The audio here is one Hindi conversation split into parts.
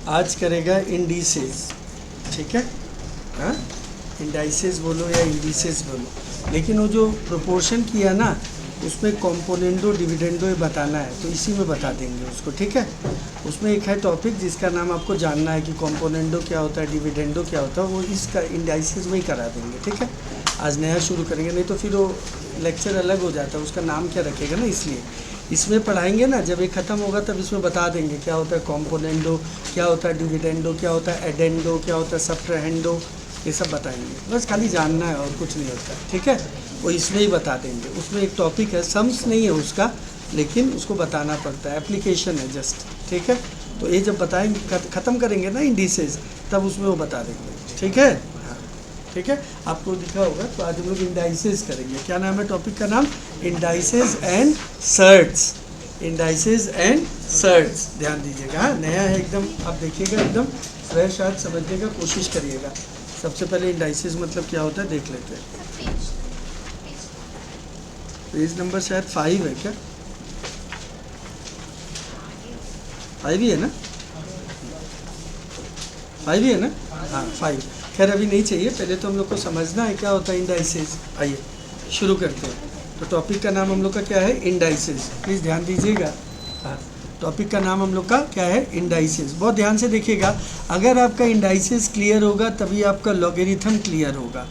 आज करेगा इंडिसेस, ठीक है। हाँ, इंडाइसेस बोलो या इंडिसेस बोलो, लेकिन वो जो प्रोपोर्शन किया ना उसमें कॉम्पोनेंडो डिविडेंडो ये बताना है, तो इसी में बता देंगे उसको, ठीक है। उसमें एक है टॉपिक जिसका नाम आपको जानना है कि कॉम्पोनेंडो क्या होता है, डिविडेंडो क्या होता है, वो इसका इंडाइसेस में ही करा देंगे, ठीक है। आज नया शुरू करेंगे, नहीं तो फिर वो लेक्चर अलग हो जाता है, उसका नाम क्या रखेगा ना, इसलिए इसमें पढ़ाएंगे ना। जब ये ख़त्म होगा तब इसमें बता देंगे क्या होता है कॉम्पोनेंडो, क्या होता है डिविडेंडो, क्या होता है एडेंडो, क्या होता है सब्ट्रहेंडो, ये सब बताएंगे। बस खाली जानना है और कुछ नहीं होता, ठीक है। वो इसमें ही बता देंगे। उसमें एक टॉपिक है, सम्स नहीं है उसका, लेकिन उसको बताना पड़ता है, एप्लीकेशन है जस्ट, ठीक है। तो ये जब बताएंगे ख़त्म करेंगे ना इंडिसेस, तब उसमें वो बता देंगे, ठीक है। हाँ ठीक है, आपको दिखा होगा। तो आज हम लोग इंडाइसेस करेंगे। क्या नाम है टॉपिक का नाम? Indices and surds. Indices and surds, ध्यान दीजिएगा। हाँ, नया है एकदम, आप देखिएगा एकदम फ्रेश आज समझने का कोशिश करिएगा। सबसे पहले इंडाइसेस मतलब क्या होता है देख लेते हैं। पेज नंबर शायद 5 है क्या? 5 ही है ना? 5 ही है ना? हाँ 5। खैर अभी नहीं चाहिए, पहले तो हम लोग को समझना है क्या होता है इंडाइसेस। आइए शुरू करते हैं। तो टॉपिक का नाम हम लोग का क्या है? इंडाइसेस। प्लीज़ ध्यान दीजिएगा। हाँ, टॉपिक का नाम हम लोग का क्या है? इंडाइसेस। बहुत ध्यान से देखिएगा। अगर आपका इंडाइसेस क्लियर होगा तभी आपका लॉगरिथम क्लियर होगा।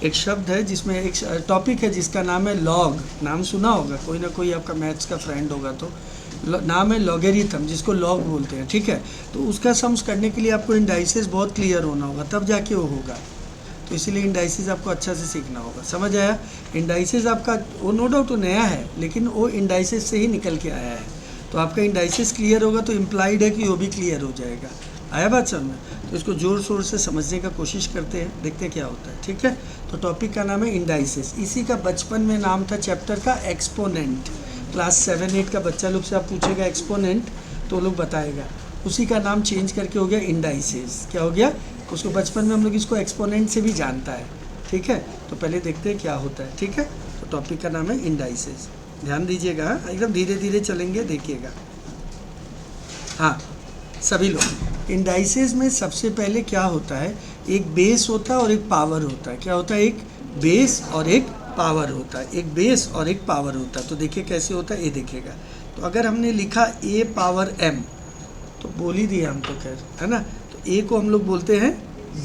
एक शब्द है जिसमें, एक टॉपिक है जिसका नाम है लॉग। नाम सुना होगा, कोई ना कोई आपका मैथ्स का फ्रेंड होगा तो नाम है लॉगरिथम, जिसको लॉग बोलते हैं, ठीक है। तो उसका सम्स करने के लिए आपको इंडाइसेस बहुत क्लियर होना होगा, तब जाके वो होगा। तो इसीलिए इंडाइसेस आपको अच्छा से सीखना होगा। समझ आया? इंडाइसेस आपका वो नो डाउट तो नया है, लेकिन वो इंडाइसेस से ही निकल के आया है। तो आपका इंडाइसेस क्लियर होगा तो इम्प्लाइड है कि वो भी क्लियर हो जाएगा। आया बात समझ में? तो इसको ज़ोर शोर से समझने का कोशिश करते हैं, देखते हैं क्या होता है, ठीक है। तो टॉपिक का नाम है इंडाइसेस। इसी का बचपन में नाम था चैप्टर का एक्सपोनेंट। क्लास 7-8 का बच्चा लोग से आप पूछेगा एक्सपोनेंट तो लोग बताएगा। उसी का नाम चेंज करके हो गया इंडाइसेस। क्या हो गया? उसको बचपन में हम लोग इसको एक्सपोनेंट से भी जानता है, ठीक है। तो पहले देखते हैं क्या होता है, ठीक है। तो टॉपिक का नाम है इंडाइसेस। ध्यान दीजिएगा, एकदम धीरे धीरे चलेंगे, देखिएगा। हाँ सभी लोग, इंडाइसेस में सबसे पहले क्या होता है? एक बेस होता है और एक पावर होता है। क्या होता है? एक बेस और एक पावर होता है। एक बेस और एक पावर होता है। तो देखिए कैसे होता है, ये देखिएगा। तो अगर हमने लिखा a पावर m, तो बोल ही दिया हम तो, खैर है ना। तो a को हम लोग बोलते हैं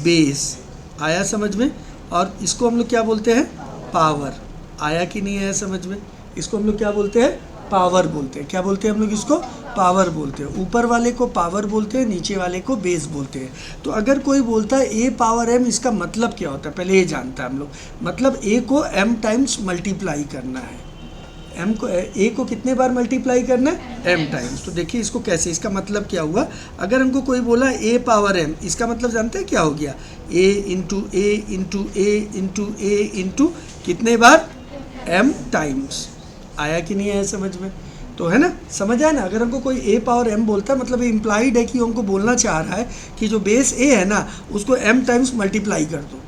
बेस। आया समझ में? और इसको हम लोग क्या बोलते हैं? पावर। आया कि नहीं आया समझ में? इसको हम लोग क्या बोलते हैं? पावर बोलते हैं। क्या बोलते हैं हम लोग इसको? पावर बोलते हैं। ऊपर वाले को पावर बोलते हैं, नीचे वाले को बेस बोलते हैं। तो अगर कोई बोलता है a पावर m, इसका मतलब क्या होता है पहले ये जानता है हम लोग। मतलब a को m टाइम्स मल्टीप्लाई करना है। a को कितने बार मल्टीप्लाई करना है? m times. तो देखिए इसको कैसे, इसका मतलब क्या हुआ? अगर हमको कोई बोला a पावर m, इसका मतलब जानते हैं क्या हो गया? a into a into a into a into कितने बार? m times. आया कि नहीं आया समझ में? तो है ना, समझ आया ना। अगर हमको कोई a पावर m बोलता है, मतलब ये इम्प्लाइड है कि हमको बोलना चाह रहा है कि जो बेस a है ना, उसको m टाइम्स मल्टीप्लाई कर दो,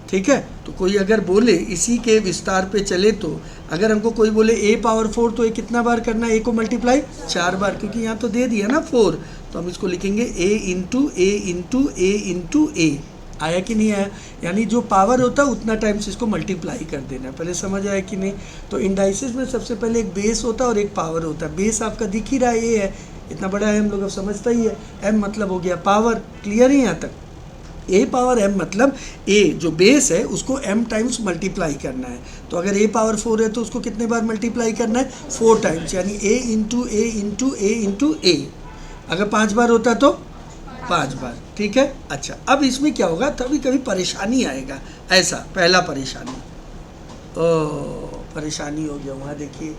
ठीक है। तो कोई अगर बोले, इसी के विस्तार पे चले, तो अगर हमको कोई बोले a पावर 4, तो ये कितना बार करना है? a को मल्टीप्लाई 4 बार, क्योंकि यहाँ तो दे दिया ना 4। तो हम इसको लिखेंगे a into a into a into a. आया कि नहीं आया? यानी जो पावर होता है उतना टाइम्स इसको मल्टीप्लाई कर देना। पहले समझ आया कि नहीं? तो इंडाइसेस में सबसे पहले एक बेस होता है और एक पावर होता है। बेस आपका दिख ही रहा है, ये है, इतना बड़ा है, हम लोग अब समझता ही है। m मतलब हो गया पावर। क्लियर है यहाँ तक? a पावर m मतलब a जो बेस है उसको m टाइम्स मल्टीप्लाई करना है। तो अगर a पावर 4 है तो उसको कितने बार मल्टीप्लाई करना है? 4 टाइम्स, यानी a into a into a into a. अगर 5 बार होता तो 5 बार, ठीक है। अच्छा, अब इसमें क्या होगा? कभी कभी परेशानी आएगा। ऐसा पहला परेशानी, परेशानी हो गया वहाँ। देखिए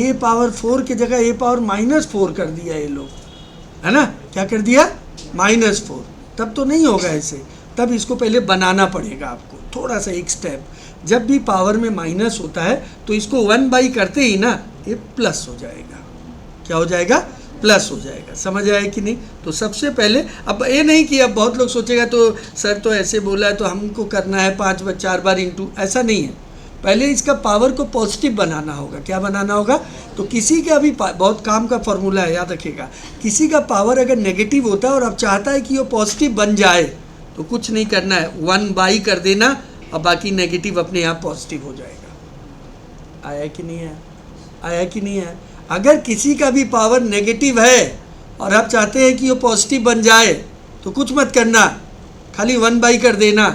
a पावर 4 की जगह a पावर -4 कर दिया ये लोग, है ना। क्या कर दिया? -4। तब तो नहीं होगा ऐसे, तब इसको पहले बनाना पड़ेगा आपको थोड़ा सा एक स्टेप। जब भी पावर में माइनस होता है तो इसको 1/, करते ही ना ये प्लस हो जाएगा। क्या हो जाएगा? प्लस हो जाएगा। समझ आया कि नहीं? तो सबसे पहले, अब ये नहीं कि अब बहुत लोग सोचेगा तो सर तो ऐसे बोला है तो हमको करना है 4 बार इंटू, ऐसा नहीं है। पहले इसका पावर को पॉजिटिव बनाना होगा। क्या बनाना होगा? तो किसी का भी बहुत काम का फॉर्मूला है, याद रखिएगा। किसी का पावर अगर नेगेटिव होता है और अब चाहता है कि वो पॉजिटिव बन जाए, तो कुछ नहीं करना है, 1/, कर देना और बाकी नेगेटिव अपने आप पॉजिटिव हो जाएगा। आया कि नहीं है? आया कि नहीं है? अगर किसी का भी पावर नेगेटिव है और आप चाहते हैं कि वो पॉजिटिव बन जाए, तो कुछ मत करना, खाली 1/, कर देना,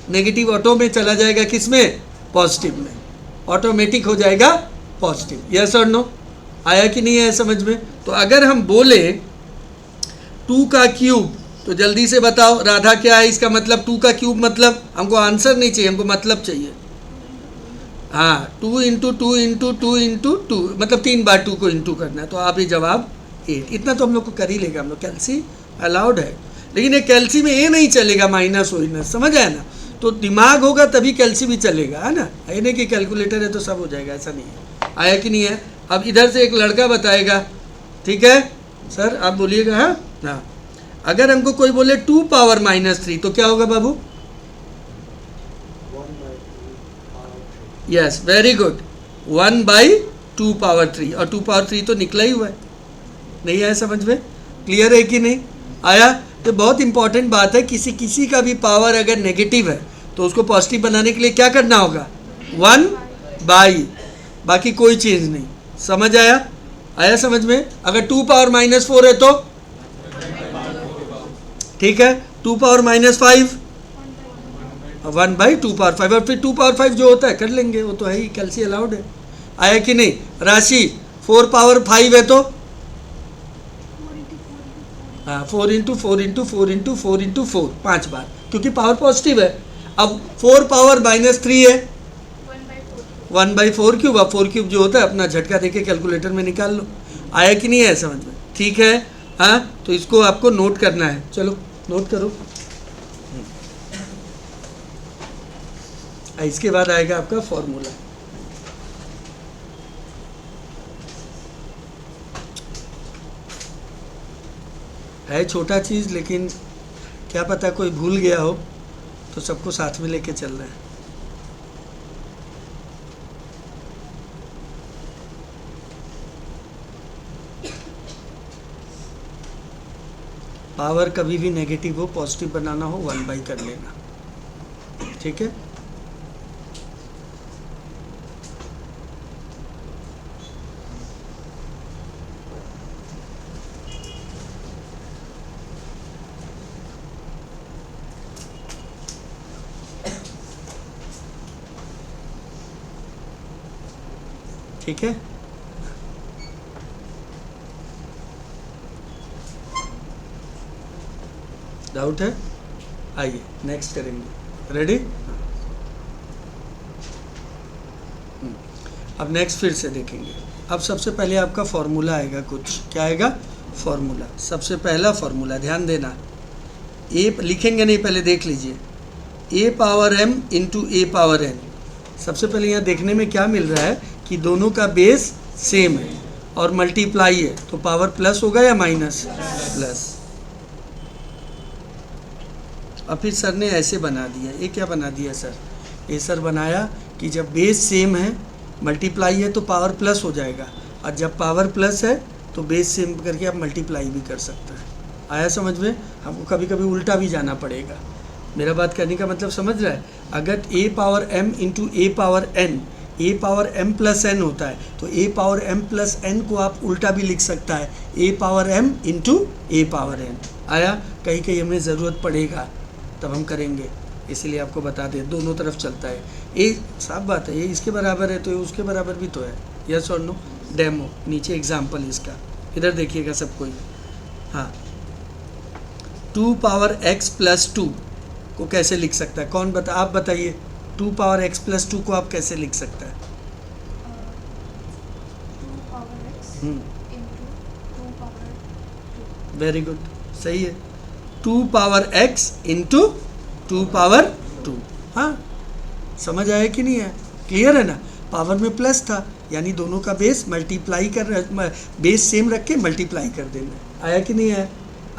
नेगेटिव ऑटो में चला जाएगा, किस में? पॉजिटिव में, ऑटोमेटिक हो जाएगा पॉजिटिव। यस और नो? आया कि नहीं है समझ में? तो अगर हम बोले 2 का क्यूब, तो जल्दी से बताओ राधा क्या है इसका मतलब? 2 का क्यूब मतलब, हमको आंसर नहीं चाहिए, हमको मतलब चाहिए। हाँ, 2 × 2 × 2 × 2, मतलब 3 बार 2 को इंटू करना है। तो आप ये जवाब 8, इतना तो हम लोग को कर ही लेगा। हम लोग कैल्सी अलाउड है, लेकिन ये कैल्सी में ये नहीं चलेगा, माइनस वाइनस, समझ आया ना? तो दिमाग होगा तभी कैल्सी भी चलेगा, है ना? ये नहीं कि कैलकुलेटर है तो सब हो जाएगा, ऐसा नहीं है। आया कि नहीं है? अब इधर से एक लड़का बताएगा, ठीक है सर, आप बोलिएगा। हाँ, अगर हमको कोई बोले 2 पावर -3, तो क्या होगा बाबू? यस, वेरी गुड, 1/2 पावर 3, और 2 पावर 3 तो निकला ही हुआ है। नहीं आया समझ में? क्लियर है कि नहीं? आया? तो बहुत इंपॉर्टेंट बात है, किसी का भी पावर अगर नेगेटिव है तो उसको पॉजिटिव बनाने के लिए क्या करना होगा? 1/, बाकी कोई चेंज नहीं। समझ आया? आया समझ में? अगर 2 पावर -4 है तो ठीक है, 2 पावर -5, 1/2 पावर 5, और फिर 2 पावर 5 जो होता है कर लेंगे, वो तो है ही, कैल्सी अलाउड है। आया कि नहीं? राशि 4 पावर 5 है तो हाँ, 4 × 4 × 4 × 4 × 4, 5 बार, क्योंकि पावर पॉजिटिव है। अब 4 पावर -3 है, 1/4 क्यूब। अब 4 क्यूब जो होता है अपना झटका देके कैलकुलेटर में निकाल लो। आया कि नहीं है समझ में? ठीक है। हाँ, तो इसको आपको नोट करना है। चलो नोट करो। इसके बाद आएगा आपका फॉर्मूला। है छोटा चीज़, लेकिन क्या पता कोई भूल गया हो, तो सबको साथ में लेके चल रहे हैं। पावर कभी भी नेगेटिव हो, पॉजिटिव बनाना हो, 1/, कर लेना, ठीक है? ठीक है, डाउट है? आइए नेक्स्ट करेंगे। रेडी? अब नेक्स्ट फिर से देखेंगे। अब सबसे पहले आपका फॉर्मूला आएगा कुछ। क्या आएगा? फॉर्मूला। सबसे पहला फॉर्मूला ध्यान देना, ए लिखेंगे नहीं, पहले देख लीजिए। a power m × a power n। सबसे पहले यहाँ देखने में क्या मिल रहा है कि दोनों का बेस सेम है और मल्टीप्लाई है, तो पावर प्लस होगा या माइनस? प्लस। और फिर सर ने ऐसे बना दिया, ये क्या बना दिया सर? ये सर बनाया कि जब बेस सेम है, मल्टीप्लाई है, तो पावर प्लस हो जाएगा, और जब पावर प्लस है तो बेस सेम करके आप मल्टीप्लाई भी कर सकते हैं। आया समझ में? हमको कभी कभी उल्टा भी जाना पड़ेगा। मेरा बात करने का मतलब समझ रहा है? अगर a power m × a power n, a power m + n होता है, तो a पावर m + n को आप उल्टा भी लिख सकता है, a power m × a power n। आया? कहीं कहीं हमें ज़रूरत पड़ेगा तब हम करेंगे, इसलिए आपको बता दें, दोनों तरफ चलता है। ये साफ बात है, ये इसके बराबर है तो ये उसके बराबर भी तो है। यस और नो? डेमो नीचे एग्जाम्पल इसका, इधर देखिएगा सब कोई। हाँ, 2 पावर x + 2 को कैसे लिख सकता है? कौन बता? आप बताइए। 2 पावर x + 2 को आप कैसे लिख सकता है? 2 power x into 2 power 2। Very good, सही है। 2 पावर x × 2 पावर 2। हाँ, समझ आया कि नहीं है? क्लियर है ना? पावर में प्लस था, यानी दोनों का बेस मल्टीप्लाई कर, बेस सेम रख के मल्टीप्लाई कर देना। आया कि नहीं है?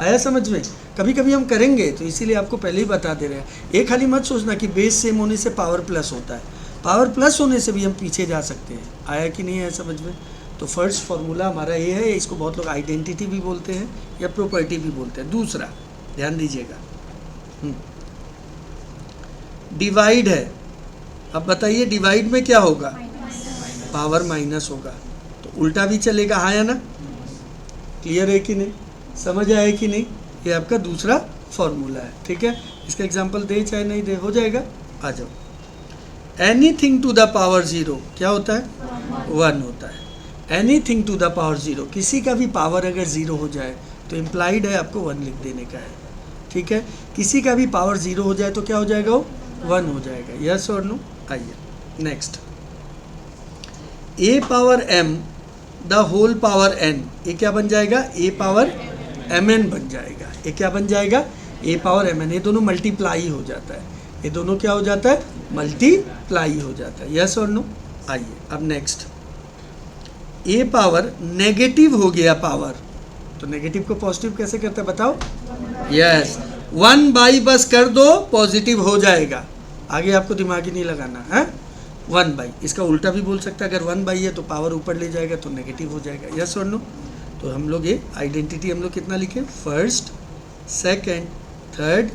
आया समझ में? कभी कभी हम करेंगे, तो इसीलिए आपको पहले ही बता दे रहे हैं। ये खाली मत सोचना कि बेस सेम होने से पावर प्लस होता है। पावर प्लस होने से भी हम पीछे जा सकते हैं। आया कि नहीं है समझ में? तो फर्स्ट फॉर्मूला हमारा ये है, इसको बहुत लोग आइडेंटिटी भी बोलते हैं या प्रॉपर्टी भी बोलते हैं। दूसरा ध्यान दीजिएगा, डिवाइड है। अब बताइए डिवाइड में क्या होगा? पावर माइनस होगा, तो उल्टा भी चलेगा, हाँ या ना? क्लियर है कि नहीं? समझ आया कि नहीं? ये आपका दूसरा फॉर्मूला है, ठीक है। इसका एग्जांपल दे चाहे नहीं दे, हो जाएगा। आ जाओ, anything to the power zero क्या होता है? 1 होता है। Anything to the power zero, किसी का भी पावर अगर जीरो हो जाए तो इम्प्लाइड है आपको 1 लिख देने का है, ठीक है। किसी का भी पावर जीरो हो जाए तो क्या हो जाएगा? वो 1 हो जाएगा। यस और नो? आइए next, a power m the whole power n, ये क्या बन जाएगा? ए पावर एम एन बन जाएगा। ये क्या बन जाएगा? ए पावर एम एन। ये दोनों मल्टीप्लाई हो जाता है, ये दोनों क्या हो जाता है? मल्टीप्लाई हो जाता है। यस और नो? आइए अब नेक्स्ट, ए पावर नेगेटिव हो गया पावर, तो नेगेटिव को पॉजिटिव कैसे करता है बताओ? यस, 1/, बस कर दो पॉजिटिव हो जाएगा, आगे आपको दिमाग ही नहीं लगाना है। 1/, इसका उल्टा भी बोल सकता है, अगर 1/, है तो पावर ऊपर ले जाएगा तो नेगेटिव हो जाएगा। यस और नो? तो हम लोग ये आइडेंटिटी हम लोग कितना लिखे? First, second, third,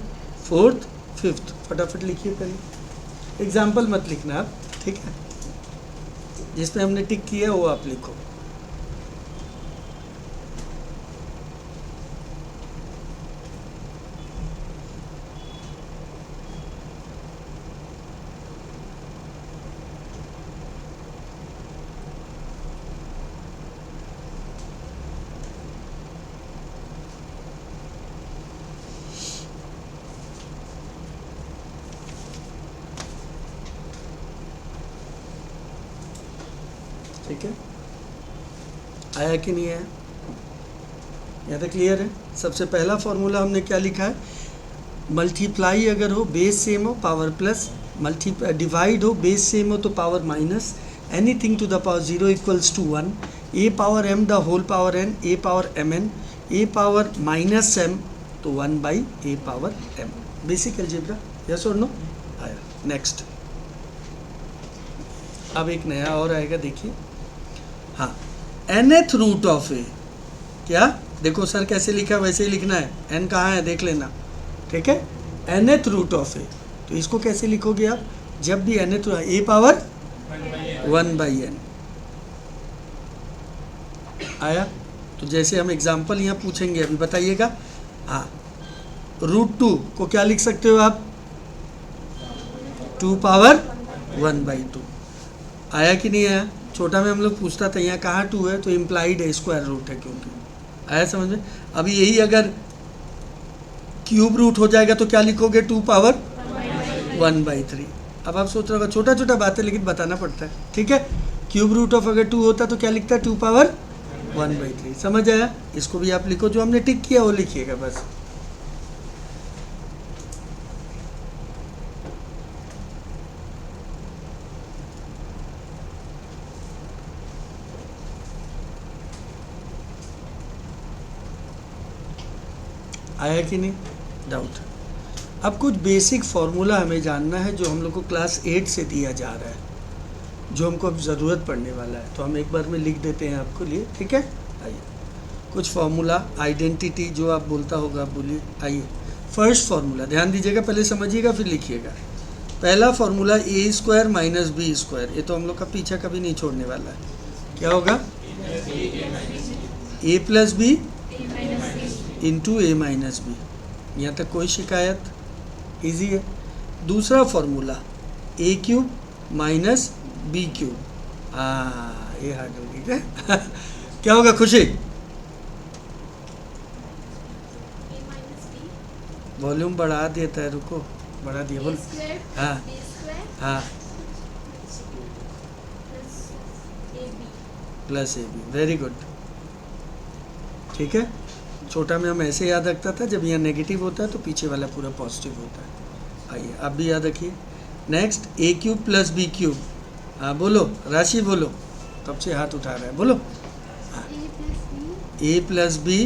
fourth, fifth. फटाफट लिखिए, करिए। एग्जाम्पल मत लिखना आप, ठीक है। जिस पे हमने टिक किया वो आप लिखो। ठीक है, आया कि नहीं आया? यहाँ तक क्लियर है? सबसे पहला फॉर्मूला हमने क्या लिखा है? मल्टीप्लाई अगर हो बेस सेम हो पावर प्लस, डिवाइड हो बेस सेम हो तो power minus, anything to the power zero equals to 1, a power m the whole power n, a power m n, a power minus m तो 1/a power m। Basic algebra. Yes और नो? आया। नेक्स्ट, अब एक नया और आएगा, देखिए। हाँ, nth रूट ऑफ ए, क्या? देखो सर कैसे लिखा वैसे ही लिखना है, n कहाँ है देख लेना, ठीक है। nth रूट ऑफ ए, तो इसको कैसे लिखोगे आप? जब भी nth ए पावर 1/n आया, तो जैसे हम एग्जाम्पल यहाँ पूछेंगे अभी, बताइएगा। हाँ, √2 को क्या लिख सकते हो आप? 2 पावर 1/2। आया कि नहीं आया? छोटा में हम लोग पूछता था, यहाँ कहाँ 2 है तो इम्प्लाइड है, स्क्वायर रूट है क्योंकि। आया समझ में? अभी यही अगर क्यूब रूट हो जाएगा तो क्या लिखोगे? 2 पावर 1/3। अब आप सोच रहे हो छोटा छोटा बात है लेकिन बताना पड़ता है, ठीक है। क्यूब रूट ऑफ अगर 2 होता तो क्या लिखता है? 2 पावर 1/3। समझ आया? इसको भी आप लिखो, जो हमने टिक किया वो लिखिएगा बस। आया कि नहीं? डाउट? अब कुछ बेसिक फार्मूला हमें जानना है जो हम लोग को क्लास 8 से दिया जा रहा है, जो हमको अब ज़रूरत पड़ने वाला है, तो हम एक बार में लिख देते हैं आपको लिए, ठीक है। आइए, कुछ फार्मूला, आइडेंटिटी जो आप बोलता होगा आप बोलिए। आइए, फर्स्ट फार्मूला ध्यान दीजिएगा, पहले समझिएगा फिर लिखिएगा। पहला फार्मूला a² माइनस b², ये तो हम लोग का पीछा कभी नहीं छोड़ने वाला है। क्या होगा? a plus b into a minus b. यहाँ तक कोई शिकायत? इजी है। दूसरा फार्मूला a³ माइनस b³। हाँ, ये हार्ड हो गई क्या? क्या होगा खुशी? वॉल्यूम बढ़ा देता है, रुको बढ़ा दिया, बोल। हाँ हाँ, प्लस AB। वेरी गुड, ठीक है। छोटा में हम ऐसे याद रखता था, जब यहाँ नेगेटिव होता है तो पीछे वाला पूरा पॉजिटिव होता है। आइए आप भी याद रखिए। Next, a³ plus b³। हाँ बोलो, राशि बोलो, तब से हाथ उठा रहा है, बोलो। a plus b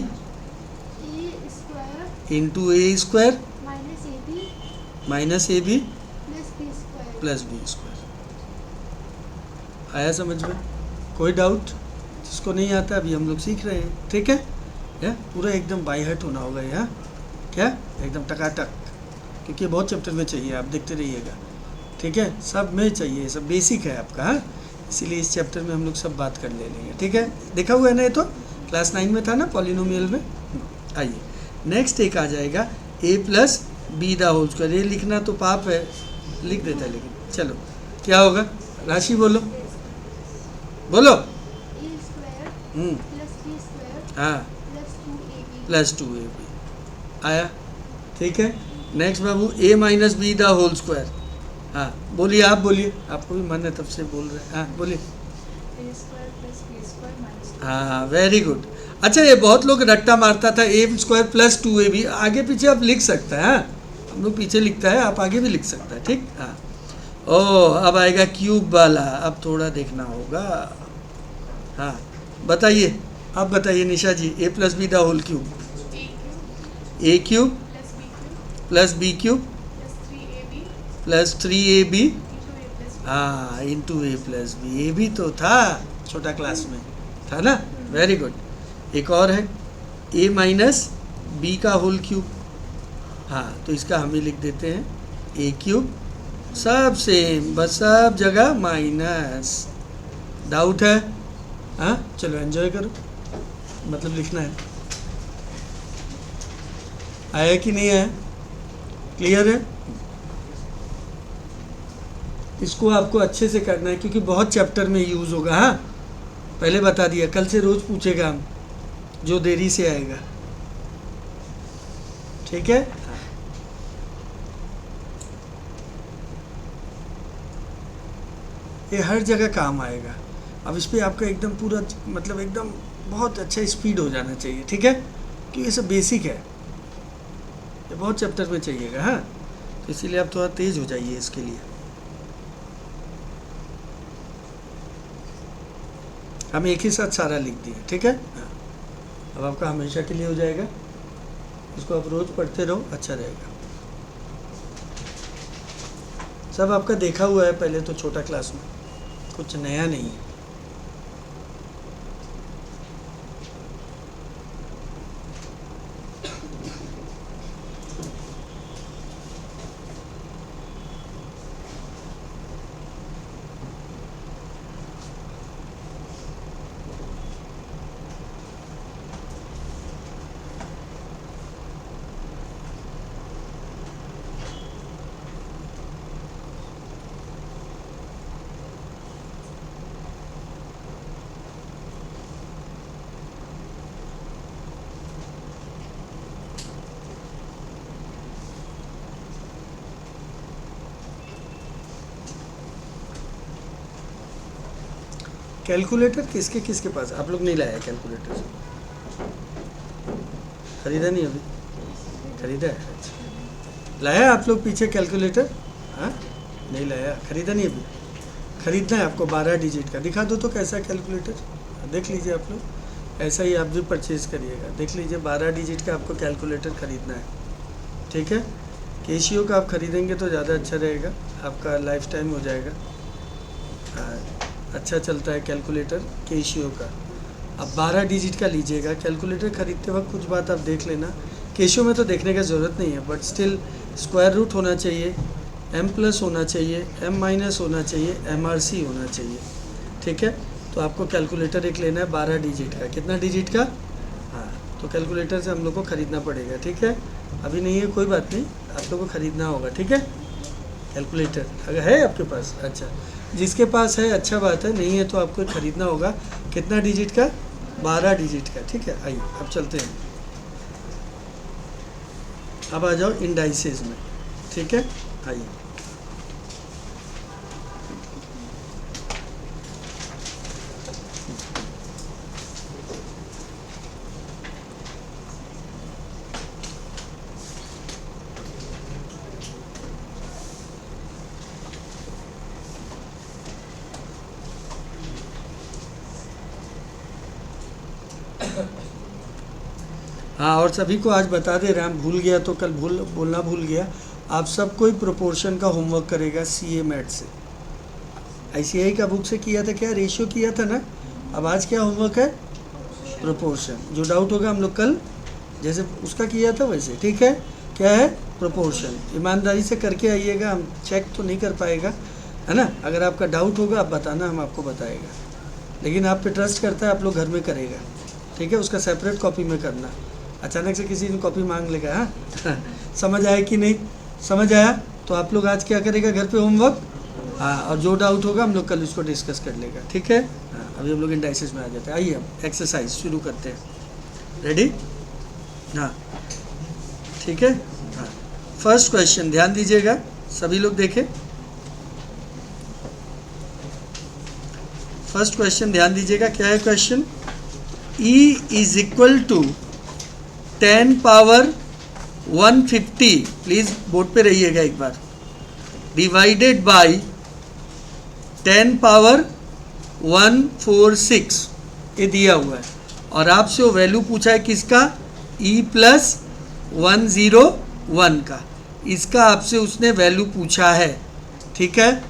into a² minus AB plus b²। आया समझ में? कोई डाउट? जिसको नहीं आता अभी हम लोग सीख रहे हैं, ठीक है? पूरा एकदम बाई हार्ट होना होगा ये, हाँ? क्या एकदम टकाटक, क्योंकि ये बहुत चैप्टर में चाहिए, आप देखते रहिएगा, ठीक है? सब में चाहिए, सब बेसिक है आपका, हाँ? इसीलिए इस चैप्टर में हम लोग सब बात कर ले लेंगे, ठीक है? देखा हुआ है ना, ये तो क्लास 9 में था ना, पॉलिनोमियल में। आइए नेक्स्ट एक आ जाएगा a+b²। ये लिखना तो पाप है, लिख देता है, लेकिन चलो क्या होगा? राशि बोलो, बोलो। A square plus B square हाँ, plus 2AB +2ab आया, ठीक है? नेक्स्ट बाबू a−b²। हाँ बोलिए, आप बोलिए, आपको भी मन है तब से बोल रहे हैं, हाँ बोलिए। A square plus B square minus 2. हाँ वेरी गुड। अच्छा, ये बहुत लोग रट्टा मारता था, a² + 2ab, आगे पीछे आप लिख सकते हैं, हाँ? हम लोग पीछे लिखता है, आप आगे भी लिख सकते हैं, ठीक? हाँ। ओ अब आएगा क्यूब वाला, अब थोड़ा देखना होगा। हाँ बताइए, अब बताइए निशा जी, a+b² A cube a³ plus B cube plus b³ plus 3AB + 3ab into A plus B. हाँ इंटू a+b, ये भी तो था छोटा क्लास में, था ना? Very good. एक और है a−b²। हाँ तो इसका हम ही लिख देते हैं a³, सब सेम, बस सब जगह माइनस। डाउट है? हाँ चलो एंजॉय करो, मतलब लिखना है। आया कि नहीं आया? क्लियर है? इसको आपको अच्छे से करना है, क्योंकि बहुत चैप्टर में यूज़ होगा, हाँ? पहले बता दिया, कल से रोज़ पूछेगा हम, जो देरी से आएगा, ठीक है? ये हर जगह काम आएगा। अब इस पर आपका एकदम पूरा, मतलब एकदम बहुत अच्छा स्पीड हो जाना चाहिए, ठीक है? क्योंकि ये सब बेसिक है, ये बहुत चैप्टर में चाहिएगा, हाँ? तो इसीलिए आप थोड़ा तेज़ हो जाइए इसके लिए। हम एक ही साथ सारा लिख दिए, ठीक है? हाँ। अब आपका हमेशा के लिए हो जाएगा, इसको आप रोज़ पढ़ते रहो, अच्छा रहेगा। सब आपका देखा हुआ है पहले तो छोटा क्लास में, कुछ नया नहीं है। कैलकुलेटर किसके किसके पास? आप लोग नहीं लाया कैलकुलेटर? खरीदा नहीं अभी? खरीदा है? अच्छा। लाया आप लोग पीछे कैलकुलेटर? हाँ नहीं लाया, खरीदा नहीं अभी? खरीदना है आपको, 12 डिजिट का। दिखा दो तो कैसा कैलकुलेटर, देख लीजिए आप लोग, ऐसा ही आप भी परचेज करिएगा। देख लीजिए 12 डिजिट का आपको कैलकुलेटर खरीदना है, ठीक है? केशियो का आप खरीदेंगे तो ज़्यादा अच्छा रहेगा, आपका लाइफ टाइम हो जाएगा। अच्छा चलता है कैलकुलेटर केशियो का। अब 12 डिजिट का लीजिएगा कैलकुलेटर खरीदते वक्त, कुछ बात आप देख लेना। केशियो में तो देखने का ज़रूरत नहीं है, बट स्टिल स्क्वायर रूट होना चाहिए, m+ होना चाहिए, m- होना चाहिए, MRC होना चाहिए, ठीक है? तो आपको कैलकुलेटर एक लेना है 12 डिजिट का। कितना डिजिट का? हाँ तो कैलकुलेटर से हम लोग को ख़रीदना पड़ेगा, ठीक है? अभी नहीं है कोई बात नहीं, आप लोग को ख़रीदना होगा, ठीक है? कैलकुलेटर अगर है आपके पास, अच्छा, जिसके पास है अच्छा बात है, नहीं है तो आपको ख़रीदना होगा। कितना डिजिट का? 12 डिजिट का, ठीक है? आइए अब चलते हैं, अब आ जाओ इंडाइसेस में, ठीक है? आइए हाँ, और सभी को आज बता दे रहे हैं, हम भूल गया तो कल बोलना भूल गया, आप सब कोई प्रोपोर्शन का होमवर्क करेगा CA मैथ से, ICI का बुक से किया था क्या, रेशियो किया था ना। अब आज क्या होमवर्क है, प्रोपोर्शन। जो डाउट होगा हम लोग कल जैसे उसका किया था वैसे, ठीक है। क्या है, प्रोपोर्शन। ईमानदारी से करके आइएगा, हम चेक तो नहीं कर पाएगा, है ना। अगर आपका डाउट होगा आप बताना, हम आपको बताएगा, लेकिन आप पे ट्रस्ट करता है, आप लोग घर में करेगा, ठीक है। उसका सेपरेट कॉपी में करना, अचानक से किसी ने कॉपी मांग लेगा, हाँ। समझ आया कि नहीं, समझ आया तो आप लोग आज क्या करेगा घर पे होमवर्क, हाँ। और जो डाउट होगा हम लोग कल उसको डिस्कस कर लेगा, ठीक है। हाँ, अभी हम लोग इंडाइसिस में आ जाते हैं। आइए हम एक्सरसाइज शुरू करते हैं, रेडी, हाँ, ठीक है। हाँ, फर्स्ट क्वेश्चन ध्यान दीजिएगा, सभी लोग देखें। फर्स्ट क्वेश्चन ध्यान दीजिएगा, क्या है question, E is equal to 10 power 150, please board पे रहिएगा एक बार, डिवाइडेड बाई 10 पावर 146, ये दिया हुआ है। और आपसे वो वैल्यू पूछा है किसका, E प्लस 101 का, इसका आपसे उसने वैल्यू पूछा है, ठीक है।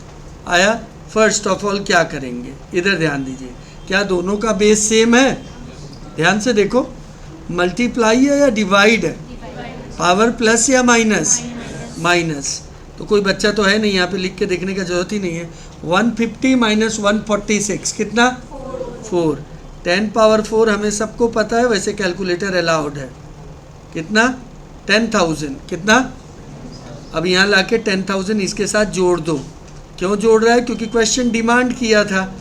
आया, फर्स्ट ऑफ ऑल क्या करेंगे, इधर ध्यान दीजिए, क्या दोनों का बेस सेम है, ध्यान से देखो, मल्टीप्लाई है या डिवाइड है, पावर प्लस या माइनस, माइनस। तो कोई बच्चा तो है नहीं यहाँ पे, लिख के देखने का जरूरत ही नहीं है। 150 माइनस 146 कितना, 4। 10 पावर 4 हमें सबको पता है, वैसे कैलकुलेटर अलाउड है, कितना, 10,000, कितना। अब यहाँ लाके 10,000 इसके साथ जोड़ दो, क्यों जोड़ रहा है, क्योंकि क्वेश्चन डिमांड किया था।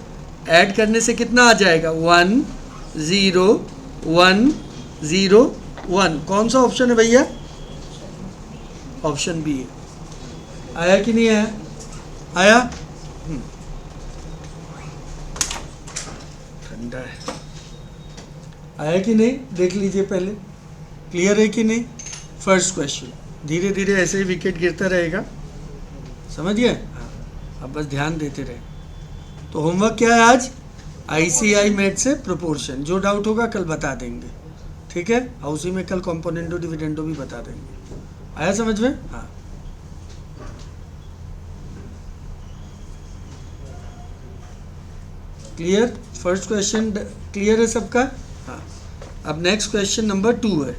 ऐड करने से कितना आ जाएगा, 10101। कौन सा ऑप्शन है भैया, ऑप्शन बी है। आया कि नहीं आया, आया, ठंडा है, आया कि नहीं, देख लीजिए पहले, क्लियर है कि नहीं। फर्स्ट क्वेश्चन, धीरे धीरे ऐसे ही विकेट गिरता रहेगा, समझ गए, हाँ। अब बस ध्यान देते रहे। तो होमवर्क क्या है आज, ICI मैथ से प्रोपोर्शन। जो डाउट होगा कल बता देंगे, ठीक है। और उसी में कल कॉम्पोनेंटो डिविडेंडो भी बता देंगे। आया समझ में, हाँ। क्लियर, फर्स्ट क्वेश्चन क्लियर है सबका, हाँ। अब नेक्स्ट क्वेश्चन नंबर 2 है,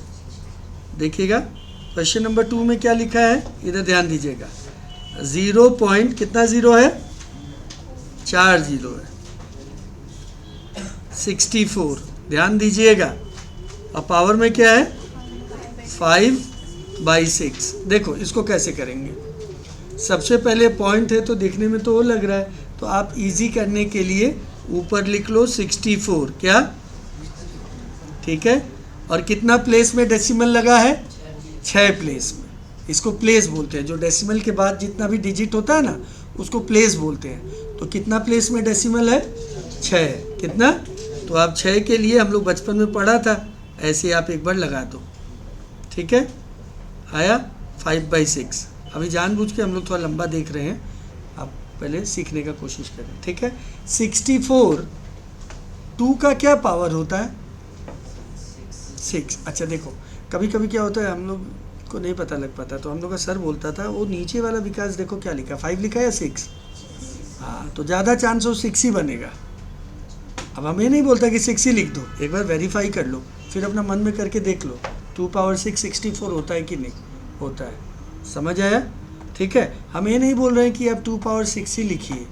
देखिएगा। क्वेश्चन नंबर 2 में क्या लिखा है, इधर ध्यान दीजिएगा। 0 पॉइंट कितना जीरो है, 4 जीरो है, 64, ध्यान दीजिएगा। और पावर में क्या है, 5/6। देखो इसको कैसे करेंगे, सबसे पहले पॉइंट है तो देखने में तो वो लग रहा है, तो आप इजी करने के लिए ऊपर लिख लो 64, क्या, ठीक है। और कितना प्लेस में डेसिमल लगा है, 6 प्लेस में। इसको प्लेस बोलते हैं, जो डेसिमल के बाद जितना भी डिजिट होता है ना उसको प्लेस बोलते हैं। तो कितना प्लेस में डेसिमल है, 6, कितना। तो आप 6 के लिए हम लोग बचपन में पढ़ा था, ऐसे आप एक बार लगा दो, ठीक है। आया 5/6। अभी जानबूझ के हम लोग थोड़ा लंबा देख रहे हैं, आप पहले सीखने का कोशिश करें, ठीक है। 64, 2 का क्या पावर होता है, 6। अच्छा देखो, कभी कभी क्या होता है हम लोग को नहीं पता लग पाता, तो हम लोग का सर बोलता था वो नीचे वाला विकास देखो क्या लिखा, 5 लिखा है या 6, हाँ। तो ज़्यादा चांस हो 6 ही बनेगा। अब हमें नहीं बोलता कि 6 ही लिख दो, एक बार वेरीफाई कर लो, फिर अपना मन में करके देख लो 2 पावर 6 64 होता है कि नहीं होता है, समझ आया, ठीक है। हम ये नहीं बोल रहे हैं कि आप 2 पावर 6 ही लिखिए,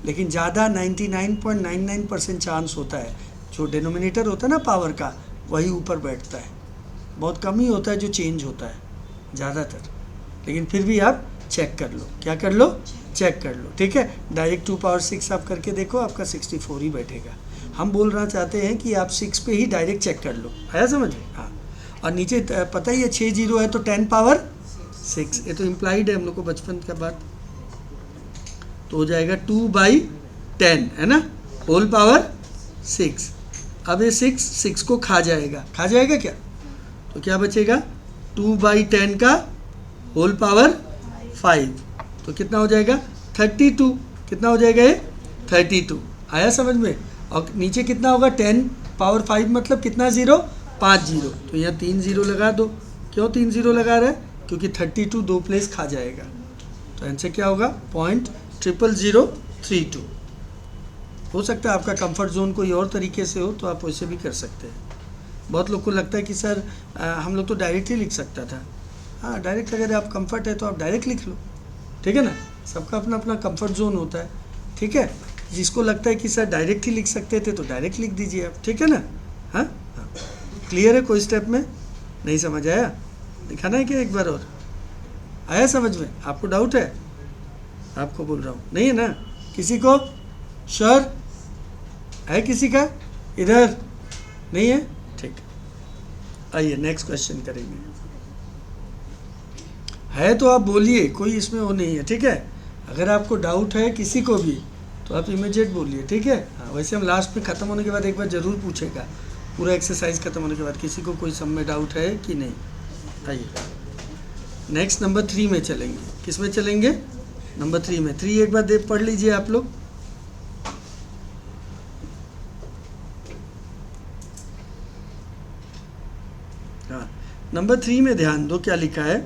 लेकिन ज़्यादा 99.99% चांस होता है, जो डिनोमिनेटर होता है ना पावर का वही ऊपर बैठता है, बहुत कम ही होता है जो चेंज होता है ज़्यादातर। लेकिन फिर भी आप चेक कर लो, क्या कर लो, चेक कर लो, ठीक है। डायरेक्ट 2 पावर 6 आप करके देखो, आपका 64 ही बैठेगा। हम बोलना चाहते हैं कि आप 6 पे ही डायरेक्ट चेक कर लो, आया समझ में, हाँ। और नीचे पता ही है 6 जीरो है तो 10 पावर 6, ये तो इम्प्लाइड है हम लोग को बचपन का बात। तो हो जाएगा 2/10, है ना, होल पावर 6। अब ये 6 को खा जाएगा क्या, तो क्या बचेगा, 2/10 का होल पावर 5, तो कितना हो जाएगा 32, कितना हो जाएगा ये 32, आया समझ में। और नीचे कितना होगा 10 पावर 5 मतलब कितना जीरो, 5 जीरो, तो यहाँ 3 जीरो लगा दो। क्यों 3 जीरो लगा रहा है, क्योंकि 32 2 प्लेस खा जाएगा, तो आंसर क्या होगा 0.00032, हो सकता है आपका कंफर्ट जोन कोई और तरीके से हो तो आप वैसे भी कर सकते हैं। बहुत लोग को लगता है कि सर हम लोग तो डायरेक्ट ही लिख सकता था। हाँ, डायरेक्ट अगर आप कंफर्ट है तो आप डायरेक्ट लिख लो, ठीक है ना। सबका अपना अपना कंफर्ट जोन होता है, ठीक है। जिसको लगता है कि सर डायरेक्ट ही लिख सकते थे तो डायरेक्ट लिख दीजिए आप, ठीक है ना। हाँ हाँ, क्लियर है? कोई स्टेप में नहीं समझ आया? दिखाना है क्या एक बार और? आया समझ में? आपको डाउट है? आपको बोल रहा हूँ, नहीं है ना किसी को? श्योर है किसी का? इधर नहीं है? ठीक, आइए नेक्स्ट क्वेश्चन करेंगे। है तो आप बोलिए, कोई इसमें वो नहीं है, ठीक है। अगर आपको डाउट है किसी को भी तो आप इमीडिएट बोलिए, ठीक है। हाँ, वैसे हम लास्ट में ख़त्म होने के बाद एक बार ज़रूर पूछेगा, पूरा एक्सरसाइज ख़त्म होने के बाद किसी को कोई सब में डाउट है कि नहीं। आइए नेक्स्ट नंबर 3 में चलेंगे। किस में चलेंगे? नंबर 3 में। 3 एक बार पढ़ लीजिए आप लोग। हाँ, नंबर 3 में ध्यान दो क्या लिखा है।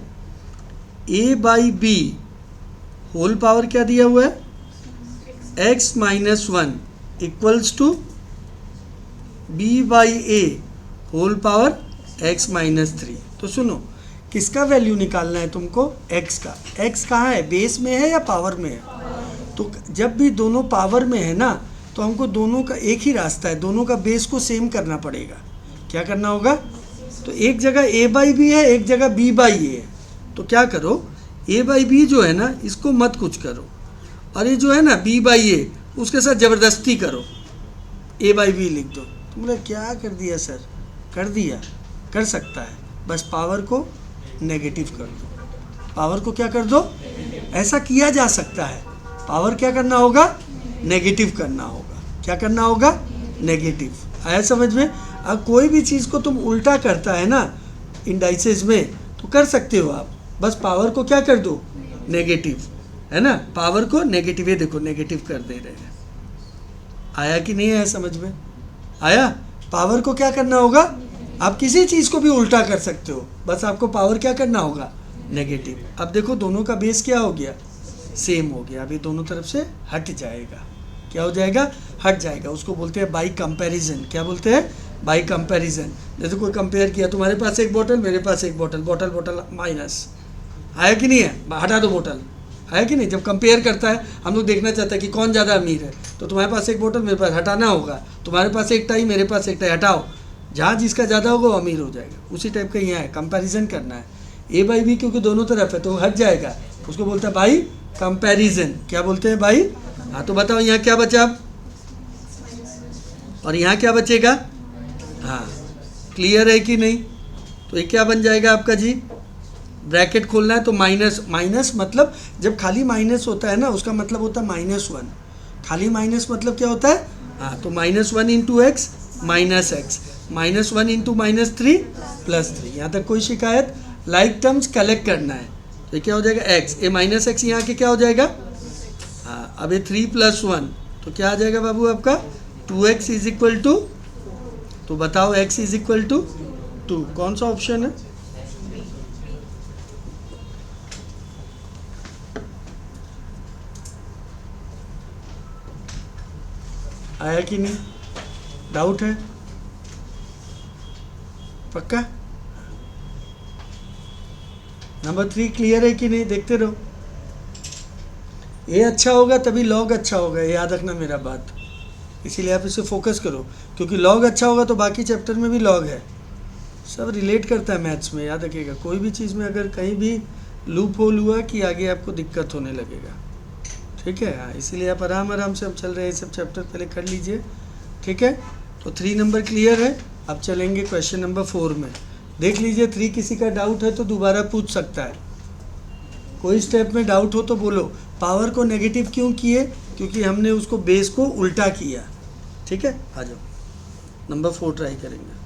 a/b होल पावर क्या दिया हुआ है? x-1 equals to b/a whole power x-3। तो सुनो, किसका वैल्यू निकालना है तुमको? x का। x कहाँ है? बेस में है या पावर में है? तो जब भी दोनों पावर में है ना, तो हमको दोनों का एक ही रास्ता है, दोनों का बेस को सेम करना पड़ेगा। क्या करना होगा? तो एक जगह a/b है, एक जगह b/a है। तो क्या करो, a/b जो है ना इसको मत कुछ करो, और ये जो है ना b/a उसके साथ ज़बरदस्ती करो, a/b लिख दो। तुमने क्या कर दिया सर? कर दिया, कर सकता है, बस पावर को नेगेटिव कर दो। पावर को क्या कर दो? ऐसा किया जा सकता है। पावर क्या करना होगा? नेगेटिव करना होगा। क्या करना होगा? नेगेटिव। आया समझ में? अब कोई भी चीज़ को तुम उल्टा करता है ना इंडाइसेस में, तो कर सकते हो आप, बस पावर को क्या कर दो? नेगेटिव, है ना। पावर को नेगेटिव, ये देखो नेगेटिव कर दे रहे हैं। आया कि नहीं आया समझ में? आया? पावर को क्या करना होगा? आप किसी चीज़ को भी उल्टा कर सकते हो, बस आपको पावर क्या करना होगा? नेगेटिव। अब देखो दोनों का बेस क्या हो गया? सेम हो गया। अभी दोनों तरफ से हट जाएगा। क्या हो जाएगा? हट जाएगा। उसको बोलते हैं बाई कंपैरिजन। क्या बोलते हैं? By comparison. जैसे कोई कंपेयर किया, तुम्हारे पास एक बोतल, मेरे पास एक बोतल, बोतल बोतल माइनस। आया कि नहीं है? हटा दो बोतल। है कि नहीं? जब कंपेयर करता है, हम लोग देखना चाहता है कि कौन ज़्यादा अमीर है, तो तुम्हारे पास एक बोतल, मेरे पास, हटाना होगा। तुम्हारे पास एक टाई, मेरे पास एक टाई, हटाओ। जहाँ जिसका ज़्यादा होगा वो अमीर हो जाएगा। उसी टाइप का यहाँ है, कंपैरिजन करना है। a/b क्योंकि दोनों तरफ है तो हट जाएगा, उसको बोलता है बाई कंपैरिजन। क्या बोलते हैं भाई? हाँ, तो बताओ यहाँ क्या बचा अब, और यहाँ क्या बचेगा? हाँ, क्लियर है कि नहीं? तो ये क्या बन जाएगा आपका जी? ब्रैकेट खोलना है तो माइनस। माइनस मतलब जब खाली माइनस होता है ना, उसका मतलब होता है -1। खाली माइनस मतलब क्या होता है? हाँ, तो -1 into x minus x, -1 into -3 +3। यहाँ तक कोई शिकायत? लाइक टर्म्स कलेक्ट करना है, तो ये क्या हो जाएगा? x। ये -x यहाँ के क्या हो जाएगा? हाँ, अब ये 3 + 1 तो क्या आ जाएगा बाबू आपका? 2x इज इक्वल टू, तो बताओ x इज इक्वल टू 2। कौन सा ऑप्शन है? आया कि नहीं? डाउट है? पक्का? नंबर 3 क्लियर है कि नहीं? देखते रहो। ये अच्छा होगा तभी लॉग अच्छा होगा, याद रखना मेरा बात। इसीलिए आप इसे फोकस करो, क्योंकि लॉग अच्छा होगा तो बाकी चैप्टर में भी लॉग है, सब रिलेट करता है मैथ्स में। याद रखिएगा, कोई भी चीज़ में अगर कहीं भी लूप होल हुआ कि आगे आपको दिक्कत होने लगेगा, ठीक है। हाँ, इसीलिए आप आराम से, अब चल रहे हैं सब चैप्टर पहले कर लीजिए, ठीक है। तो 3 नंबर क्लियर है। अब चलेंगे क्वेश्चन नंबर 4 में। देख लीजिए, 3 किसी का डाउट है तो दोबारा पूछ सकता है। कोई स्टेप में डाउट हो तो बोलो। पावर को नेगेटिव क्यों किए? क्योंकि हमने उसको बेस को उल्टा किया, ठीक है। आ जाओ, नंबर 4 ट्राई करेंगे।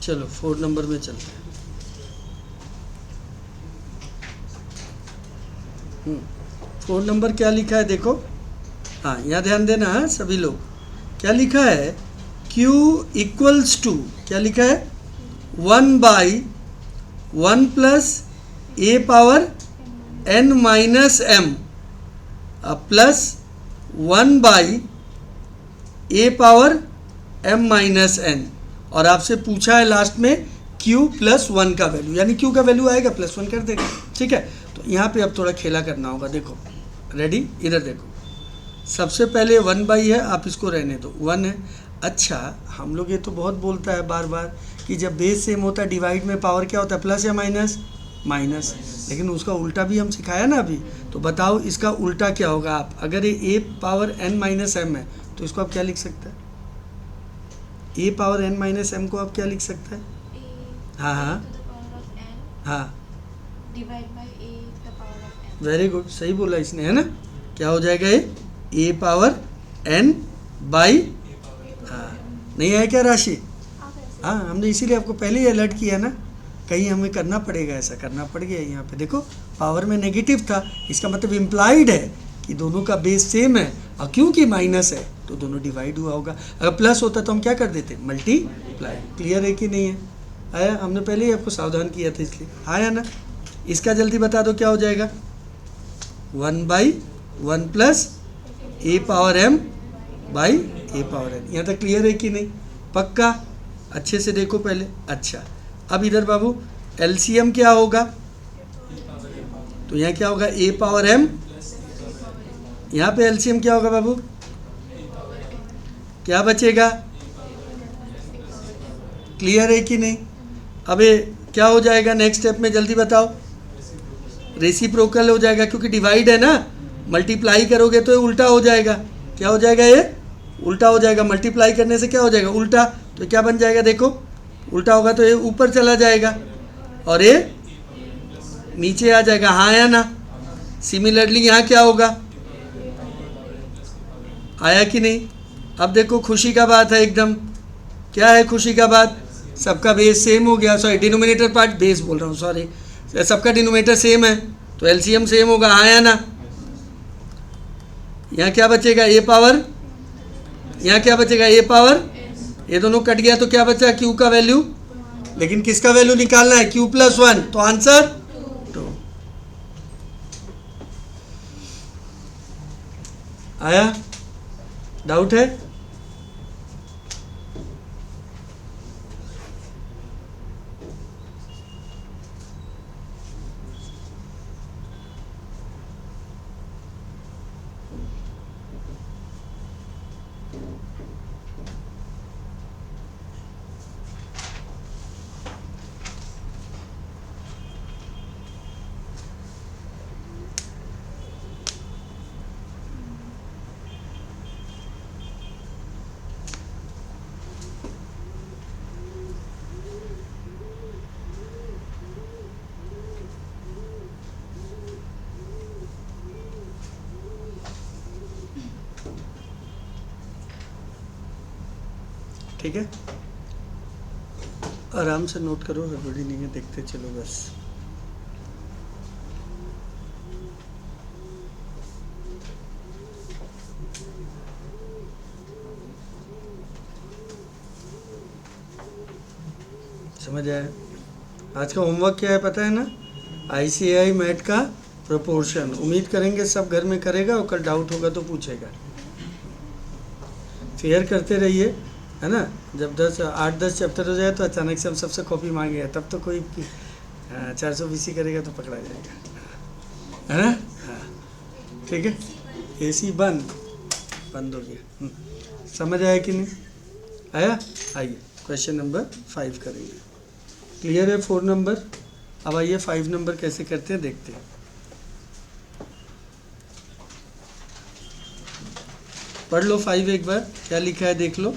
चलो 4 नंबर में चलते हैं। 4 नंबर क्या लिखा है देखो, हाँ यहाँ ध्यान देना है सभी लोग, क्या लिखा है, Q इक्वल्स टू, क्या लिखा है, 1/1 plus a power n minus m plus 1/a power m minus n, और आपसे पूछा है लास्ट में q प्लस 1 का वैल्यू, यानी q का वैल्यू आएगा प्लस 1 कर देगा, ठीक है। तो यहाँ पे अब थोड़ा खेला करना होगा, देखो रेडी, इधर देखो, सबसे पहले 1/, है आप इसको रहने दो, 1 है। अच्छा हम लोग ये तो बहुत बोलता है बार बार कि जब बेस सेम होता है डिवाइड में पावर क्या होता है, प्लस या माइनस, माइनस, लेकिन उसका उल्टा भी हम सिखाया ना अभी, तो बताओ इसका उल्टा क्या होगा। आप अगर ये a power n minus m है तो इसको आप क्या लिख सकते हैं, a power n minus m को आप क्या लिख सकते हैं, हाँ हाँ to the power of n हाँ, divide by a to the power of n. Very good, सही बोला इसने, है ना। क्या हो जाएगा ये, a पावर n बाई, हाँ नहीं है क्या राशि, हाँ हमने इसीलिए आपको पहले ही अलर्ट किया ना, कहीं हमें करना पड़ेगा, ऐसा करना पड़ गया। यहाँ पे देखो पावर में नेगेटिव था, इसका मतलब इम्प्लाइड है कि दोनों का बेस सेम है, और क्योंकि माइनस है तो दोनों डिवाइड हुआ होगा। अगर प्लस होता तो हम क्या कर देते, मल्टीप्लाई। क्लियर है कि नहीं है, आया, हमने पहले ही आपको सावधान किया था इसलिए, आया ना। इसका जल्दी बता दो क्या हो जाएगा, 1/1 plus a power m by A power n। यहाँ तक क्लियर है कि नहीं, पक्का, अच्छे से देखो पहले। अच्छा अब इधर बाबू एलसीएम क्या होगा, तो यहाँ क्या होगा, ए पावर m, यहाँ पे एलसीएम क्या होगा बाबू, क्या बचेगा, क्लियर है कि नहीं। अब ये क्या हो जाएगा नेक्स्ट स्टेप में, जल्दी बताओ, रेसिप्रोकल हो जाएगा, क्योंकि डिवाइड है ना, मल्टीप्लाई करोगे तो ये उल्टा हो जाएगा। क्या हो जाएगा, ये उल्टा हो जाएगा, मल्टीप्लाई करने से क्या हो जाएगा, उल्टा। तो क्या बन जाएगा देखो, उल्टा होगा तो ये ऊपर चला जाएगा और ये नीचे आ जाएगा, हाँ या ना। सिमिलरली यहाँ क्या होगा, आया कि नहीं। अब देखो खुशी का बात है एकदम, क्या है खुशी का बात, सबका बेस सेम हो गया, सॉरी डिनोमिनेटर पार्ट, बेस बोल रहा हूँ सॉरी, सबका डिनोमिनेटर सेम है तो एलसीएम सेम होगा, हाँ या ना। यहाँ क्या बचेगा, ए पावर, यहाँ क्या बचेगा, ए पावर, ये दोनों कट गया तो क्या बचा, क्यू का वैल्यू, लेकिन किसका वैल्यू निकालना है, क्यू प्लस 1, तो आंसर 2 आया। डाउट है, ठीक है, आराम से नोट करो, गड़बड़ी नहीं है, देखते चलो बस। समझ आया। आज का होमवर्क क्या है पता है ना, आईसीएआई मैट का प्रोपोर्शन। उम्मीद करेंगे सब घर में करेगा, और कल डाउट होगा तो पूछेगा। फेयर करते रहिए, है ना। जब 8-10 चैप्टर हो जाए तो अचानक से हम सबसे कॉपी मांगे, तब तो कोई 420 करेगा तो पकड़ा जाएगा, है ना। हाँ ठीक है, एसी बंद हो गया। समझ आया कि नहीं आया। आइए क्वेश्चन नंबर 5 करेंगे। क्लियर है 4 नंबर। अब आइए 5 नंबर कैसे करते हैं देखते हैं। पढ़ लो 5 एक बार, क्या लिखा है देख लो।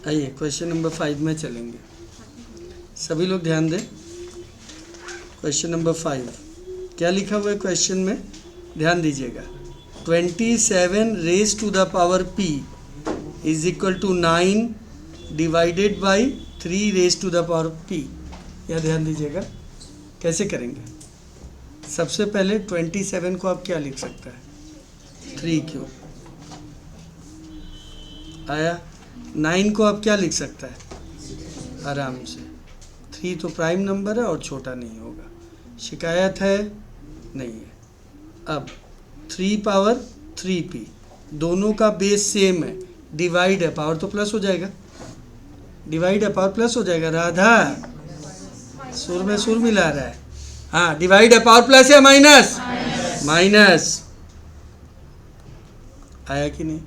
आइए क्वेश्चन नंबर 5 में चलेंगे। सभी लोग ध्यान दें। क्वेश्चन नंबर 5 क्या लिखा हुआ है क्वेश्चन में, ध्यान दीजिएगा। 27 raise to the power p is equal to 9 divided by 3 raise to the power p। यह ध्यान दीजिएगा कैसे करेंगे। सबसे पहले 27 को आप क्या लिख सकता है, 3 क्यों आया। 9 को आप क्या लिख सकता है, आराम से 3 तो प्राइम नंबर है और छोटा नहीं होगा, शिकायत है नहीं है। अब 3 पावर 3p, दोनों का बेस सेम है, डिवाइड है, पावर तो प्लस हो जाएगा, डिवाइड है पावर प्लस हो जाएगा। राधा सुर में सुर मिला रहा है। हाँ, डिवाइड है पावर प्लस या माइनस, माइनस आया कि नहीं।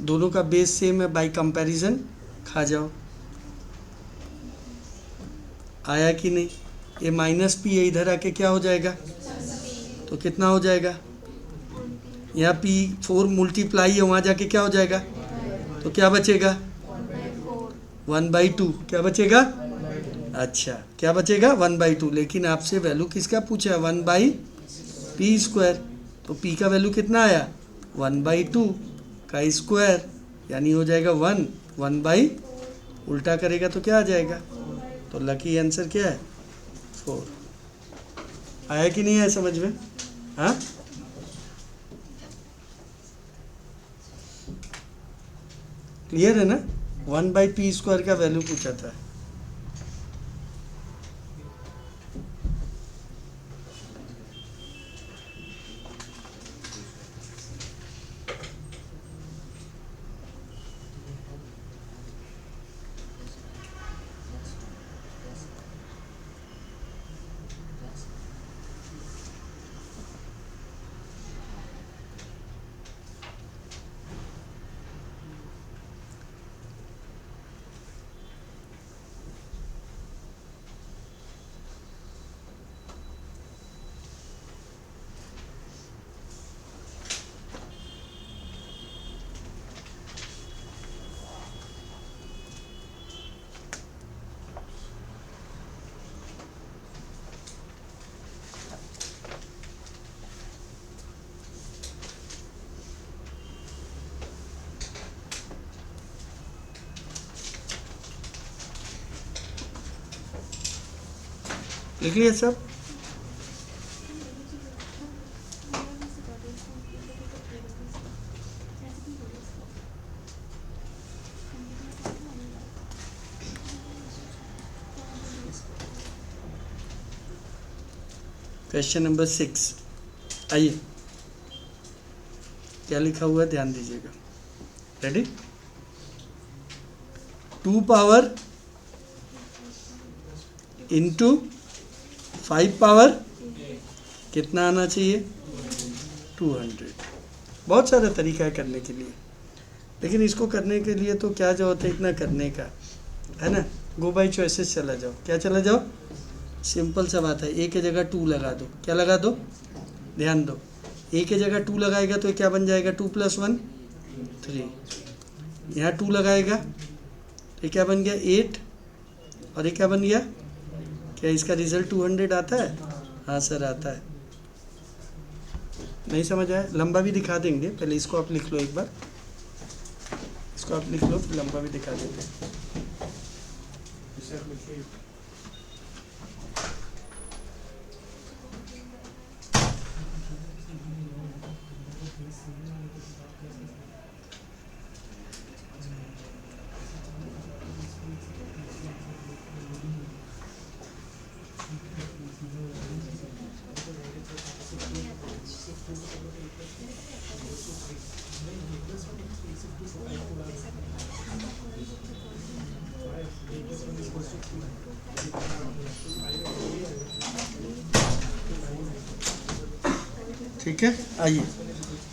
दोनों का बेस सेम है, बाय कंपैरिजन खा जाओ, आया कि नहीं। ये माइनस पी है, इधर आके क्या हो जाएगा, तो कितना हो जाएगा, यहाँ पी 4 मल्टीप्लाई है, वहाँ जाके क्या हो जाएगा, तो क्या बचेगा 1/2। क्या बचेगा, अच्छा क्या बचेगा 1/2। लेकिन आपसे वैल्यू किसका पूछा है, 1/p²। तो p का वैल्यू कितना आया, 1/2 का स्क्वायर, यानी हो जाएगा 1 उल्टा करेगा तो क्या आ जाएगा, तो लकी आंसर क्या है 4। आया कि नहीं आया समझ में। हाँ, क्लियर है ना। 1/p² का वैल्यू पूछा था। लिख लिया सब। क्वेश्चन नंबर 6 आइए, क्या लिखा हुआ है ध्यान दीजिएगा। रेडी। 2 पावर इंटू 5 पावर कितना आना चाहिए, 200। बहुत सारा तरीका है करने के लिए, लेकिन इसको करने के लिए तो क्या जरूरत है इतना करने का, है ना। गो बाई चॉइसेस चला जाओ। क्या चला जाओ, सिंपल सा बात है। ए की जगह 2 लगा दो। क्या लगा दो, ध्यान दो। ए की जगह 2 लगाएगा तो क्या बन जाएगा, 2 + 1 3। यहाँ 2 लगाएगा तो क्या बन गया 8, और ये क्या बन गया, क्या इसका रिजल्ट 200 आता है। हाँ सर आता है। नहीं समझ आया, लंबा भी दिखा देंगे, पहले इसको आप लिख लो एक बार, इसको आप लिख लो, फिर लंबा भी दिखा देंगे। ठीक है, आइए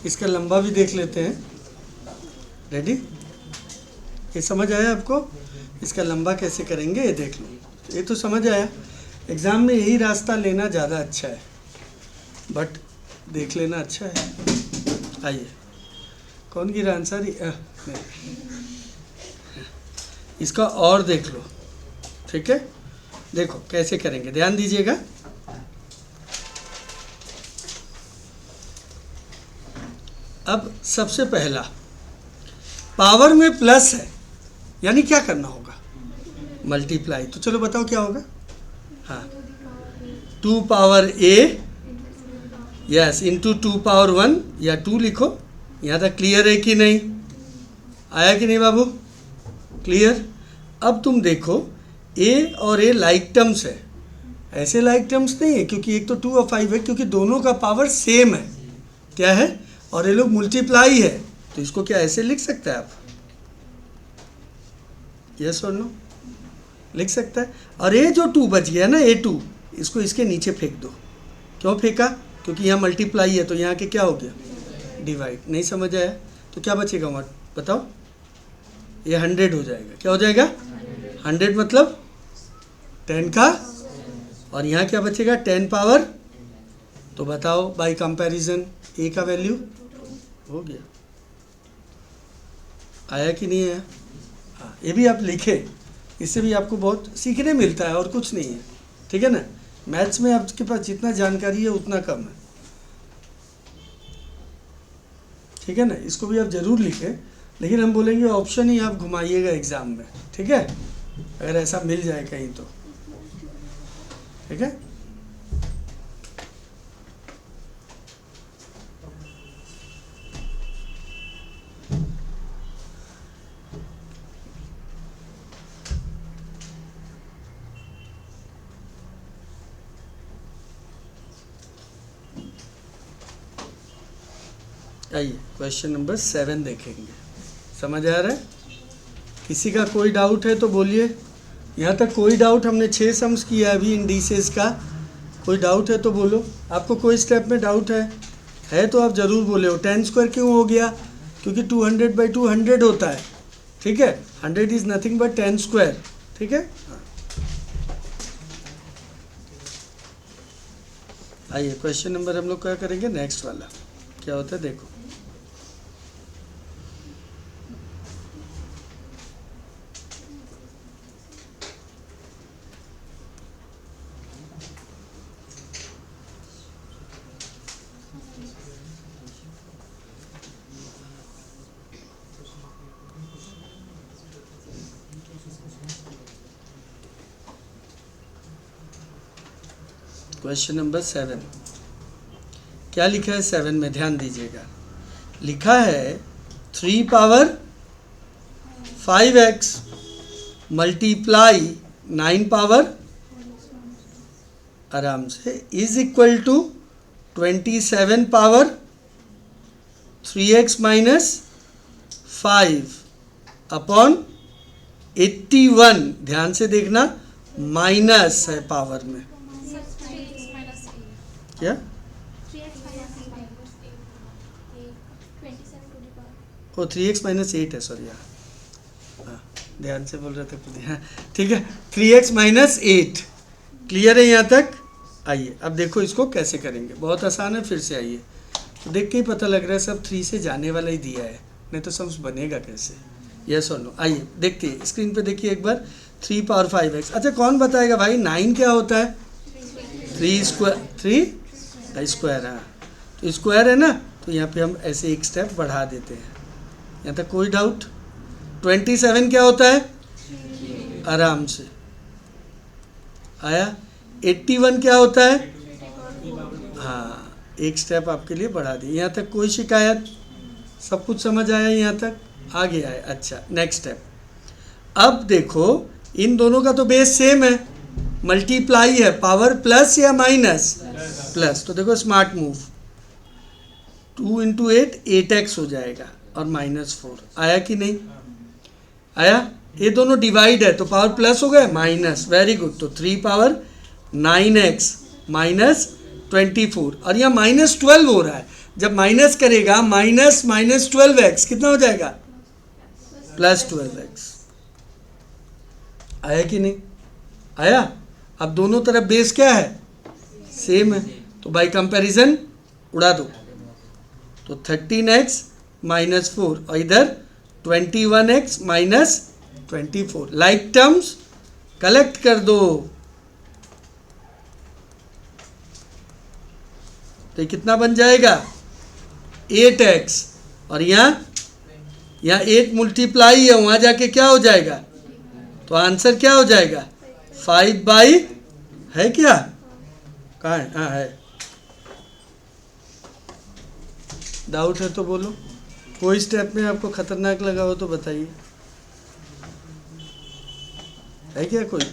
इसका लंबा भी देख लेते हैं। रेडी, ये समझ आया आपको, इसका लंबा कैसे करेंगे ये देख लो। ये तो समझ आया, एग्ज़ाम में यही रास्ता लेना ज़्यादा अच्छा है, बट देख लेना अच्छा है। आइए, कौन गिरा आंसर, इसका और देख लो, ठीक है। देखो कैसे करेंगे, ध्यान दीजिएगा। अब सबसे पहला पावर में प्लस है, यानी क्या करना होगा, मल्टीप्लाई। तो चलो बताओ क्या होगा। हाँ, 2 power a, yes, into 2 power 1 या 2 लिखो। यहाँ तक क्लियर है कि नहीं, आया कि नहीं बाबू, क्लियर। अब तुम देखो a और a लाइक टर्म्स है, ऐसे लाइक टर्म्स नहीं है, क्योंकि एक तो 2 और 5 है, क्योंकि दोनों का पावर सेम है, क्या है, और ये लोग मल्टीप्लाई है। तो इसको क्या ऐसे लिख सकते हैं आप, यस और नो, लिख सकता है। और ये जो 2 बच गया ना, a2, इसको इसके नीचे फेंक दो। क्यों फेंका, क्योंकि यहाँ मल्टीप्लाई है, तो यहाँ के क्या हो गया, डिवाइड। नहीं समझ आया तो क्या बचेगा वहाँ, बताओ, ये 100 हो जाएगा। क्या हो जाएगा, 100 मतलब 10 का, और यहाँ क्या बचेगा, 10 पावर। तो बताओ बाय कंपैरिजन a का वैल्यू हो गया, आया कि नहीं आया। हाँ, ये भी आप लिखे, इससे भी आपको बहुत सीखने मिलता है और कुछ नहीं है, ठीक है ना। मैथ्स में आपके पास जितना जानकारी है उतना कम है, ठीक है ना। इसको भी आप ज़रूर लिखें, लेकिन हम बोलेंगे ऑप्शन ही आप घुमाइएगा एग्ज़ाम में, ठीक है, अगर ऐसा मिल जाए कहीं तो, ठीक है। आइए क्वेश्चन नंबर 7 देखेंगे। समझ आ रहा है, किसी का कोई डाउट है तो बोलिए। यहाँ तक कोई डाउट, हमने 6 सम्स किया अभी इंडिसेस का, कोई डाउट है तो बोलो। आपको कोई स्टेप में डाउट है तो आप ज़रूर बोले हो। 10 स्क्वायर क्यों हो गया, क्योंकि 200/2 100 होता है, ठीक है। 100 इज़ नथिंग बट 10 स्क्वायर, ठीक है। आइए क्वेश्चन नंबर हम लोग क्या करेंगे, नेक्स्ट वाला क्या होता है देखो। क्वेश्चन नंबर 7 क्या लिखा है, 7 में ध्यान दीजिएगा। लिखा है 3 पावर 5x मल्टीप्लाई 9 पावर, आराम से, is equal to 27 power 3x minus 5 upon 81। ध्यान से देखना, माइनस है पावर में, क्या, 3x माइनस 8 है, सॉरी, हाँ ध्यान से बोल रहे थे खुद, हाँ ठीक है, 3x माइनस 8। क्लियर है यहाँ तक। आइए अब देखो इसको कैसे करेंगे, बहुत आसान है। फिर से आइए, तो देख के ही पता लग रहा है सब 3 से जाने वाला ही दिया है, नहीं तो सम्स बनेगा कैसे, यस और नो। आइए देखते हैं, स्क्रीन पे देखिए एक बार। 3 पावर 5x, अच्छा कौन बताएगा भाई 9 क्या होता है, 3 स्क्वायर, हाँ तो स्क्वायर है ना, तो यहाँ पे हम ऐसे एक स्टेप बढ़ा देते हैं। यहाँ तक कोई डाउट। 27 क्या होता है, आराम से आया। 81 क्या होता है, हाँ एक स्टेप आपके लिए बढ़ा दिए। यहाँ तक कोई शिकायत, सब कुछ समझ आया यहाँ तक, आगे आए। अच्छा नेक्स्ट स्टेप। अब देखो इन दोनों का तो बेस सेम है, मल्टीप्लाई है, पावर प्लस या माइनस, प्लस। तो देखो स्मार्ट मूव, 2 इंटू 8 8x हो जाएगा, और -4 आया कि नहीं आया। ये दोनों डिवाइड है तो पावर प्लस हो गया, माइनस, वेरी गुड। तो 3 पावर 9x माइनस 24, और यहाँ -12 हो रहा है। जब माइनस करेगा -12x कितना हो जाएगा, +12x। आया कि नहीं आया। अब दोनों तरफ बेस क्या है, सेम है, तो बाय कंपैरिजन उड़ा दो। तो 13x -4, और इधर 21x 24। लाइक टर्म्स कलेक्ट कर दो, तो ये कितना बन जाएगा 8x, और यहाँ 8 मल्टीप्लाई है, वहाँ जाके क्या हो जाएगा, तो आंसर क्या हो जाएगा 5/, है क्या, कहाँ है, हाँ है। डाउट है तो बोलो, कोई स्टेप में आपको खतरनाक लगा हो तो बताइए, है क्या कोई?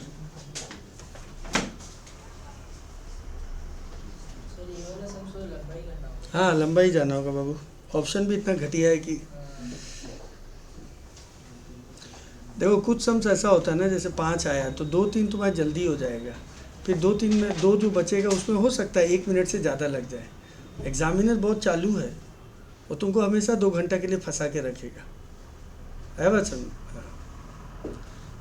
हाँ लंबा ही जाना होगा बाबू, ऑप्शन भी इतना घटिया है कि देखो कुछ सम्स ऐसा होता है ना, जैसे 5 आया तो 2-3 तुम्हारा जल्दी हो जाएगा, फिर 2-3 में 2 जो बचेगा उसमें हो सकता है 1 मिनट से ज़्यादा लग जाए। एग्जामिनर बहुत चालू है, वो तुमको हमेशा 2 घंटा के लिए फंसा के रखेगा, है बात समझ।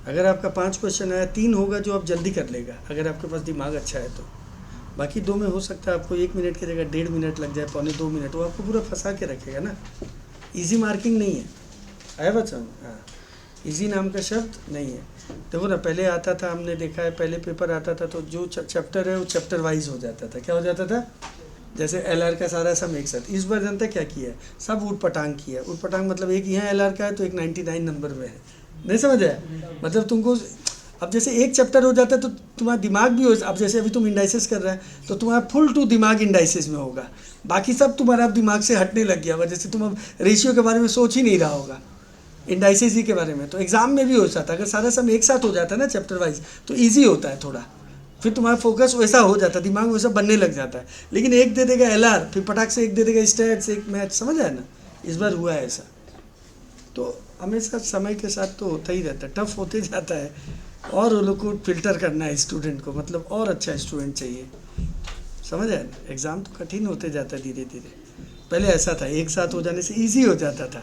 अगर आपका 5 क्वेश्चन आया, 3 होगा जो आप जल्दी कर लेगा अगर आपके पास दिमाग अच्छा है तो, बाकी 2 में हो सकता है आपको 1 मिनट की जगह 1.5 मिनट लग जाए, 1.25-2 मिनट, वो आपको पूरा फंसा के रखेगा ना। इजी मार्किंग नहीं है बात समझ। हाँ इजी नाम का शब्द नहीं है। देखो ना पहले आता था, हमने देखा है पहले पेपर आता था तो जो चैप्टर है वो चैप्टर वाइज हो जाता था, क्या हो जाता था, जैसे LR का सारा सब एक साथ। इस बार जनता क्या किया है, सब ऊट पटांग किया है। ऊट पटांग मतलब एक यहाँ LR का है तो एक 99 नंबर में है, नहीं समझ आया, मतलब तुमको अब जैसे एक चैप्टर हो जाता है तो तुम्हारा दिमाग भी हो, अब जैसे अभी तुम इंडाइसिस कर रहे हैं तो तुम्हारा फुल टू दिमाग इंडाइसिस में होगा, बाकी सब तुम्हारा अब दिमाग से हटने लग गया होगा, जैसे तुम अब रेशियो के बारे में सोच ही नहीं रहा होगा, इंडाइसिस ही के बारे में। तो एग्जाम में भी हो जाता है, अगर सारा सब एक साथ हो जाता है ना चैप्टर वाइज तो ईजी होता है थोड़ा, फिर तुम्हारा फोकस वैसा हो जाता है, दिमाग वैसा बनने लग जाता है। लेकिन एक दे देगा LR, फिर पटाख से एक दे देगा स्टैट्स, एक मैथ, समझ आया ना, इस बार हुआ है ऐसा। तो हमेशा समय के साथ तो होता ही रहता है, टफ होते जाता है, और वो लोग को फिल्टर करना है स्टूडेंट को, मतलब और अच्छा स्टूडेंट चाहिए, समझ आया ना। एग्ज़ाम तो कठिन होते जाता है धीरे धीरे, पहले ऐसा था एक साथ हो जाने से ईजी हो जाता था,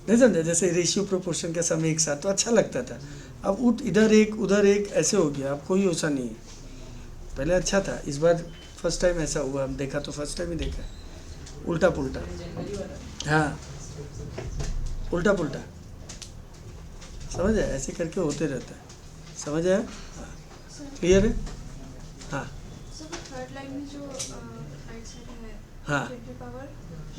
नहीं समझा, जैसे रेशियो प्रोपोर्शन का समय एक साथ तो अच्छा लगता था, अब उठ इधर एक उधर एक ऐसे हो गया, अब कोई ऐसा नहीं है, पहले अच्छा था। इस बार फर्स्ट टाइम ऐसा हुआ, हम देखा तो फर्स्ट टाइम ही देखा, उल्टा पुल्टा, हाँ उल्टा पुल्टा, समझ आया, ऐसे करके होते रहता है, समझ आया, क्लियर है। हाँ सर थर्ड लाइन में जो राइट साइड है, हाँ 20 पावर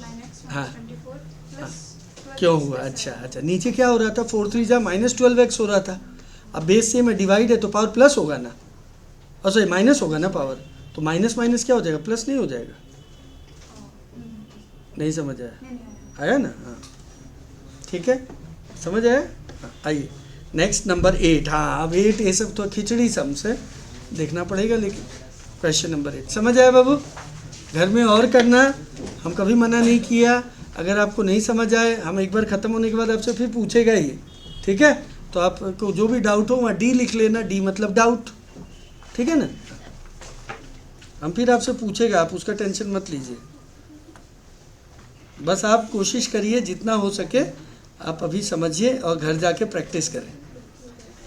9x हाँ 24 प्लस क्यों हुआ, अच्छा नीचे क्या हो रहा था, 4 3 जा -12x हो रहा था, अब बेस सेम है, डिवाइड है तो पावर प्लस होगा ना, और सॉरी माइनस होगा ना पावर, तो माइनस माइनस क्या हो जाएगा, प्लस नहीं हो जाएगा, नहीं समझ आया, आया ना, हाँ ठीक है, समझ आया। हाँ, आइए नेक्स्ट नंबर 8। हाँ अब 8 ये सब तो खिचड़ी सम से देखना पड़ेगा, लेकिन क्वेश्चन नंबर 8 समझ आया बाबू, घर में और करना, हम कभी मना नहीं किया। अगर आपको नहीं समझ आए, हम एक बार ख़त्म होने के बाद आपसे फिर पूछेगा ही, ठीक है, तो आपको जो भी डाउट हो वहाँ D लिख लेना, D मतलब डाउट, ठीक है ना, हम फिर आपसे पूछेगा, आप उसका टेंशन मत लीजिए, बस आप कोशिश करिए जितना हो सके आप अभी समझिए और घर जाके प्रैक्टिस करें,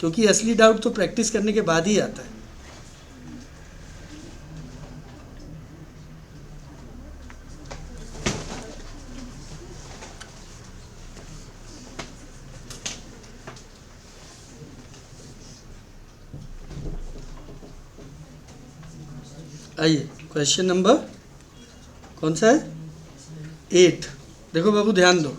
क्योंकि असली डाउट तो प्रैक्टिस करने के बाद ही आता है। आइए क्वेश्चन नंबर कौन सा है, 8। देखो बाबू ध्यान दो,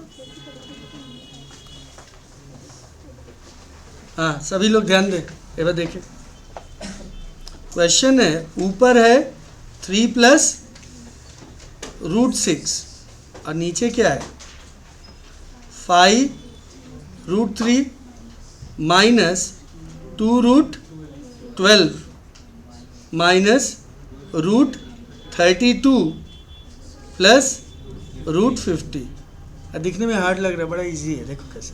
हाँ सभी लोग ध्यान दें, एक बार देखिए क्वेश्चन है, ऊपर है 3 + √6 और नीचे क्या है 5 √3 - 2√12 -√32 + √50। दिखने में हार्ड लग रहा है, बड़ा इजी है, देखो कैसे,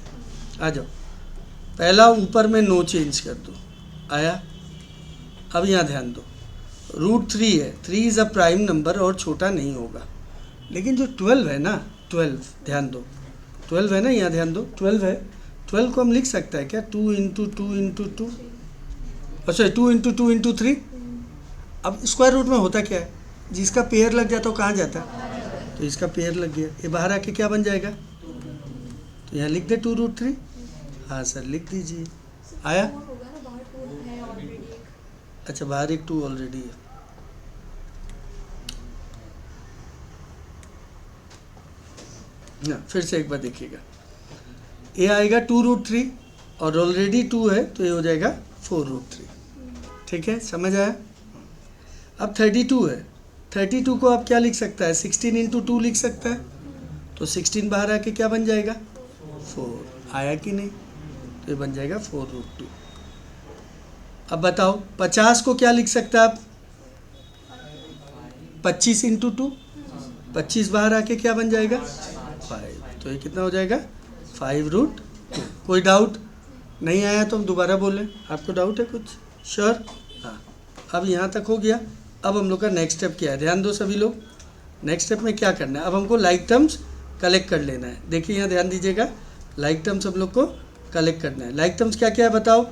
आ जाओ। पहला ऊपर में नो चेंज कर दो, आया। अब यहाँ ध्यान दो, √3 है, 3 इज़ अ प्राइम नंबर और छोटा नहीं होगा, लेकिन जो 12 है ना, 12 ध्यान दो, 12 है ना, यहाँ ध्यान दो, 12 है, 12 को हम लिख सकता है क्या 2 × 2 × 2, अच्छा 2 × 2 × 3। अब स्क्वायर रूट में होता क्या है, जिसका पेयर लग जाता है वो कहाँ जाता है, तो इसका पेयर लग गया, ये बाहर आके क्या बन जाएगा, तो यहाँ लिख दे 2√3, हाँ सर लिख दीजिए। आया? 4 होगा ना, बाहर 2 है ऑलरेडी एक। अच्छा बाहर एक 2 ऑलरेडी है। ना फिर से एक बार देखिएगा, ये आएगा 2√3 और ऑलरेडी 2 है तो ये हो जाएगा 4√3। ठीक है, समझ आया? अब 32 है, 32 को आप क्या लिख सकता है, 16 इंटू 2 लिख सकता है, तो 16 बाहर आके क्या बन जाएगा, 4। आया कि नहीं? तो ये बन जाएगा 4√2। अब बताओ 50 को क्या लिख सकते हैं आप, 25 इंटू 2, 25 बाहर आके क्या बन जाएगा, 5। तो ये कितना हो जाएगा, 5√2। कोई डाउट नहीं आया तो हम दोबारा बोलें, आपको डाउट है कुछ? श्योर? हाँ, अब यहाँ तक हो गया। अब हम लोग का नेक्स्ट स्टेप क्या है, ध्यान दो सभी लोग। नेक्स्ट स्टेप में क्या करना है, अब हमको लाइक टर्म्स कलेक्ट कर लेना है। देखिए यहाँ ध्यान दीजिएगा, लाइक टर्म्स हम लोग को कलेक्ट करना है। लाइक टर्म्स क्या क्या है बताओ,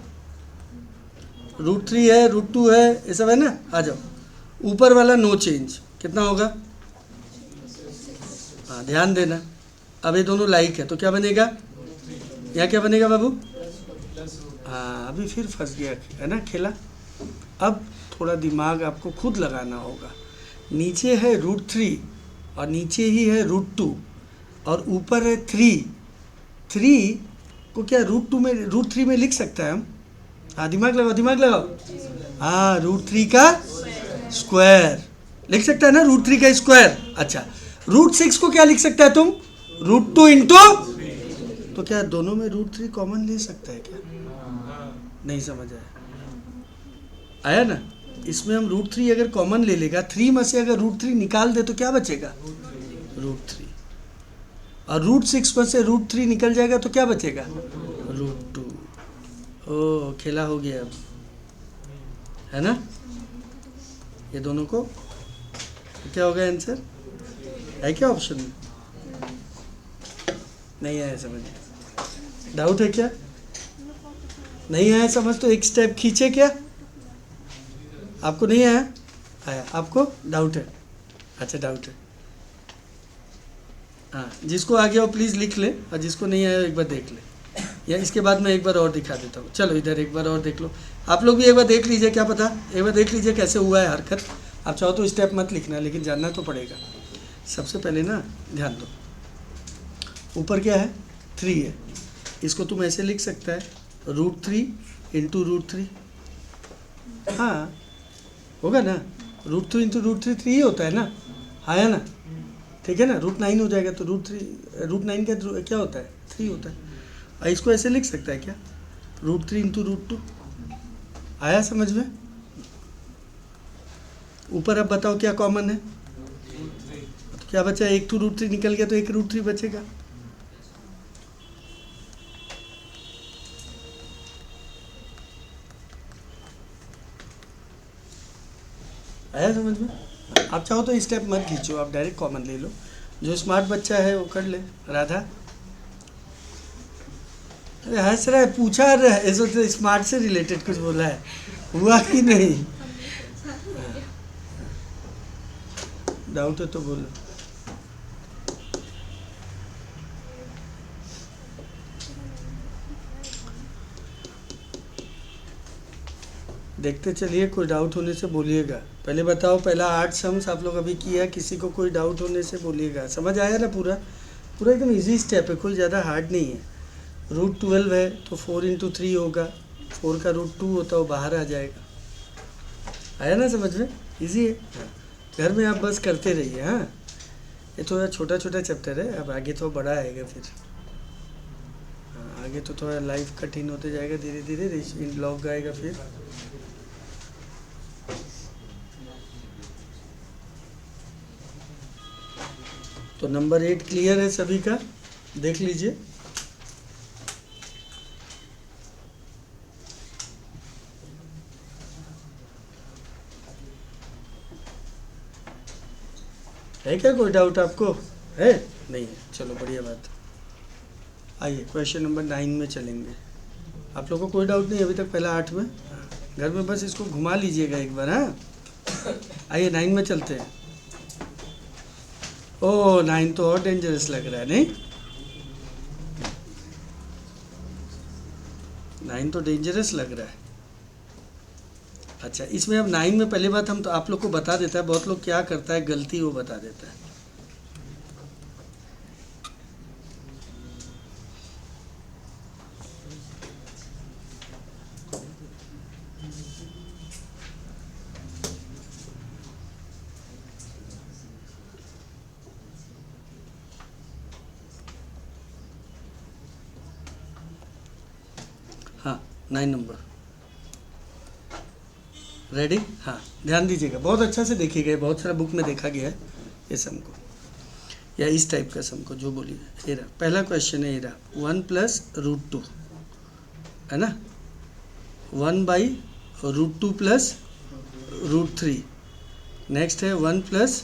√3 है, √2 है, ये सब है ना। आ जाओ, ऊपर वाला नो चेंज कितना होगा, हाँ ध्यान देना। अब ये दोनों लाइक है तो क्या बनेगा, यहाँ क्या बनेगा बाबू, हाँ अभी फिर फंस गया है ना खेला। अब थोड़ा दिमाग आपको खुद लगाना होगा। नीचे है √3 और नीचे ही है √2 और ऊपर है 3 को क्या √2 में √3 में लिख सकता है हम। हाँ दिमाग लगाओ, दिमाग लगाओ। हाँ √3 का स्क्वायर लिख सकता है ना, √3 का स्क्वायर। अच्छा √6 को क्या लिख सकता है तुम, √2 इंटू, तो क्या दोनों में √3 कॉमन ले सकता है क्या? नहीं समझ आया ना? इसमें हम √3 अगर कॉमन ले लेगा, 3 में से अगर √3 निकाल दे तो क्या बचेगा, √3। और √6 में से √3 निकल जाएगा तो क्या बचेगा, √2। ओ खेला हो गया अब, है ना? ये दोनों को क्या होगा आंसर, है क्या ऑप्शन में? नहीं आया समझ, डाउट है क्या? नहीं आया समझ तो एक स्टेप खींचे क्या? आपको नहीं आया? आया, आपको डाउट है? अच्छा डाउट है, हाँ जिसको आ गया वो प्लीज़ लिख ले, और जिसको नहीं आया एक बार देख ले, या इसके बाद मैं एक बार और दिखा देता हूँ। चलो इधर एक बार और देख लो, आप लोग भी एक बार देख लीजिए, क्या पता एक बार देख लीजिए कैसे हुआ है हरकत। आप चाहो तो स्टेप मत लिखना, लेकिन जानना तो पड़ेगा। सबसे पहले ना ध्यान दो, ऊपर क्या है, 3 है, इसको तुम ऐसे लिख सकता है, √3 इंटू √3। हाँ होगा ना, √3 इंटू √3 3 ही होता है ना, आया ना? ठीक है ना, √9 हो जाएगा तो √9 का क्या होता है, 3 होता है। और इसको ऐसे लिख सकता है क्या, √3 इंटू √2। आया समझ में? ऊपर अब बताओ क्या कॉमन है, तो क्या बचा, एक तो √3 निकल गया तो एक √3 बचेगा। आया समझ में? आप चाहो तो स्टेप मत खींचो, आप डायरेक्ट कॉमन ले लो। जो स्मार्ट बच्चा है वो कर ले। राधा, अरे हंस रहा है, पूछा रहा है, ऐसा तो स्मार्ट से रिलेटेड कुछ बोला है, हुआ कि नहीं? डाउट है तो बोलो। देखते चलिए, कोई डाउट होने से बोलिएगा। पहले बताओ, पहला 8 सम्स आप लोग अभी किया, किसी को कोई डाउट होने से बोलिएगा। समझ आया ना? पूरा पूरा एकदम इजी स्टेप है, कोई ज़्यादा हार्ड नहीं है। √12 है तो 4 इंटू 3 होगा, 4 का √2 होता है वो बाहर आ जाएगा। आया ना समझ में? इजी है, घर में आप बस करते रहिए। हाँ ये थोड़ा छोटा छोटा चैप्टर है, अब आगे तो बड़ा आएगा फिर। हाँ आगे तो थोड़ा लाइफ कठिन होते जाएगा धीरे धीरे, इन ब्लॉग आएगा फिर। तो नंबर 8 क्लियर है सभी का, देख लीजिए। है क्या कोई डाउट आपको? है? नहीं है, चलो बढ़िया बात। आइए क्वेश्चन नंबर 9 में चलेंगे। आप लोगों को कोई डाउट नहीं अभी तक, पहला 8 में? घर में बस इसको घुमा लीजिएगा एक बार। हाँ आइए 9 में चलते हैं। ओह 9 तो और डेंजरस लग रहा है नहीं? 9 तो डेंजरस लग रहा है। अच्छा, इसमें अब 9 में पहली बात हम तो आप लोग को बता देता है, बहुत लोग क्या करता है गलती वो बता देता है। हाँ 9 नंबर रेडी। हाँ ध्यान दीजिएगा, बहुत अच्छा से देखिएगा, बहुत सारा बुक में देखा गया है ये सम को, या इस टाइप का सम को जो बोलिए। ये रहा पहला क्वेश्चन है, ये रहा 1 प्लस रूट 2 है ना, 1 by root 2 plus root 3। Next है 1 प्लस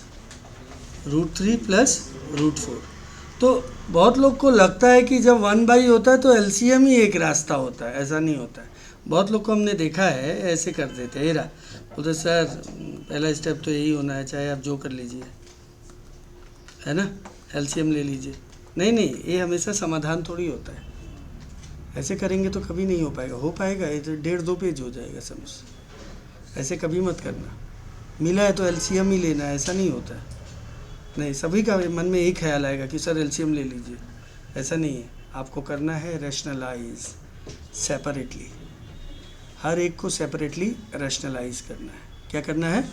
रूट 3 प्लस रूट 4। तो बहुत लोग को लगता है कि जब 1 बाई होता है तो एलसीएम ही एक रास्ता होता है, ऐसा नहीं होता है। बहुत लोग को हमने देखा है ऐसे कर देते हैं। ये रहा बोलते सर पहला स्टेप तो यही होना है, चाहे आप जो कर लीजिए, है ना, एलसीएम ले लीजिए। नहीं नहीं, ये हमेशा समाधान थोड़ी होता है, ऐसे करेंगे तो कभी नहीं हो पाएगा। हो पाएगा ये तो 1.5-2 पेज हो जाएगा समझ। ऐसे कभी मत करना, मिला है तो एलसीएम ही लेना है, ऐसा नहीं होता है। नहीं, सभी का मन में एक ख्याल आएगा कि सर एलसीएम ले लीजिए, ऐसा नहीं है। आपको करना है रैशनलाइज सेपरेटली, हर एक को सेपरेटली रैशनलाइज करना है। क्या करना है?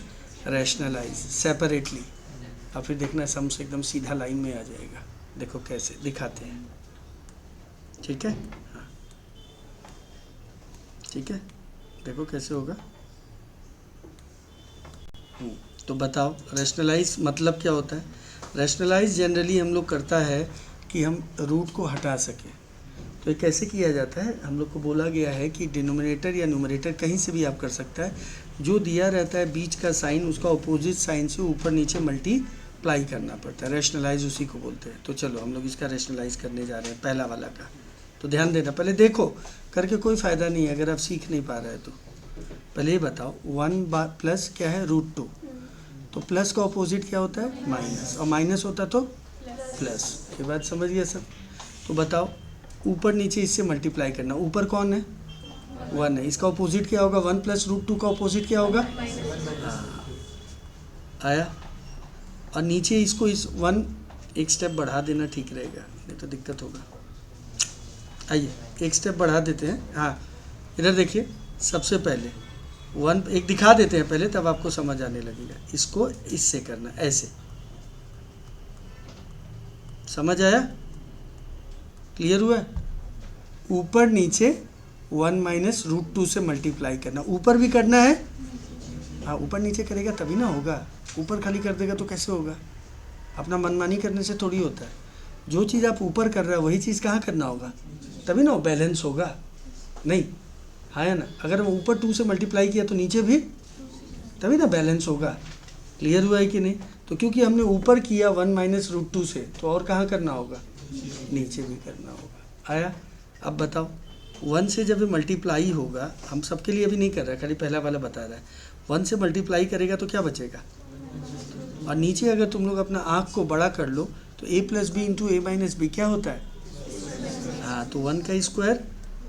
Rationalise separately. और फिर देखना सम से एकदम सीधा लाइन में आ जाएगा। देखो कैसे दिखाते हैं, ठीक है। हाँ ठीक है, देखो कैसे होगा। तो बताओ रैशनलाइज मतलब क्या होता है। रैशनलाइज जनरली हम लोग करता है कि हम रूट को हटा सकें। तो ये कैसे किया जाता है, हम लोग को बोला गया है कि डिनोमिनेटर या न्यूमरेटर कहीं से भी आप कर सकता है, जो दिया रहता है बीच का साइन उसका अपोजिट साइन से ऊपर नीचे मल्टीप्लाई करना पड़ता है। रैशनलाइज उसी को बोलते हैं। तो चलो हम लोग इसका रैशनलाइज करने जा रहे हैं, पहला वाला का। तो ध्यान देना, पहले देखो करके कोई फ़ायदा नहीं है अगर आप सीख नहीं पा रहे हैं तो। पहले ये बताओ 1 प्लस क्या है रूट 2, तो प्लस का अपोजिट क्या होता है माइनस, और माइनस होता तो प्लस। ये बात समझ गया सब। तो बताओ ऊपर नीचे इससे मल्टीप्लाई करना, ऊपर कौन है 1 है, इसका अपोजिट क्या होगा 1 प्लस रूट 2 का अपोजिट क्या होगा आया। और नीचे इसको इस 1 एक स्टेप बढ़ा देना ठीक रहेगा, नहीं तो दिक्कत होगा। आइए एक स्टेप बढ़ा देते हैं। हाँ इधर देखिए, सबसे पहले 1 एक दिखा देते हैं पहले, तब आपको समझ आने लगेगा। इसको इससे करना, ऐसे, समझ आया, क्लियर हुआ। ऊपर नीचे 1 माइनस रूट 2 से मल्टीप्लाई करना, ऊपर भी करना है। हाँ ऊपर नीचे करेगा तभी ना होगा, ऊपर खाली कर देगा तो कैसे होगा। अपना मनमानी करने से थोड़ी होता है। जो चीज़ आप ऊपर कर रहे हो वही चीज़ कहाँ करना होगा, तभी ना बैलेंस होगा। नहीं हाँ है ना, अगर ऊपर 2 से मल्टीप्लाई किया तो नीचे भी, तभी ना बैलेंस होगा। क्लियर हुआ है कि नहीं। तो क्योंकि हमने ऊपर किया 1 माइनस रूट 2 से, तो और कहाँ करना होगा, नीचे भी करना होगा। आया। अब बताओ 1 से जब मल्टीप्लाई होगा, हम सबके लिए अभी नहीं कर रहे, खाली पहला वाला बता रहा है। 1 से मल्टीप्लाई करेगा तो क्या बचेगा, और नीचे अगर तुम लोग अपना आँख को बड़ा कर लो तो a plus b into a minus b क्या होता है। हाँ तो 1 का स्क्वायर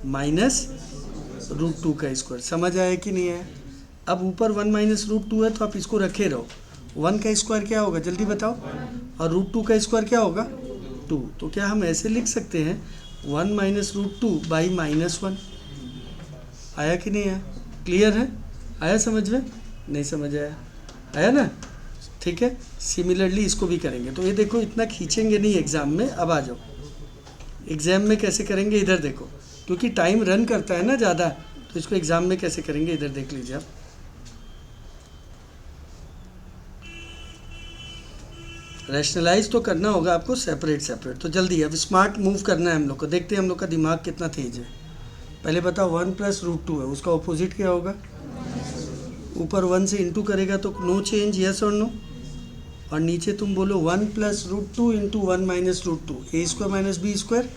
माइनस रूट 2 का स्क्वायर। समझ आया कि नहीं है। अब ऊपर 1 माइनस रूट 2 है तो आप इसको रखे रहो। 1 का स्क्वायर क्या होगा जल्दी बताओ, और रूट 2 का स्क्वायर क्या होगा 2। तो क्या हम ऐसे लिख सकते हैं 1 माइनस रूट 2 बाई माइनस 1। आया कि नहीं आया, क्लियर है, आया समझ में, नहीं समझ आया, आया ना, ठीक है। सिमिलरली इसको भी करेंगे। तो ये देखो इतना खींचेंगे नहीं एग्ज़ाम में। अब आ जाओ एग्ज़ाम में कैसे करेंगे, इधर देखो, क्योंकि टाइम रन करता है ना ज़्यादा, तो इसको एग्ज़ाम में कैसे करेंगे इधर देख लीजिए आप। रैशनलाइज तो करना होगा आपको सेपरेट सेपरेट। तो जल्दी अब स्मार्ट मूव करना है हम लोग को, देखते हैं हम लोग का दिमाग कितना तेज है। पहले बताओ 1 प्लस रूट 2 है, उसका अपोजिट क्या होगा। ऊपर 1 से इंटू करेगा तो नो चेंज, यस और नो। और नीचे तुम बोलो 1 plus root 2 into 1 minus root 2, a square minus b square.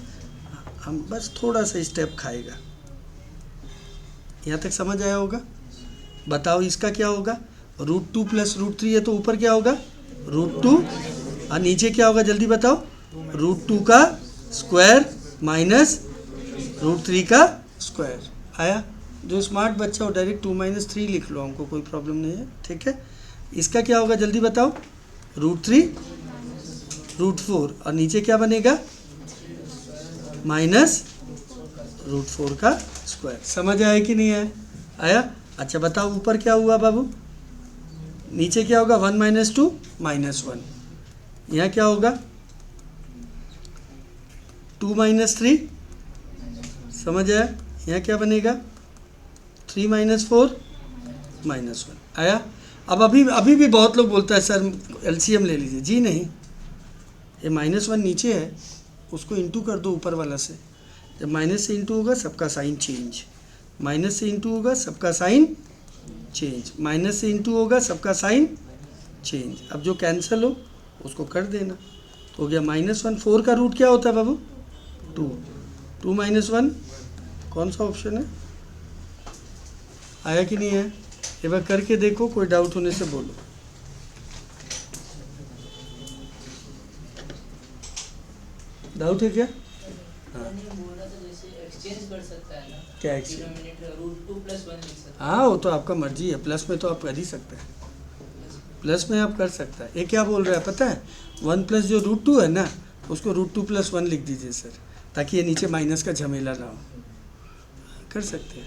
हम बस थोड़ा सा स्टेप खाएगा, यहाँ तक समझ आया होगा। बताओ इसका क्या होगा, रूट 2 प्लस रूट 3 है तो ऊपर क्या होगा रूट 2, और नीचे क्या होगा जल्दी बताओ, रूट 2 का स्क्वायर माइनस रूट 3 का स्क्वायर। आया? जो स्मार्ट बच्चा हो डायरेक्ट 2 - 3 लिख लो, हमको कोई प्रॉब्लम नहीं है, ठीक है। इसका क्या होगा जल्दी बताओ? √3 √4 और नीचे क्या बनेगा? माइनस √4 का स्क्वायर। समझ आया कि नहीं आया? आया? अच्छा बताओ ऊपर क्या हुआ बाबू? नीचे क्या होगा? 1 - 2 -1। यहाँ क्या होगा? 2 - 3। समझ आया? यहाँ क्या बनेगा? 3 - 4 -1। आया? अब अभी भी बहुत लोग बोलता है सर LCM ले लीजिए। जी नहीं, ये -1 नीचे है, उसको इंटू कर दो ऊपर वाला से। जब माइनस से इंटू होगा सबका साइन चेंज, माइनस से इंटू होगा सबका साइन चेंज, माइनस से इंटू होगा सबका साइन चेंज। अब जो कैंसिल हो उसको कर देना, तो हो गया -1। 4 का रूट क्या होता है बाबू? 2। 2 - 1 कौन सा ऑप्शन है? आया कि नहीं है? एक बार करके देखो, कोई डाउट होने से बोलो। डाउट है क्या? क्या एक्सचेंज? हाँ वो तो आपका मर्जी है, प्लस में तो आप कर ही सकते हैं, प्लस में आप कर सकते हैं। ये क्या बोल रहा है पता है? 1 प्लस जो √2 है ना, उसको √2 + 1 लिख दीजिए सर, ताकि ये नीचे माइनस का झमेला ना हो। कर सकते हैं,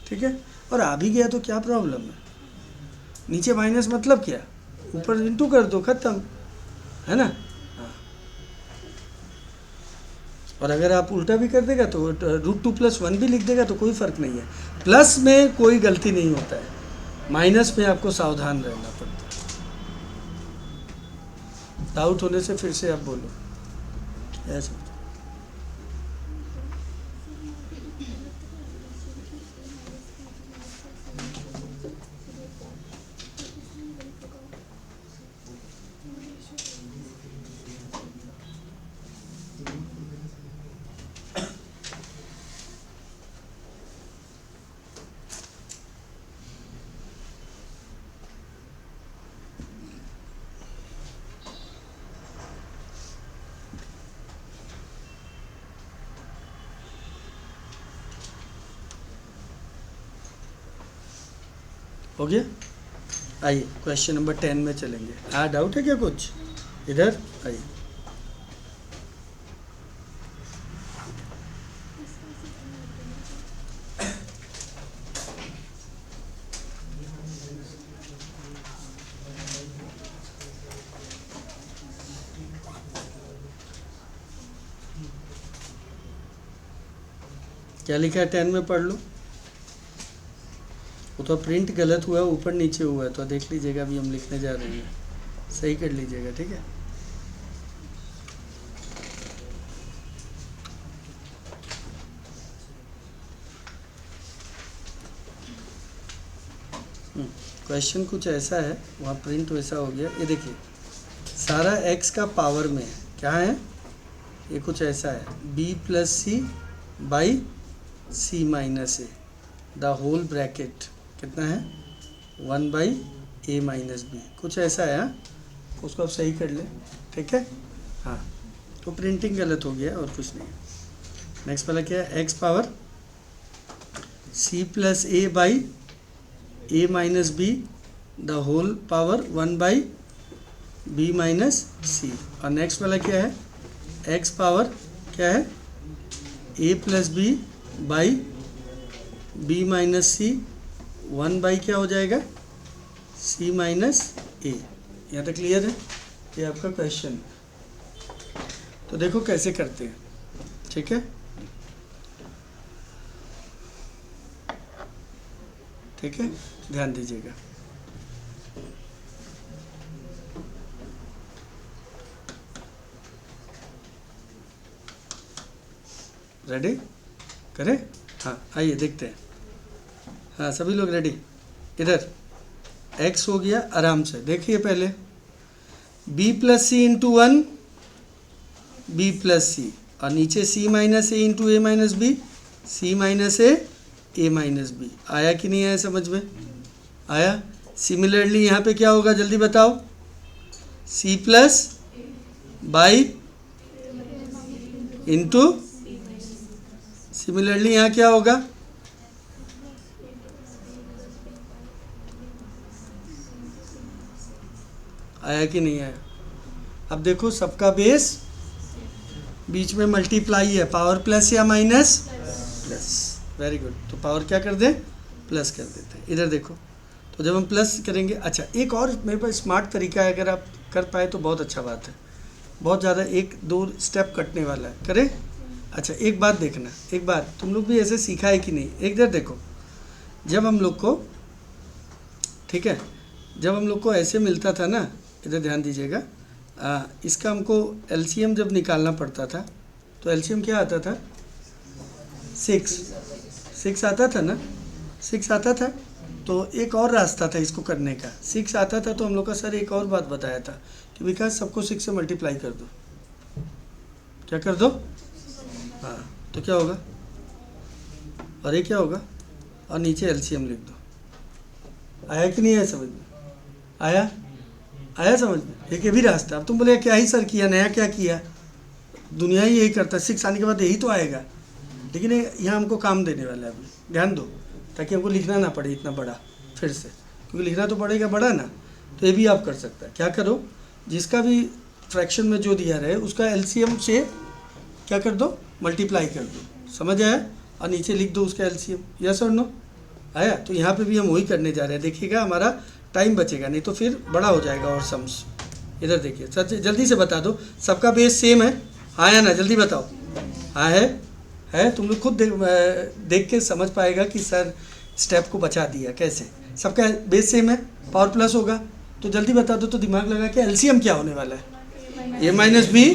ठीक है। और आ भी गया तो क्या प्रॉब्लम है? नीचे माइनस मतलब क्या, ऊपर इंटू कर दो, खत्म, है ना। हाँ। और अगर आप उल्टा भी कर देगा तो √2 + 1 भी लिख देगा तो कोई फ़र्क नहीं है। प्लस में कोई गलती नहीं होता है, माइनस में आपको सावधान रहना पड़ता है। डाउट होने से फिर से आप बोलो ऐसा। हो गया? आइए क्वेश्चन नंबर 10 में चलेंगे। डाउट है क्या कुछ? इधर आइए। क्या लिखा है 10 में? पढ़ लो। वो तो प्रिंट गलत हुआ है, ऊपर नीचे हुआ है, तो देख लीजिएगा। अभी हम लिखने जा रहे हैं, सही कर लीजिएगा, ठीक है। क्वेश्चन कुछ ऐसा है, वहाँ प्रिंट वैसा हो गया। ये देखिए सारा x का पावर में है, क्या है? ये कुछ ऐसा है, b + c / c - a the whole bracket कितना है? 1/a - b, कुछ ऐसा है। हाँ, उसको आप सही कर लें, ठीक है। हाँ, तो प्रिंटिंग गलत हो गया और कुछ नहीं। नेक्स्ट वाला क्या है? x power c + a / a - b the whole power 1/b - c। और नेक्स्ट वाला क्या है? x पावर क्या है? a + b / b - c 1/ क्या हो जाएगा? c - a। यहाँ तक क्लियर है? ये आपका क्वेश्चन। तो देखो कैसे करते हैं, ठीक है। ठीक है, ध्यान दीजिएगा। रेडी करें? हाँ आइए देखते हैं। हाँ सभी लोग रेडी? इधर x हो गया, आराम से देखिए पहले b + c × 1 b + c और नीचे c - a × a - b c - a - b। आया कि नहीं आया समझ में? आया। सिमिलरली यहाँ पे क्या होगा जल्दी बताओ? c + बाई इंटू, सिमिलरली यहाँ क्या होगा? आया कि नहीं आया? अब देखो सबका बेस बीच में मल्टीप्लाई है, पावर प्लस या माइनस? प्लस। Very good. तो पावर क्या कर दें? प्लस कर देते हैं। इधर देखो, तो जब हम प्लस करेंगे, अच्छा एक और मेरे पास स्मार्ट तरीका है, अगर आप कर पाए तो बहुत अच्छा बात है, बहुत ज़्यादा 1-2 स्टेप कटने वाला है, करें? अच्छा एक बात देखना, एक बात तुम लोग भी ऐसे सीखा है कि नहीं, एक इधर देखो, जब हम लोग को, ठीक है, जब हम लोग को ऐसे मिलता था ना, इधर ध्यान दीजिएगा, इसका हमको एलसीएम जब निकालना पड़ता था तो एलसीएम क्या आता था? 6 आता था ना, 6 आता था। तो एक और रास्ता था इसको करने का, 6 आता था तो हम लोग का सर एक और बात बताया था कि विकास सबको 6 से मल्टीप्लाई कर दो। क्या कर दो? हाँ, तो क्या होगा? और ये क्या होगा? और नीचे एलसीएम लिख दो। आया कि नहीं आया समझ में? आया? आया समझ में? एक ये भी रास्ता। अब तुम बोले क्या ही सर किया, नया क्या किया? दुनिया ही यही करता है, 6 आने के बाद यही तो आएगा। लेकिन यहाँ हमको काम देने वाला है, अभी ध्यान दो, ताकि हमको लिखना ना पड़े इतना बड़ा फिर से, क्योंकि लिखना तो पड़ेगा बड़ा ना। तो ये भी आप कर सकते हैं। क्या करो, जिसका भी फ्रैक्शन में जो दिया रहे उसका एलसीएम से क्या कर दो? मल्टीप्लाई कर दो। समझ आया? और नीचे लिख दो उसका एलसीएम। यस और नो? आया? तो यहाँ पे भी हम वही करने जा रहे हैं। देखिएगा हमारा टाइम बचेगा, नहीं तो फिर बड़ा हो जाएगा और सम्स। इधर देखिए, सच जल्दी से बता दो, सबका बेस सेम है? हाँ या ना? जल्दी बताओ। हाँ है? तुम लोग खुद देख के समझ पाएगा कि सर स्टेप को बचा दिया कैसे। सबका बेस सेम है, पावर प्लस होगा, तो जल्दी बता दो। तो दिमाग लगा कि एलसीएम क्या होने वाला है? ए माइनस बी,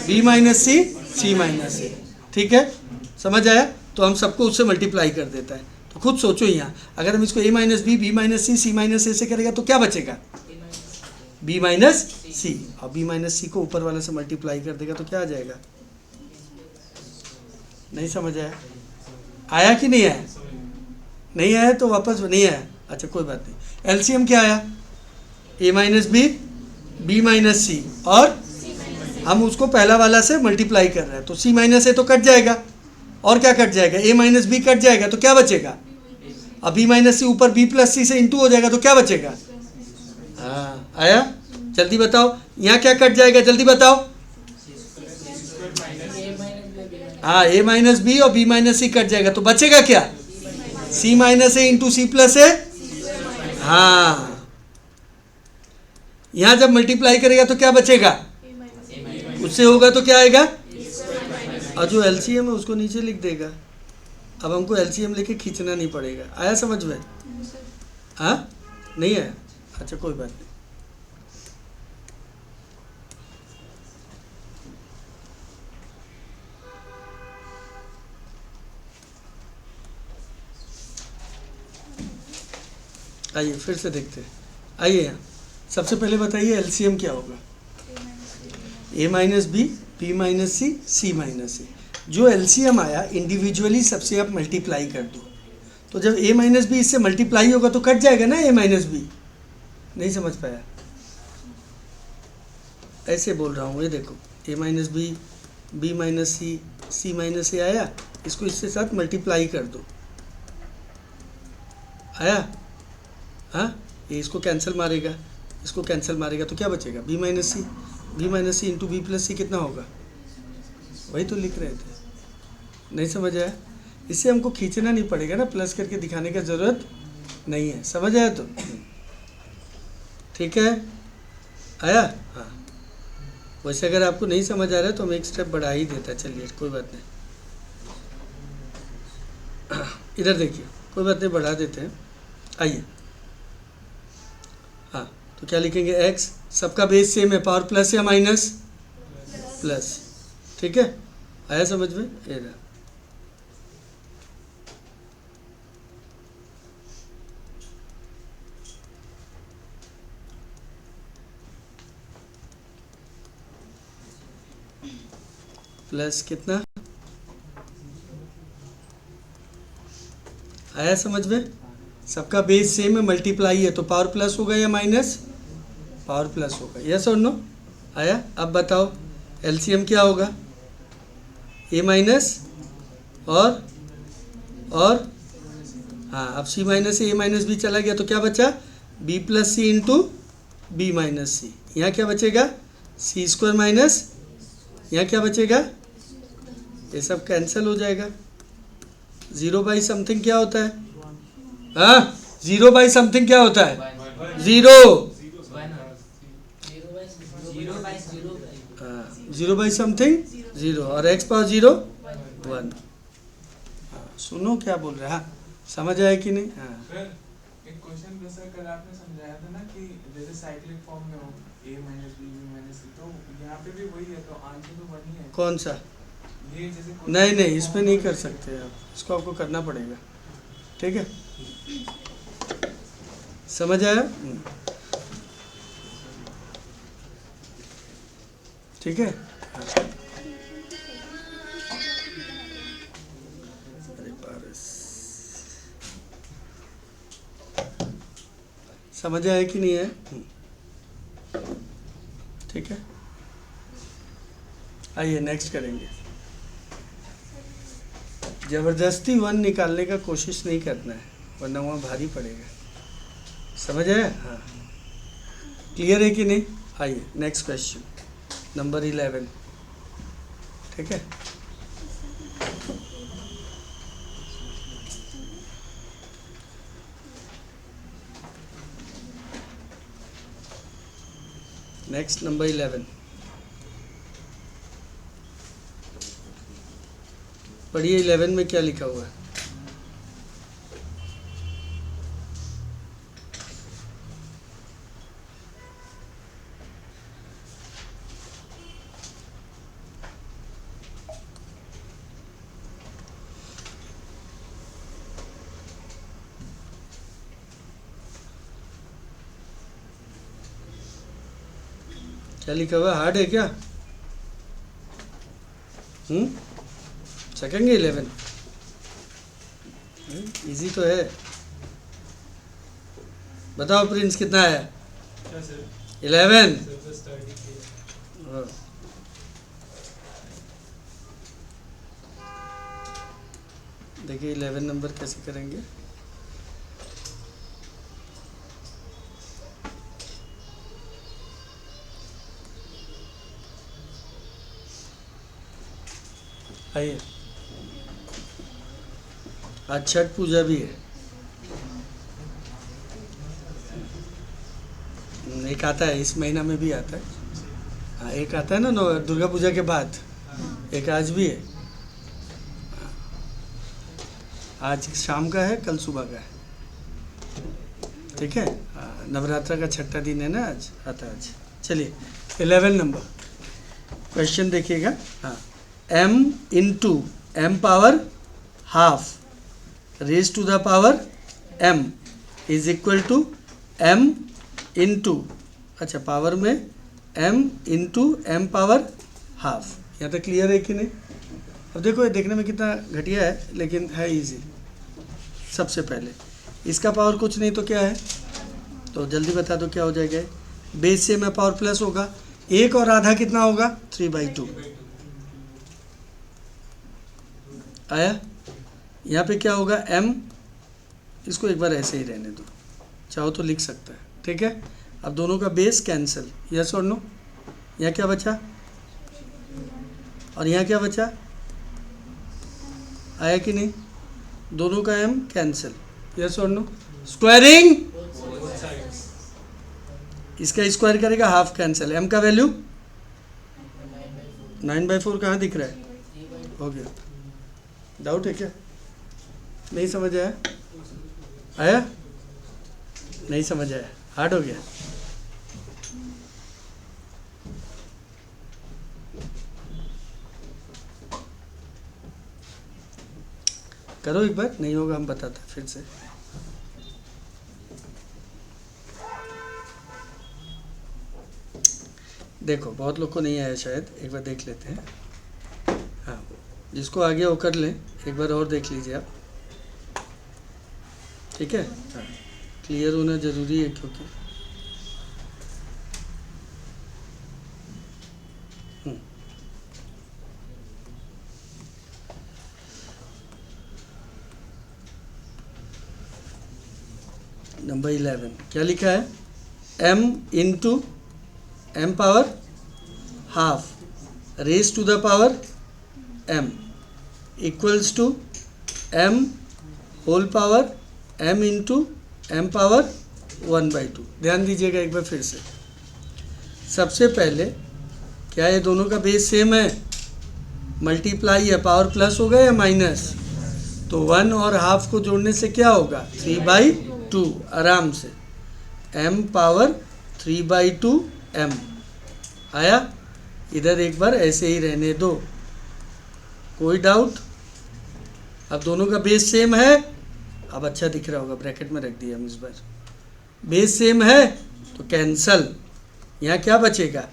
बी माइनस सी, सी माइनस ए। ठीक है, समझ आया? तो हम सबको उससे मल्टीप्लाई कर देता है। तो खुद सोचो यहाँ, अगर हम इसको ए माइनस बी, बी माइनस सी, सी माइनस ए से करेगा तो क्या बचेगा? बी माइनस सी। और बी माइनस सी को ऊपर वाले से मल्टीप्लाई कर देगा तो क्या आ जाएगा? नहीं समझ आया? आया कि नहीं आया? नहीं आया तो वापस नहीं आया। अच्छा कोई बात नहीं। एलसीएम क्या आया? ए माइनस बी, बी माइनस सी, और हम उसको पहला वाला से मल्टीप्लाई कर रहे हैं, तो सी माइनस ए तो कट जाएगा, और क्या कट जाएगा? ए माइनस बी कट जाएगा, तो क्या बचेगा? अब बी माइनस सी ऊपर बी प्लस सी से इंटू हो जाएगा, तो क्या बचेगा? हाँ, आया? जल्दी बताओ, यहाँ क्या कट जाएगा? जल्दी बताओ। हाँ, ए माइनस बी और बी माइनस सी कट जाएगा, तो बचेगा क्या? सी माइनस ए इंटू सी प्लस ए। हाँ, यहाँ जब मल्टीप्लाई करेगा तो क्या बचेगा? उससे होगा तो क्या आएगा? और जो एलसीएम है उसको नीचे लिख देगा। अब हमको एलसीएम लेके खींचना नहीं पड़ेगा। आया समझ में? हाँ, नहीं आया? अच्छा कोई बात नहीं। आइए फिर से देखते हैं। आइए यहाँ सबसे पहले बताइए एलसीएम क्या होगा? ए माइनस बी, बी माइनस सी, सी माइनस ए। जो एलसीएम आया इंडिविजुअली सबसे आप मल्टीप्लाई कर दो। तो जब ए माइनस बी इससे मल्टीप्लाई होगा तो कट जाएगा ना ए माइनस बी। नहीं समझ पाया? ऐसे बोल रहा हूँ, ये देखो, ए माइनस बी, बी माइनस सी, सी माइनस ए आया, इसको इसके साथ मल्टीप्लाई कर दो। आया? हाँ, ये इसको कैंसिल मारेगा, इसको कैंसिल मारेगा, तो क्या बचेगा? बी माइनस सी, बी माइनस सी इंटू बी प्लस सी कितना होगा? वही तो लिख रहे थे। नहीं समझ आया? इससे हमको खींचना नहीं पड़ेगा ना, प्लस करके दिखाने का ज़रूरत नहीं है। समझ आया? तो ठीक है, आया? हाँ, वैसे अगर आपको नहीं समझ आ रहा है तो हम एक स्टेप बढ़ा ही देता है। चलिए कोई बात नहीं, इधर देखिए, कोई बात नहीं, बढ़ा देते हैं। आइए, हाँ, तो क्या लिखेंगे? एक्स, सबका बेस सेम है, पावर प्लस या माइनस? प्लस। ठीक है, आया समझ में? ये रहा। प्लस कितना आया समझ में? सबका बेस सेम है, मल्टीप्लाई है, तो पावर प्लस होगा या माइनस? पावर प्लस होगा। यस और नो? आया? अब बताओ एलसीएम क्या होगा? ए माइनस और हाँ, अब सी माइनस ए माइनस बी चला गया तो क्या बचा? बी प्लस सी इंटू बी माइनस सी। यहाँ क्या बचेगा, सी स्क्वायर माइनस, यहाँ क्या बचेगा, ये सब कैंसिल हो जाएगा। 0 बाई समथिंग क्या होता है, हाँ 0 बाई समथिंग क्या होता है, 0, 0 बाई समथिंग 0, और x पावर 0 1। सुनो क्या बोल रहे हैं, हाँ समझ आया कि नहीं। हाँ एक क्वेश्चन जैसा कल आपने समझाया था ना कि जैसे साइक्लिक फॉर्म में हो a minus b b minus c, तो यहाँ पे भी वही है, तो आंसर तो वही है। कौन सा, ये जैसे नहीं इसमें नहीं कर सकते आप, इसको आपको करना पड़ेगा, ठीक है, समझ आया। ठीक है, अरे पारस समझ आया कि नहीं है, ठीक है। आइए नेक्स्ट करेंगे। जबरदस्ती 1 निकालने का कोशिश नहीं करना है, वरना वहाँ भारी पड़ेगा, समझ आया। हाँ क्लियर है कि नहीं। आइए नेक्स्ट क्वेश्चन नंबर 11, ठीक है। नेक्स्ट नंबर 11, पढ़िए 11 में क्या लिखा हुआ है। क्या लिखा हुआ, हार्ड है क्या, सेकेंड 11, इजी तो है। बताओ प्रिंस कितना है, 11। देखिए 11 नंबर कैसे करेंगे। आइए, आज छठ पूजा भी है, एक आता है इस महीना में भी आता है, हाँ एक आता है ना दुर्गा पूजा के बाद, एक आज भी है, आज शाम का है, कल सुबह का है, ठीक है। नवरात्र का छठा दिन है ना, आज आता है आज। चलिए 11 नंबर क्वेश्चन देखिएगा। हाँ, m into m power half raise to the power m is equal to m into, अच्छा पावर में m into m power half. यहाँ तक क्लियर है कि नहीं। अब देखो ये देखने में कितना घटिया है, लेकिन है इजी। सबसे पहले इसका पावर कुछ नहीं तो क्या है, तो जल्दी बता दो क्या हो जाएगा। बेस से में पावर प्लस होगा, एक और आधा कितना होगा, 3/2 आया। यहाँ पे क्या होगा, m, इसको एक बार ऐसे ही रहने दो, चाहो तो लिख सकता है, ठीक है। अब दोनों का बेस कैंसिल, यस और नो। यहाँ क्या बचा और यहाँ क्या बचा, आया कि नहीं। दोनों का m कैंसिल, यस और नो। स्क्वायरिंग, इसका स्क्वायर करेगा, हाफ कैंसिल। m का वैल्यू 9/4 कहाँ दिख रहा है, हो गया। डाउट है क्या, नहीं समझ आया, आया नहीं समझ आया, हार्ड हो गया। करो एक बार, नहीं होगा हम बताते फिर से। देखो बहुत लोग को नहीं आया शायद, एक बार देख लेते हैं। हाँ, जिसको आ गया वो कर लें, एक बार और देख लीजिए आप, ठीक है। हाँ, क्लियर होना ज़रूरी है, क्योंकि नंबर 11 क्या लिखा है, m into m power half raise to the power m equals to m whole power m into m power 1/2। ध्यान दीजिएगा एक बार फिर से। सबसे पहले क्या ये दोनों का बेस सेम है? मल्टीप्लाई है, पावर प्लस होगा या माइनस? तो 1 और हाफ को जोड़ने से क्या होगा? 3/2 आराम से। m पावर 3/2 m आया। इधर एक बार ऐसे ही रहने दो, कोई डाउट? अब दोनों का बेस सेम है। अब अच्छा दिख रहा होगा, ब्रैकेट में रख दिया हम इस बार। बेस सेम है तो कैंसल। यहाँ क्या बचेगा?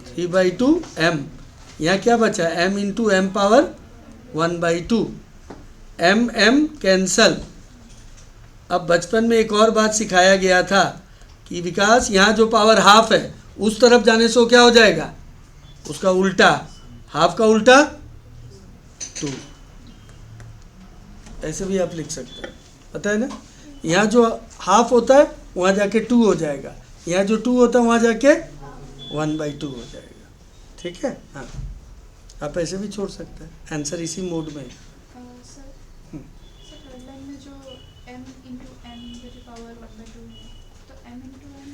3/2 m। यहाँ क्या बचा? m into m power 1/2। m cancel. अब बचपन में एक और बात सिखाया गया था कि विकास यहाँ जो पावर हाफ है उस तरफ जाने से वो क्या हो जाएगा? उसका उल्टा। हाफ का उल्टा 2। ऐसे भी आप लिख सकते हैं, पता है ना? यहाँ जो हाफ होता है वहाँ जाके 2 हो जाएगा, यहाँ जो 2 होता है वहाँ जाके 1/2 हो जाएगा। ठीक है? हाँ, आप ऐसे भी छोड़ सकते हैं, आंसर इसी मोड में है। सर थर्ड लाइन में जो m into m to the power 1/2 है, तो m इंटू m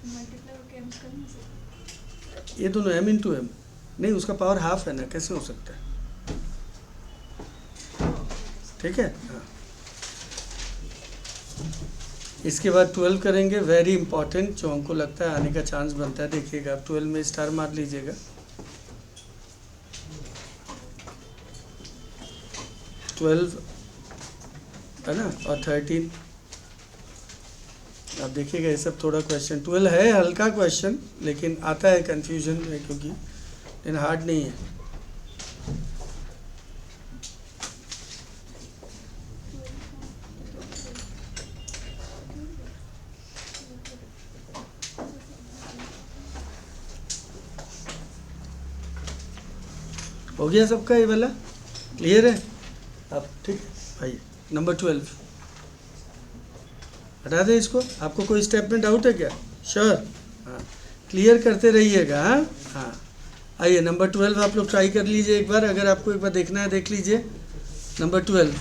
मल्टीप्लाई होकर m कर नहीं सकते? ये दोनों m इंटू m नहीं, उसका पावर हाफ है ना, कैसे हो सकता है? ठीक है? हाँ। इसके बाद 12 करेंगे, वेरी इंपॉर्टेंट, जो हमको लगता है आने का चांस बनता है। देखिएगा आप 12 में स्टार मार लीजिएगा। 12 है ना, और 13। आप देखिएगा ये सब थोड़ा क्वेश्चन 12 है हल्का क्वेश्चन, लेकिन आता है कंफ्यूजन में, क्योंकि लेकिन हार्ड नहीं है। हो गया सबका ये वाला? क्लियर है? अब ठीक है भाई, नंबर 12 हटा दें इसको। आपको कोई स्टेप में डाउट है क्या? श्योर? हाँ, क्लियर करते रहिएगा। हाँ हाँ, आइए नंबर 12 आप लोग ट्राई कर लीजिए एक बार। अगर आपको एक बार देखना है देख लीजिए। नंबर 12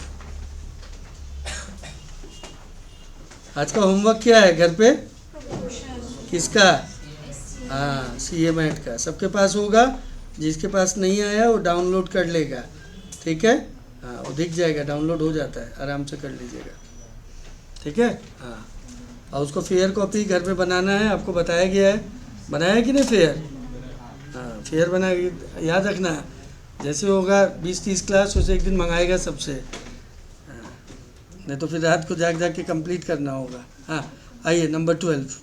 आज का होमवर्क क्या है घर पे? किसका? हाँ, CA मैट का। सबके पास होगा, जिसके पास नहीं आया वो डाउनलोड कर लेगा। ठीक है? हाँ, वो दिख जाएगा, डाउनलोड हो जाता है, आराम से कर लीजिएगा। ठीक है? हाँ, और उसको फेयर कॉपी घर में बनाना है, आपको बताया गया है। बनाया है कि नहीं फेयर? हाँ, फेयर बना, याद रखना। जैसे होगा 20-30 क्लास, उसे एक दिन मंगाएगा सबसे। हाँ, नहीं तो फिर रात को जाग के कंप्लीट करना होगा। हाँ, आइए नंबर 12।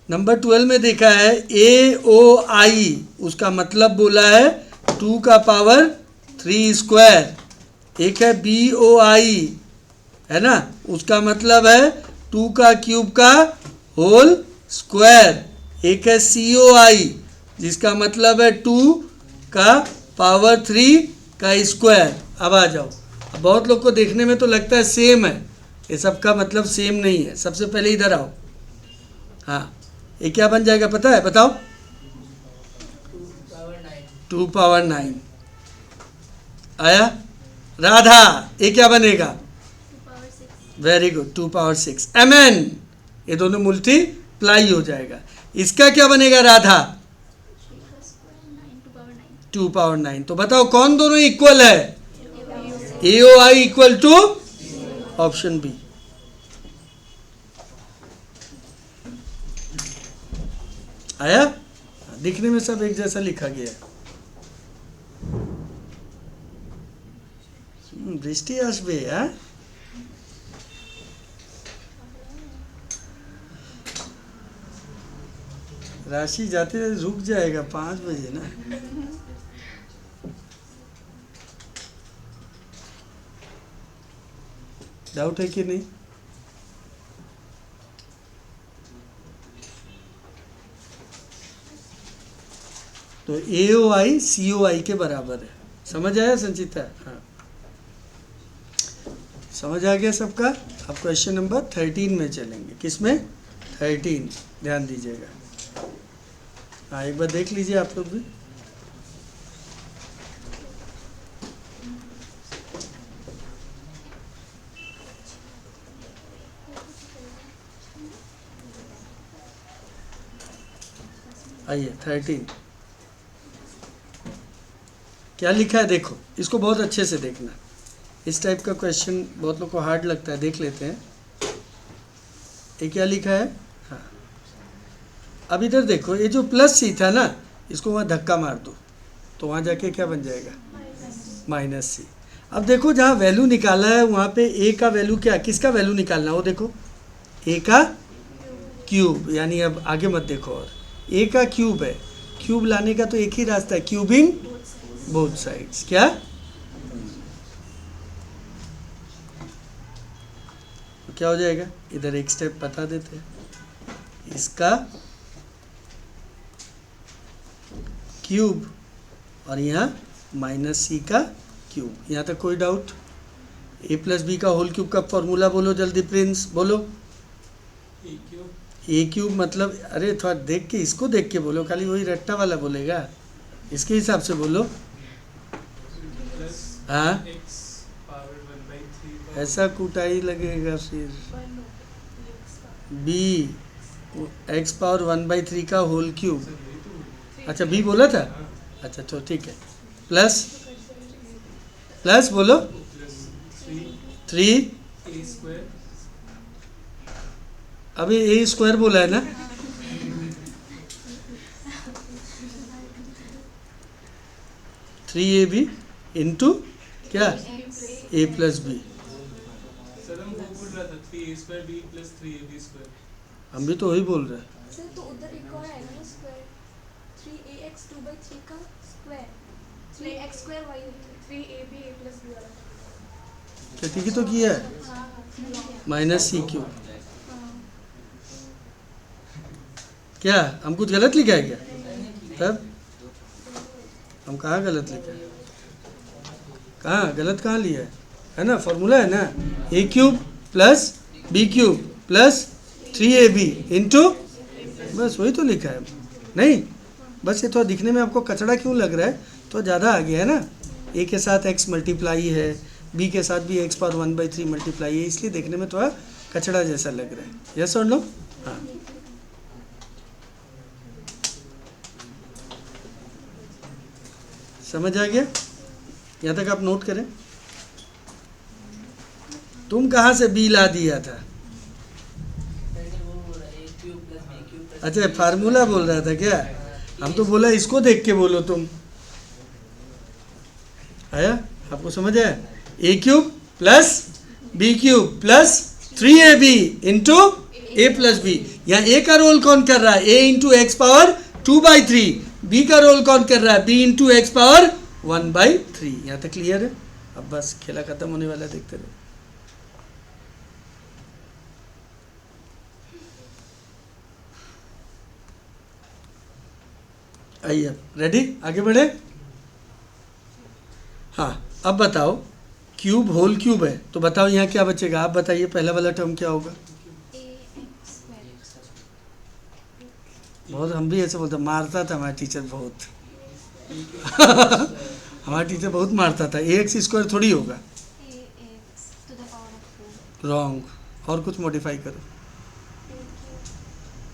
नंबर 12 में देखा है AOI, उसका मतलब बोला है 2 का पावर 3 स्क्वायर। एक है BOI, है ना, उसका मतलब है 2 का क्यूब का होल स्क्वायर। एक है COI, जिसका मतलब है 2 का पावर 3 का स्क्वायर। अब आ जाओ, अब बहुत लोग को देखने में तो लगता है सेम है, ये सबका मतलब सेम नहीं है। सबसे पहले इधर आओ। हाँ, ये क्या बन जाएगा पता है? बताओ। 2 पावर 9 आया। राधा, ये क्या बनेगा? 2 power 6। Very good, 2 power 6। MN, ये दोनों मल्टीप्लाई हो जाएगा। इसका क्या बनेगा राधा? 2 पावर 9। तो बताओ कौन दोनों इक्वल है? AOI equal to option B. आया? दिखने में सब एक जैसा लिखा गया है। बृष्टि आसबे। हाँ, राशि जाते रुक जाएगा 5 बजे ना। डाउट है कि नहीं? तो AOI COI के बराबर है। समझ आया संचिता? हाँ, समझ आ गया सबका? अब क्वेश्चन नंबर 13 में चलेंगे। किस में? 13, ध्यान दीजिएगा। हाँ, एक बार देख लीजिए आप लोग भी। आइए 13 क्या लिखा है देखो, इसको बहुत अच्छे से देखना। इस टाइप का क्वेश्चन बहुत लोग को हार्ड लगता है, देख लेते हैं। ये क्या लिखा है? हाँ, अब इधर देखो, ये जो प्लस सी था ना, इसको वहाँ धक्का मार दो तो वहाँ जाके क्या बन जाएगा? माइनस सी। अब देखो जहाँ वैल्यू निकाला है वहाँ पे ए का वैल्यू क्या, किसका वैल्यू निकालना हो? देखो ए का क्यूब, यानी अब आगे मत देखो, और ए का क्यूब है। क्यूब लाने का तो एक ही रास्ता है, क्यूबिंग बोथ साइड्स। क्या? तो क्या हो जाएगा? इधर एक स्टेप बता देते हैं, इसका क्यूब और यहाँ माइनस सी का क्यूब। यहाँ तक कोई डाउट? ए प्लस बी का होल क्यूब का फॉर्मूला बोलो जल्दी प्रिंस, बोलो। ए क्यूब मतलब, अरे थोड़ा देख के, इसको देख के बोलो, खाली वही रट्टा वाला बोलेगा, इसके हिसाब से बोलो। हाँ, ऐसा कुटाई लगेगा फिर। बी एक्स पावर 1/3 का होल क्यूब। अच्छा बी बोला था, अच्छा तो ठीक है। प्लस प्लस बोलो 3, अभी ए स्क्वायर बोला है ना? थ्री ए बी इंटू क्या? ए प्लस बी। हम भी तो वही बोल रहे हैं सर। तो उधर एक और आएगा ना स्क्वायर, 3ax 2/3 का square, 3x square y 3ab a plus b वाला। क्या ठीक ही तो किया है? Minus c cube. क्या हम कुछ गलत लिखा है क्या? तब हम कहाँ गलत लिखा है? कहाँ गलत कहाँ लिया है ना? फॉर्मूला है ना, a cube plus b cube plus 3ab into, बस वही तो लिखा है। नहीं, बस ये थोड़ा दिखने में आपको कचड़ा क्यों लग रहा है? तो ज़्यादा आ गया है ना। ए के साथ x मल्टीप्लाई है, बी के साथ भी x पावर 1/3 मल्टीप्लाई है, इसलिए देखने में थोड़ा कचड़ा जैसा लग रहा है। यस और नो? हाँ, समझ आ गया? यहाँ तक आप नोट करें। तुम कहाँ से बी ला दिया था? अच्छा फार्मूला बोल रहा था क्या? हम तो बोला इसको देख के बोलो तुम। आया आपको समझ आया? A cube plus b cube plus 3ab into a plus b. यहाँ ए का रोल कौन कर रहा है? A into x power 2/3। B का रोल कौन कर रहा है? B into x power 1/3। यहाँ तक क्लियर है? अब बस खेला खत्म होने वाला, देखते रहो। आइए रेडी, आगे बढ़े। हाँ अब बताओ, क्यूब होल क्यूब है तो बताओ यहाँ क्या बचेगा? आप बताइए, पहला वाला टर्म क्या होगा? बहुत हम भी ऐसे बोलते, मारता था हमारा टीचर बहुत हमारा टीचर बहुत मारता था। ax स्क्वायर थोड़ी होगा, रॉन्ग, और कुछ मॉडिफाई करो।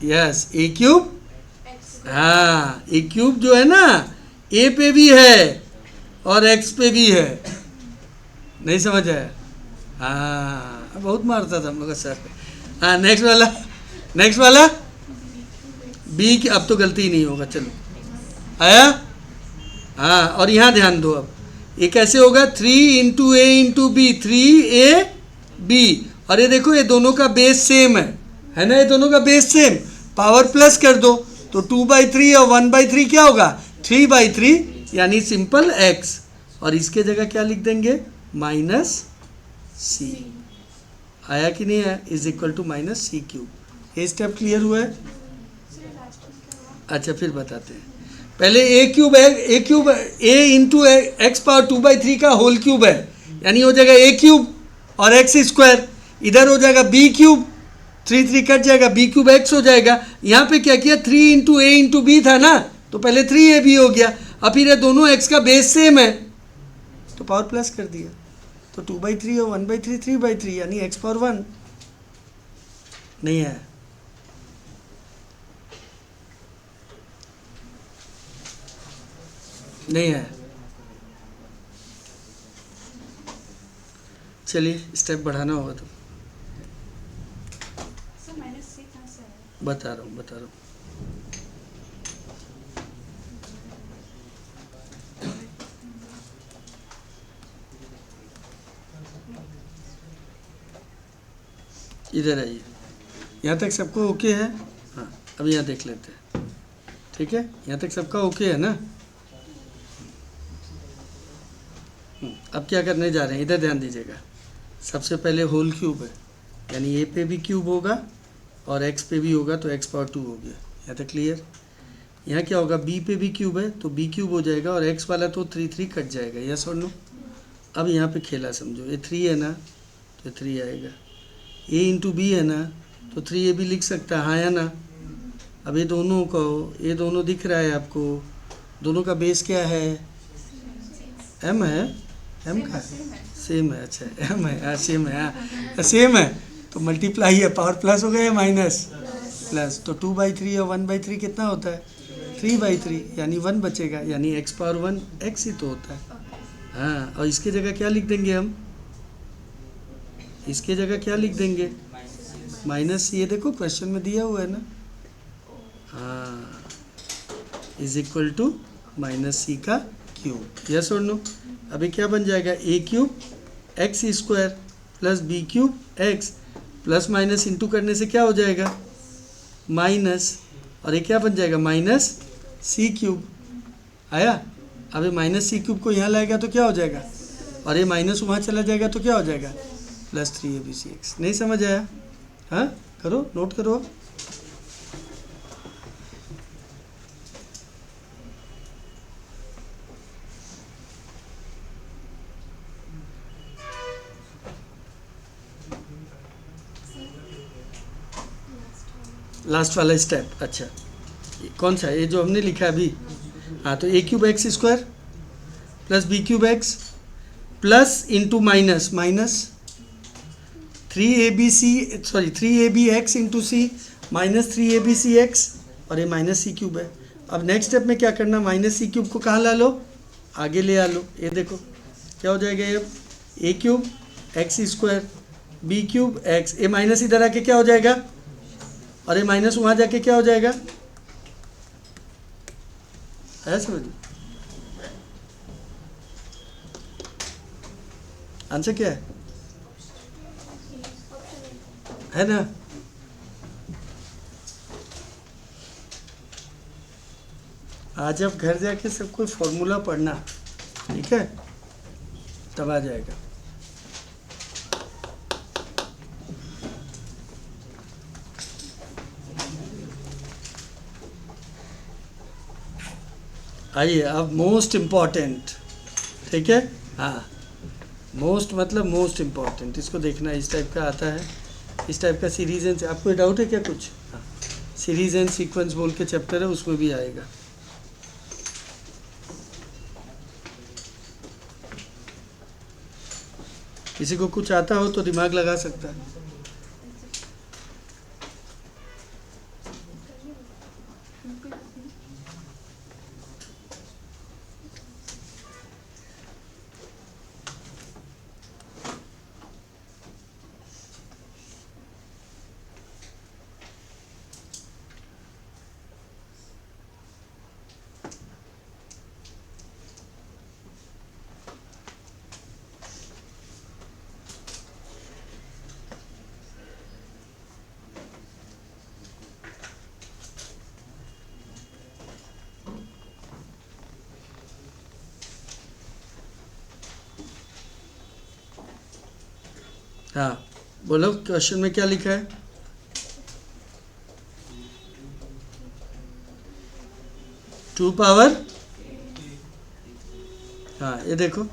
यस, ए क्यूब। हाँ, ए क्यूब जो है ना, ए पे भी है और एक्स पे भी है। नहीं समझ आया? हाँ, बहुत मारता था हम लोग का सर। हाँ, नेक्स्ट वाला, नेक्स्ट वाला बी की, अब तो गलती ही नहीं होगा। चलो आया? हाँ, और यहाँ ध्यान दो, अब ये कैसे होगा? 3 into a into B, 3ab। और ये देखो, ये दोनों का बेस सेम है ना? ये दोनों का बेस सेम, पावर प्लस कर दो तो 2/3 और 1/3 क्या होगा? 3/3, यानी सिंपल x। और इसके जगह क्या लिख देंगे? Minus c. आया कि नहीं आया? Is equal to minus c cube. ये स्टेप क्लियर हुआ है? अच्छा फिर बताते हैं। पहले ए क्यूब है, a cube A into x power 2/3 का होल क्यूब है, यानी हो जाएगा ए क्यूब और एक्स स्क्वायर। इधर हो जाएगा बी क्यूब 3 3 कट जाएगा, बी क्यूब एक्स हो जाएगा। यहाँ पे क्या किया, 3 इंटू ए इंटू बी था ना, तो पहले 3ab हो गया। अब फिर ये दोनों x का बेस सेम है तो पावर प्लस कर दिया, तो 2/3 और 1/3 3/3 यानी x पावर 1 नहीं है। नहीं है। चलिए स्टेप बढ़ाना होगा तो सर -c कहाँ से आया? बता रहा हूँ। इधर आइए, यहाँ तक सबको ओके है? हाँ, अब यहाँ देख लेते हैं। ठीक है, यहाँ तक सबका ओके है ना? अब क्या करने जा रहे हैं, इधर ध्यान दीजिएगा। सबसे पहले होल क्यूब है, यानी ए पे भी क्यूब होगा और एक्स पे भी होगा, तो एक्स पावर 2 हो गया। यहाँ तक क्लियर? यहाँ क्या होगा, बी पे भी क्यूब है तो बी क्यूब हो जाएगा, और एक्स वाला तो 3 3 कट जाएगा। यस और नो? अब यहाँ पे खेला समझो, ये 3 है ना तो 3 आएगा, ए इंटू बी है ना तो 3ab लिख सकता है, हाँ या ना? अब ये दोनों को, ये दोनों दिख रहा है आपको, दोनों का बेस क्या है, m है, m का सेम है, अच्छा m है, हाँ सेम है, हाँ सेम है, तो मल्टीप्लाई है, पावर प्लस हो गया या माइनस? प्लस। तो 2/3 और 1/3 कितना होता है, 3/3, यानी 1 बचेगा, यानी x पावर 1 x ही तो होता है। हाँ, और इसके जगह क्या लिख देंगे हम, इसके जगह क्या लिख देंगे, माइनस, ये देखो क्वेश्चन में दिया हुआ है ना, हाँ, इज इक्वल टू -c का क्यूब। यस और नो? अभी क्या बन जाएगा, a cube x square plus b cube x, plus minus into करने से क्या हो जाएगा, माइनस, और ये क्या बन जाएगा, -c क्यूब। आया? अब ये -c क्यूब को यहाँ लाएगा तो क्या हो जाएगा, और ये माइनस वहाँ चला जाएगा तो क्या हो जाएगा, +3abcx। नहीं समझ आया? हाँ, करो, नोट करो। लास्ट वाला स्टेप, अच्छा ये कौन सा है, ये जो हमने लिखा है अभी? हाँ, तो a cube x square plus b cube x plus into minus 3abx into c minus 3abcx, और ये -c क्यूब है। अब नेक्स्ट स्टेप में क्या करना, -c क्यूब को कहाँ ला लो, आगे ले आ लो। ये देखो क्या हो जाएगा, ये a cube x square b cube x, ये माइनस इधर आके क्या हो जाएगा, और ये माइनस वहाँ जाके क्या हो जाएगा, है समझ? आंसर क्या है ना? आज आप घर जाके सबको फॉर्मूला पढ़ना, ठीक है, तब आ जाएगा। आइए अब मोस्ट इम्पॉर्टेंट, ठीक है, हाँ, मोस्ट मतलब मोस्ट इम्पॉर्टेंट, इसको देखना, इस टाइप का आता है, इस टाइप का सीरीज एंड, आपको कोई डाउट है क्या कुछ? हाँ, सीरीज एंड सीक्वेंस बोल के चैप्टर है, उसमें भी आएगा। किसी को कुछ आता हो तो दिमाग लगा सकता है। हाँ, बोलो क्वेश्चन में क्या लिखा है? टू पावर, हाँ ये देखो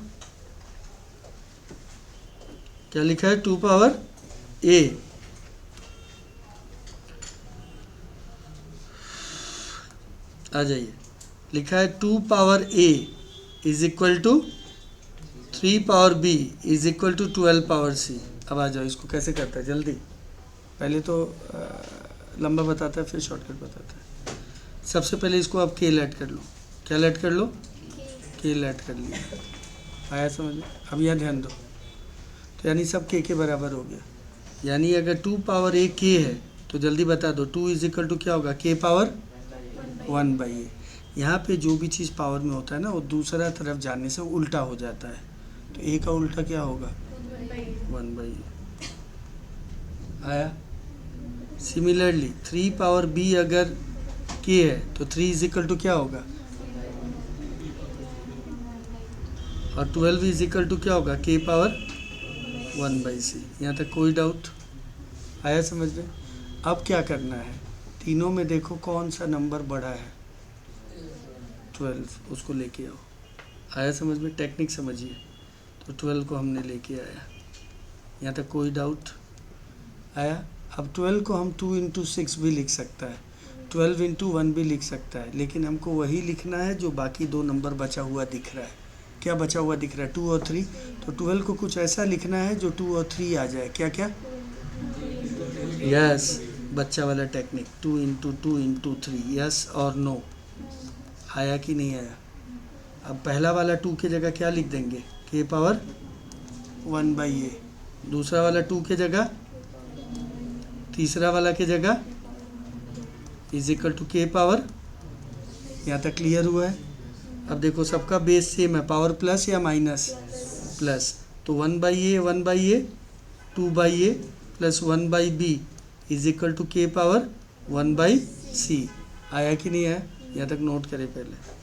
क्या लिखा है, 2 पावर a, आ जाइए, लिखा है 2 power a is equal to 3 power b is equal to 12 power c। अब आ जाओ, इसको कैसे करता है जल्दी, पहले तो लंबा बताता है फिर शॉर्टकट बताता है। सबसे पहले इसको आप k ऐड कर लो, क्या ऐड कर लो, k ऐड कर लिया, आया समझ में। अब यहाँ ध्यान दो, तो यानी सब k के बराबर हो गया, यानी अगर 2 पावर a k है तो जल्दी बता दो 2 इज इक्वल टू क्या होगा, k पावर 1/a। यहाँ पे जो भी चीज़ पावर में होता है ना वो दूसरा तरफ जाने से उल्टा हो जाता है, तो a का उल्टा क्या होगा, 1/a। आया। सिमिलरली 3 पावर b अगर k है तो 3 इज इक्वल टू क्या होगा, और 12 इज इक्वल टू क्या होगा, k पावर 1/c। यहाँ तक कोई डाउट आया समझ में। अब क्या करना है, तीनों में देखो कौन सा नंबर बड़ा है, 12, उसको लेके आओ। आया समझ में, टेक्निक समझिए। तो 12 को हमने लेके आया, यहाँ तक कोई डाउट आया। अब 12 को हम 2 इंटू 6 भी लिख सकता है, 12 इंटू 1 भी लिख सकता है, लेकिन हमको वही लिखना है जो बाकी दो नंबर बचा हुआ दिख रहा है। क्या बचा हुआ दिख रहा है, 2 और 3। तो 12 को कुछ ऐसा लिखना है जो 2 और 3 आ जाए। क्या क्या, यस, बच्चा वाला टेक्निक, 2 इंटू 2 इंटू 3, यस और नो। आया कि नहीं आया। अब पहला वाला 2 की जगह क्या लिख देंगे, k पावर 1/a। दूसरा वाला 2 के जगह, तीसरा वाला के जगह is equal to k power. यहाँ तक क्लियर हुआ है। अब देखो सबका बेस सेम है, पावर प्लस या माइनस, प्लस, तो 1/a 1/a 2/a plus 1/b is equal to k power 1/c। आया कि नहीं आया, यहाँ तक नोट करें पहले।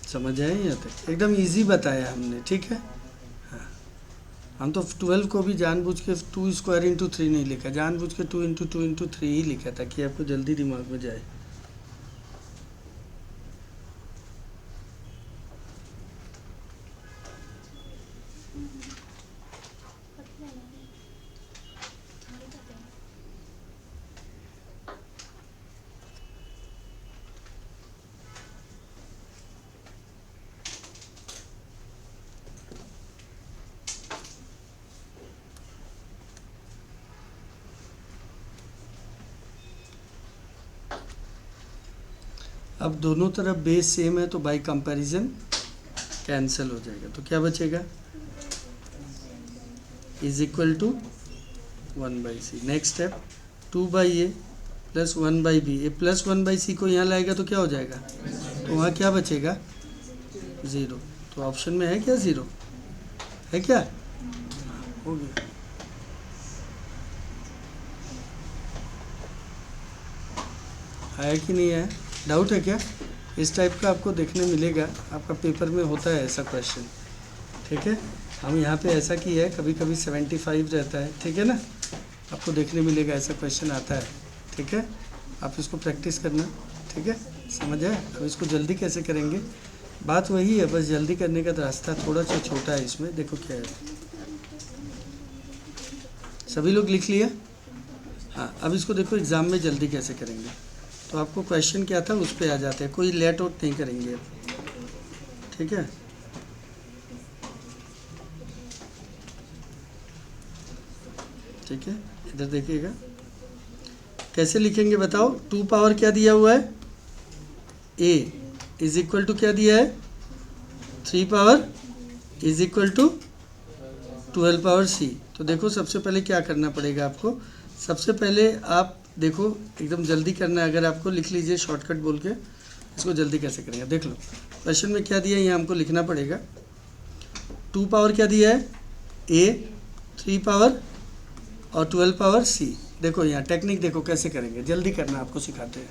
समझ आए यहाँ तक, एकदम इजी बताया हमने, ठीक है। हाँ, हम तो 12 को भी जानबूझ के 2 स्क्वायर इंटू 3 नहीं लिखा, जानबूझ के 2 इंटू 2 इंटू 3 ही लिखा ताकि आपको जल्दी दिमाग में जाए। अब दोनों तरफ बेस सेम है तो बाई कंपैरिजन कैंसिल हो जाएगा, तो क्या बचेगा, is equal to 1/c। Next step 2/a plus 1/b, ये प्लस 1/c को यहाँ लाएगा तो क्या हो जाएगा, तो वहाँ क्या बचेगा, 0। तो ऑप्शन में है क्या, 0 है क्या, हो गया। आया कि नहीं आया, डाउट है क्या। इस टाइप का आपको देखने मिलेगा, आपका पेपर में होता है ऐसा क्वेश्चन, ठीक है। हम यहाँ पे ऐसा किया है, कभी कभी 75 रहता है, ठीक है ना, आपको देखने मिलेगा ऐसा क्वेश्चन आता है, ठीक है। आप इसको प्रैक्टिस करना, ठीक है, समझ आए। अब इसको जल्दी कैसे करेंगे, बात वही है, बस जल्दी करने का रास्ता थोड़ा सा छोटा है इसमें। देखो क्या है, सभी लोग लिख लिया। हाँ, अब इसको देखो एग्ज़ाम में जल्दी कैसे करेंगे। तो आपको क्वेश्चन क्या था उस पर आ जाते हैं, कोई लेट आउट नहीं करेंगे, ठीक है। ठीक है, इधर देखिएगा कैसे लिखेंगे बताओ। 2 पावर क्या दिया हुआ है, a इज इक्वल टू क्या दिया है, 3 power is equal to 12 power c। तो देखो सबसे पहले क्या करना पड़ेगा आपको, सबसे पहले आप देखो एकदम जल्दी करना है। अगर आपको लिख लीजिए शॉर्टकट बोल के, इसको जल्दी कैसे करेंगे देख लो। क्वेश्चन में क्या दिया है, यहाँ हमको लिखना पड़ेगा। 2 पावर क्या दिया है, a, 3 पावर और 12 पावर c। देखो यहाँ टेक्निक देखो कैसे करेंगे, जल्दी करना आपको सिखाते हैं।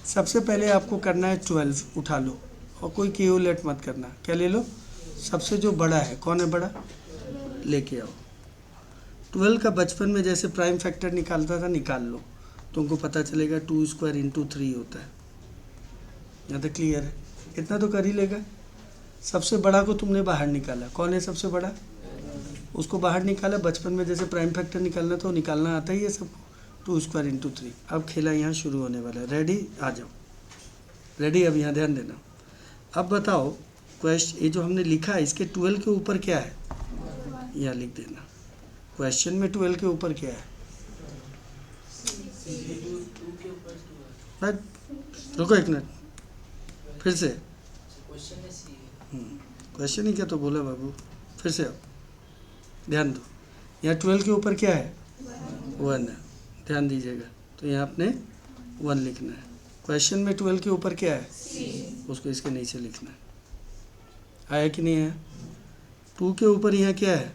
सबसे पहले आपको करना है 12 उठा लो, और कोई क्यूलेट मत करना। क्या ले लो? सबसे जो बड़ा है, कौन है बड़ा, लेके आओ। 12 का बचपन में जैसे प्राइम फैक्टर निकालता था, निकाल लो, तुमको पता चलेगा 2 स्क्वायर इंटू 3 होता है। यहाँ तक क्लियर है? इतना तो कर ही लेगा। सबसे बड़ा को तुमने बाहर निकाला, कौन है सबसे बड़ा, उसको बाहर निकाला। बचपन में जैसे प्राइम फैक्टर निकालना तो निकालना आता ही है सबको, 2 स्क्वायर इंटू 3। अब खेला यहाँ शुरू होने वाला है। रेडी? आ जाओ। रेडी? अब यहाँ ध्यान देना। अब बताओ क्वेश्चन, ये जो हमने लिखा है इसके 12 के ऊपर क्या है, यहाँ लिख देना। क्वेश्चन में 12 के ऊपर क्या है? रुको एक मिनट, फिर से क्वेश्चन ही क्या तो बोला बाबू, फिर से आओ, ध्यान दो। यहाँ 12 के ऊपर क्या है? 1 है, ध्यान दीजिएगा। तो यहाँ आपने 1 लिखना है। क्वेश्चन में 12 के ऊपर क्या है? उसको इसके नीचे लिखना है। आया कि नहीं आया? 2 के ऊपर यहाँ क्या है?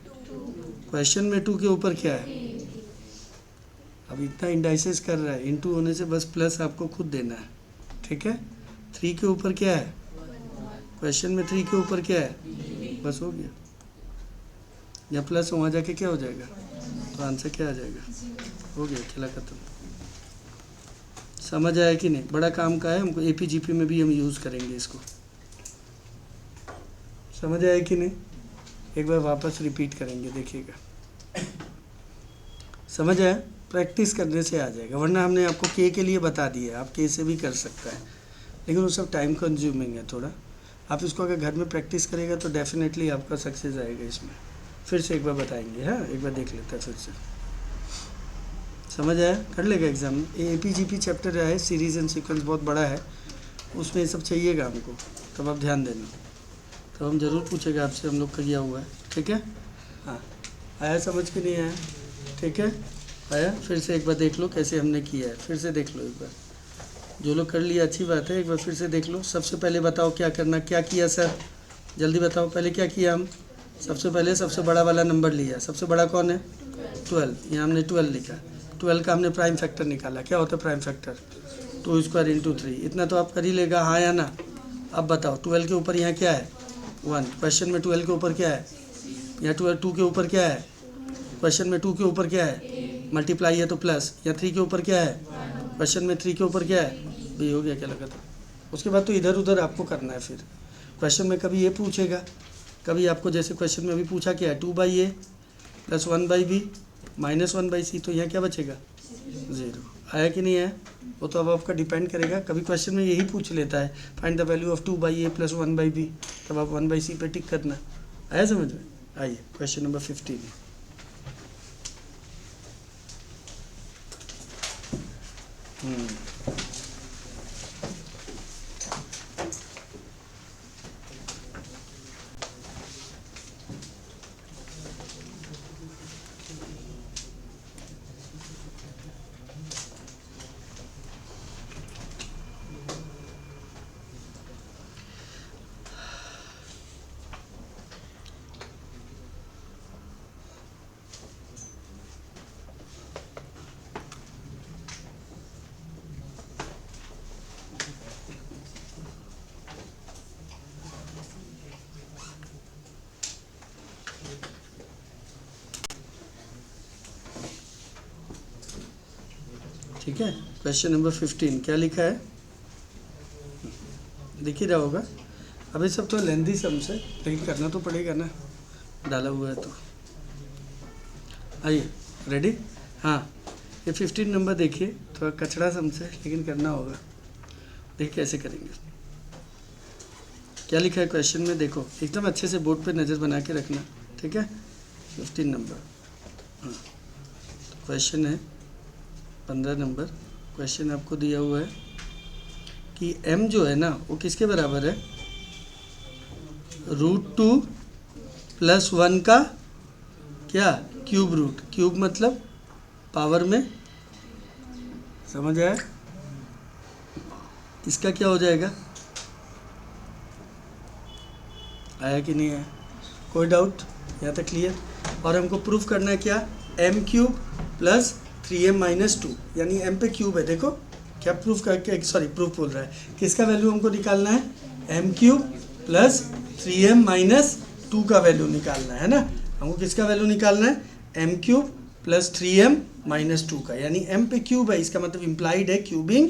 क्वेश्चन में 2 के ऊपर क्या है? अब इतना इंडाइसेस कर रहा है, इनटू होने से बस प्लस आपको खुद देना है, ठीक है। 3 के ऊपर क्या है? क्वेश्चन में 3 के ऊपर क्या है? बस हो गया। या प्लस वहाँ जाके क्या हो जाएगा, तो आंसर क्या आ जाएगा? हो गया, खेला खत्म। समझ आया कि नहीं? बड़ा काम का है, हमको एपीजीपी में भी हम यूज़ करेंगे इसको। समझ आया कि नहीं? एक बार वापस रिपीट करेंगे, देखिएगा। समझ आया? प्रैक्टिस करने से आ जाएगा, वरना हमने आपको के लिए बता दिया, आप के से भी कर सकता है, लेकिन वो सब टाइम कंज्यूमिंग है थोड़ा। आप इसको अगर घर में प्रैक्टिस करेगा तो डेफिनेटली आपका सक्सेस आएगा इसमें। फिर से एक बार बताएंगे, हाँ एक बार देख लेता है फिर से। समझ आया? कर लेगा एग्जाम में। ये एपीजीपी चैप्टर है, सीरीज एंड सीक्वेंस बहुत बड़ा है, उसमें ये सब चाहिएगा हमको, तब आप ध्यान देना। तब हम ज़रूर पूछेगा आपसे हम लोग का किया हुआ है, ठीक है। हाँ आया समझ के नहीं आया? ठीक है, आया? फिर से एक बार देख लो कैसे हमने किया है, फिर से देख लो एक बार। जो लोग कर लिया अच्छी बात है, एक बार फिर से देख लो। सबसे पहले बताओ क्या करना, क्या किया सर, जल्दी बताओ। पहले क्या किया हम? सबसे पहले सबसे बड़ा वाला नंबर लिया। सबसे बड़ा कौन है? 12। यहाँ हमने 12 लिखा। 12 का हमने प्राइम फैक्टर निकाला। क्या होता है प्राइम फैक्टर? 2 square into 3। इतना तो आप कर ही लेगा, हाँ या ना? अब बताओ 12 के ऊपर यहाँ क्या है? 1। क्वेश्चन में 12 के ऊपर क्या है? यहाँ 2 के ऊपर क्या है? क्वेश्चन में 2 के ऊपर क्या है? मल्टीप्लाई है तो प्लस। यहाँ 3 के ऊपर क्या है? क्वेश्चन में 3 के ऊपर क्या है? भी हो गया, क्या लगा था? उसके बाद तो इधर उधर आपको करना है। फिर क्वेश्चन में कभी ये पूछेगा, कभी आपको जैसे क्वेश्चन में अभी पूछा क्या है, 2/a plus 1/b minus 1/c, तो यहाँ क्या बचेगा? 0। आया कि नहीं आया? वो तो अब आपका डिपेंड करेगा। कभी क्वेश्चन में यही पूछ लेता है, find the value of 2/a plus 1/b, तब आप 1/c पे टिक करना। आया समझ में? आइए क्वेश्चन नंबर 15। ठीक है, क्वेश्चन नंबर 15 क्या लिखा है, दिख ही रहा होगा। अभी सब तो लेंदी सम्स है, लेकिन करना तो पड़ेगा ना, डाला हुआ है तो। आइए, रेडी? हाँ, ये 15 नंबर देखिए, थोड़ा कचड़ा सम्स है लेकिन करना होगा। देखिए कैसे करेंगे। क्या लिखा है क्वेश्चन में, देखो एकदम अच्छे से बोर्ड पे नज़र बना के रखना, ठीक है। 15 नंबर, हाँ क्वेश्चन है 15 नंबर। क्वेश्चन आपको दिया हुआ है कि m जो है ना वो किसके बराबर है? √2 + 1 का क्या? Cube root. क्यूब मतलब पावर में, समझ आया? इसका क्या हो जाएगा? आया कि नहीं आया? कोई डाउट? यहाँ तक क्लियर? और हमको प्रूफ करना है क्या? m³ + 3m - 2, यानी m पे क्यूब है। देखो क्या प्रूफ करके, सॉरी प्रूफ बोल रहा है, किसका वैल्यू हमको निकालना है? M cube plus 3m minus 2 का वैल्यू निकालना है ना। हमको किसका वैल्यू निकालना है? M cube plus 3m minus 2 का, यानी m पे क्यूब है, इसका मतलब इम्प्लाइड है क्यूबिंग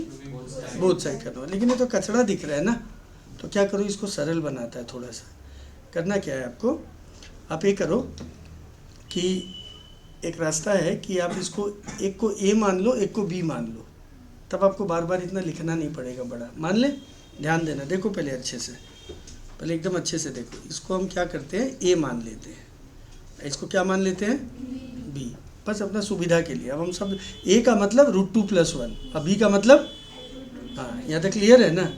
बोथ साइड करना। लेकिन ये तो कचरा दिख रहा है ना, तो क्या करो, इसको सरल बनाता है थोड़ा सा। करना क्या है आपको, आप ये करो कि एक रास्ता है कि आप इसको एक को a मान लो, एक को b मान लो, तब आपको बार बार इतना लिखना नहीं पड़ेगा। बड़ा मान ले, ध्यान देना, देखो पहले अच्छे से, पहले एकदम अच्छे से देखो। इसको हम क्या करते हैं, a मान लेते हैं, इसको क्या मान लेते हैं, b, बस अपना सुविधा के लिए। अब हम सब a का मतलब √2 + 1, अब b का मतलब, हाँ यहाँ तक क्लियर है ना,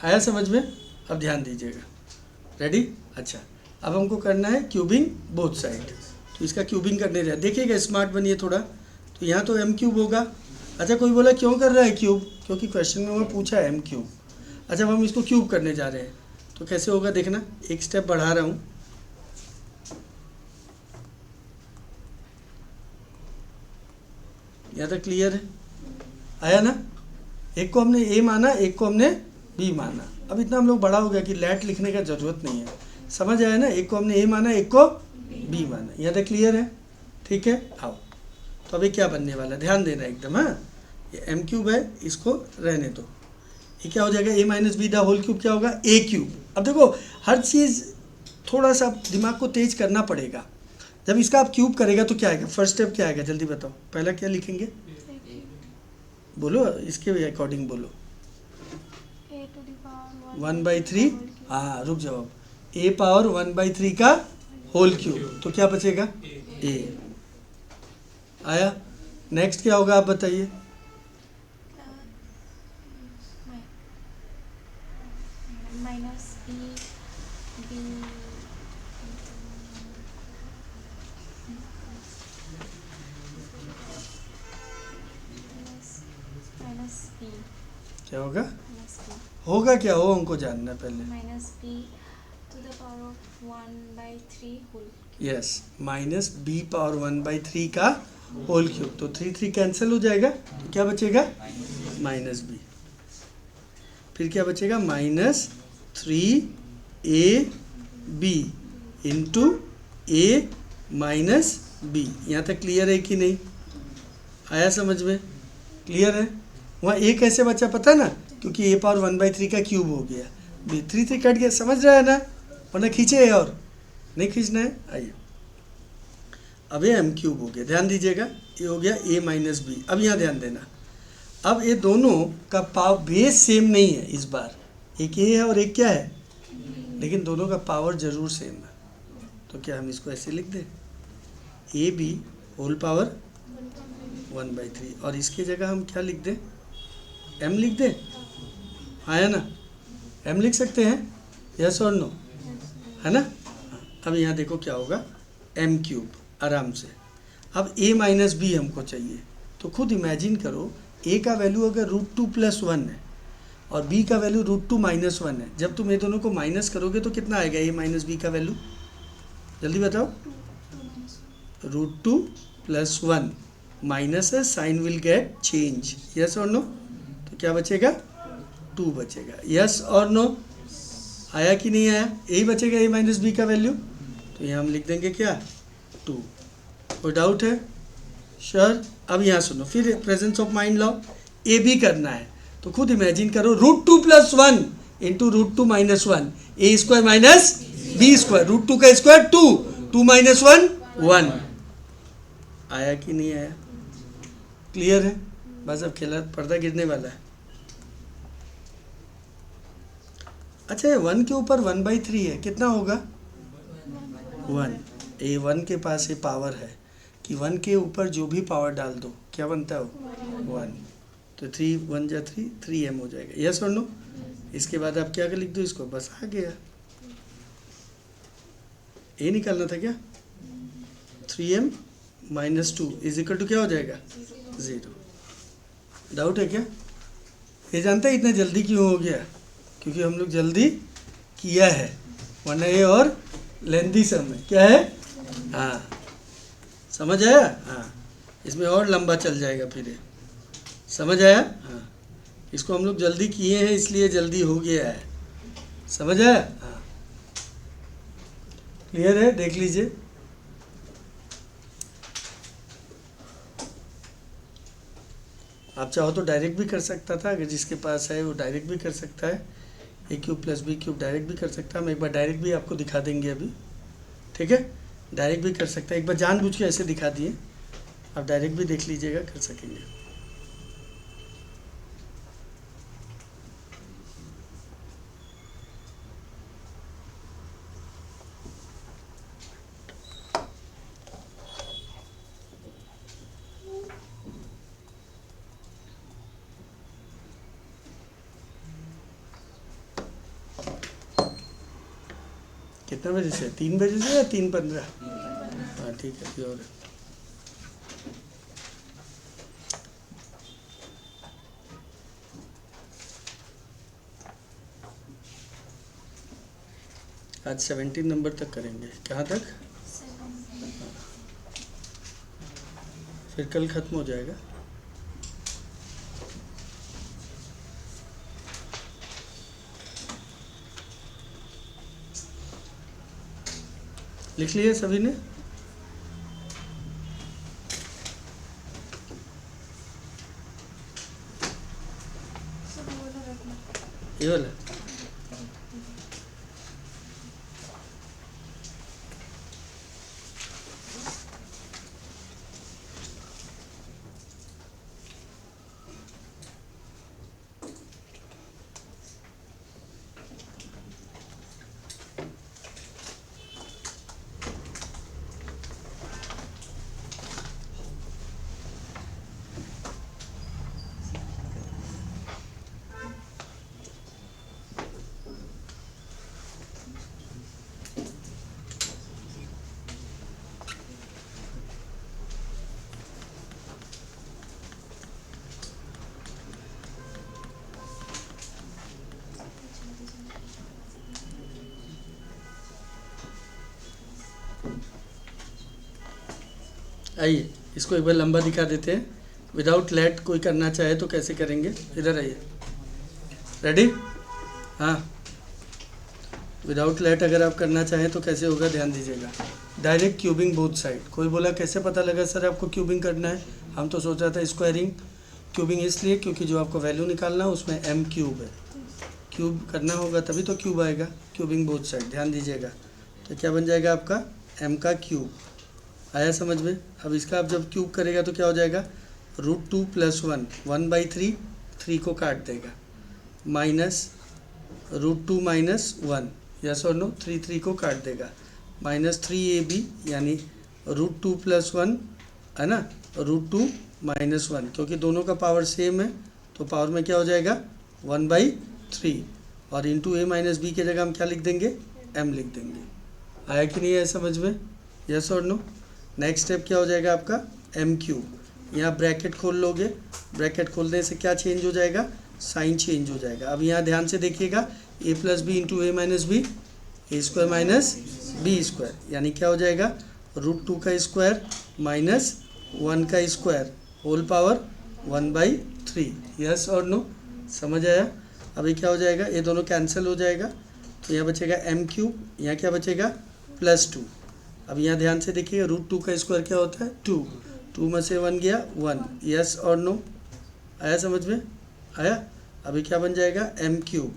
आया समझ में? अब ध्यान दीजिएगा, रेडी? अच्छा, अब हमको करना है क्यूबिंग बोथ साइड, तो इसका क्यूबिंग करने जा, देखिएगा स्मार्ट बनिए थोड़ा। तो यहाँ तो m क्यूब होगा। अच्छा, कोई बोला क्यों कर रहा है क्यूब? क्योंकि क्वेश्चन में वो पूछा है m क्यूब। अच्छा, अब हम इसको क्यूब करने जा रहे हैं, तो कैसे होगा देखना, एक स्टेप बढ़ा रहा हूँ। यहाँ तक क्लियर है, आया ना? एक को हमने a माना, एक को हमने b माना। अब इतना हम लोग बड़ा हो गया कि लैट लिखने का ज़रूरत नहीं है, समझ आया ना? एक को हमने a माना, एक को b माना। यहाँ तक क्लियर है? ठीक है, आओ। तो अभी क्या बनने वाला है, ध्यान देना एकदम। हाँ, ये m क्यूब है, इसको रहने दो। ये क्या हो जाएगा, a minus b the whole cube क्या होगा, a क्यूब। अब देखो, हर चीज़ थोड़ा सा दिमाग को तेज करना पड़ेगा। जब इसका आप क्यूब करेगा तो क्या आएगा, फर्स्ट स्टेप क्या आएगा, जल्दी बताओ। पहला क्या लिखेंगे, बोलो, इसके अकॉर्डिंग बोलो। a to the power 1/3, हाँ रुक जाओ, a पावर 1/3 का होल क्यूब, तो क्या बचेगा, a। आया? नेक्स्ट क्या होगा आप बताइए। minus b minus b क्या होगा, minus b होगा क्या हो, हमको जानना है पहले। minus b to the power of 1/3 whole cube. Yes, minus b power 1/3 का होल क्यूब, तो 3 कैंसिल हो जाएगा, तो क्या बचेगा, माइनस b। फिर क्या बचेगा, -3ab into a minus b। यहाँ तक क्लियर है कि नहीं, आया समझ में? क्लियर है? वहाँ a कैसे बचा पता ना, क्योंकि a पावर 1/3 का क्यूब हो गया, b 3 कट गया, समझ रहा है ना? वरना खींचे है और नहीं खींचना है। आइए, अब ये m क्यूब हो गया, ध्यान दीजिएगा, ये हो गया a माइनस बी। अब यहाँ ध्यान देना, अब ये दोनों का पावर बेस सेम नहीं है इस बार, एक a है और एक क्या है, लेकिन दोनों का पावर जरूर सेम है। तो क्या हम इसको ऐसे लिख दें, ए बी होल पावर 1/3, और इसकी जगह हम क्या लिख दें, m लिख दें। आया ना, m लिख सकते हैं, यस और नो, है ना? अब यहाँ देखो क्या होगा, m क्यूब, आराम से। अब a माइनस बी हमको चाहिए, तो खुद इमेजिन करो, a का वैल्यू अगर √2 + 1 है और b का वैल्यू √2 - 1 है, जब तुम ये दोनों को माइनस करोगे तो कितना आएगा a माइनस बी का वैल्यू, जल्दी बताओ। √2 + 1 माइनस है, sign will get change, yes और नो? तो क्या बचेगा, 2 बचेगा, यस और नो? आया कि नहीं आया, यही बचेगा a माइनस बी का वैल्यू। तो यहाँ हम लिख देंगे क्या, 2। कोई डाउट है? श्योर? अब यहाँ सुनो, फिर प्रेजेंस ऑफ माइंड लाओ, ए बी करना है, तो खुद इमेजिन करो, √2 + 1 into √2 - 1, a square minus b square, √2 का स्क्वायर 2, 2 - 1 1। आया कि नहीं आया? क्लियर है? बस अब खेला, पर्दा गिरने वाला है। अच्छा, ये 1 के ऊपर 1/3 है, कितना होगा, 1। ए 1 के पास ये पावर है कि 1 के ऊपर जो भी पावर डाल दो क्या बनता है, 1। तो 3 1 जा 3, 3m हो जाएगा, यस और नो? इसके बाद आप क्या लिख दो इसको, बस आ गया। ए निकालना था क्या, 3m - 2 = क्या हो जाएगा, 0। डाउट है क्या? ये जानते हैं इतना जल्दी क्यों हो गया, क्योंकि हम लोग जल्दी किया है, वरना ये और लेंदी समय क्या है, हाँ समझ आया? हाँ, इसमें और लंबा चल जाएगा फिर ये, समझ आया? हाँ, इसको हम लोग जल्दी किए हैं इसलिए जल्दी हो गया है, समझ आया? हाँ, क्लियर है? देख लीजिए। आप चाहो तो डायरेक्ट भी कर सकता था, अगर जिसके पास है वो डायरेक्ट भी कर सकता है, a cube plus b cube direct भी कर सकता है। हम एक बार डायरेक्ट भी आपको दिखा देंगे अभी, ठीक है? डायरेक्ट भी कर सकता है, एक बार जानबूझ के ऐसे दिखा दिए, आप डायरेक्ट भी देख लीजिएगा, कर सकेंगे। कितना बजे से? 3 बजे से या 3:15? हाँ ठीक है, प्योर है। आज 17 नंबर तक करेंगे। कहाँ तक? फिर कल ख़त्म हो जाएगा। लिख लिया सभी ने? सब वो वाला रखना। ये वाला? आइए इसको एक बार लंबा दिखा देते हैं। विदाउट लेट कोई करना चाहे तो कैसे करेंगे? इधर आइए। रेडी? हाँ, विदाउट लेट अगर आप करना चाहें तो कैसे होगा, ध्यान दीजिएगा। Direct cubing both side. कोई बोला कैसे पता लगा सर आपको क्यूबिंग करना है? हम तो सोच रहा था स्क्वायरिंग। क्यूबिंग इसलिए क्योंकि जो आपको वैल्यू निकालना है उसमें m क्यूब है, क्यूब करना होगा तभी तो क्यूब आएगा। क्यूबिंग बोथ साइड, ध्यान दीजिएगा। तो क्या बन जाएगा आपका? m का क्यूब। आया समझ में? अब इसका आप जब क्यूब करेगा तो क्या हो जाएगा? √2 + 1, 1/3, 3 को काट देगा, माइनस √2 - 1, यस और नो, 3 को काट देगा, -3ab, यानी √2 + 1 है ना, √2 - 1, क्योंकि दोनों का पावर सेम है तो पावर में क्या हो जाएगा? 1/3, और इंटू a - b की जगह हम क्या लिख देंगे? m लिख देंगे। आया कि नहीं है समझ में? यस और नो? नेक्स्ट स्टेप क्या हो जाएगा आपका? m cube. यहाँ ब्रैकेट खोल लोगे, ब्रैकेट खोलने से क्या चेंज हो जाएगा? साइन चेंज हो जाएगा। अब यहाँ ध्यान से देखिएगा, a + b into a - b, a² - b², यानी क्या हो जाएगा? √2 का स्क्वायर माइनस 1 का स्क्वायर होल पावर 1/3। यस और नो? समझ आया? अभी क्या हो जाएगा? ये दोनों कैंसिल हो जाएगा तो यहाँ बचेगा m क्यूब, यहाँ क्या बचेगा? +2। अब यहाँ ध्यान से देखिए, √2 का स्क्वायर क्या होता है? 2, 2 में से 1 गया 1। यस और नो? आया समझ में? आया? अभी क्या बन जाएगा? m क्यूब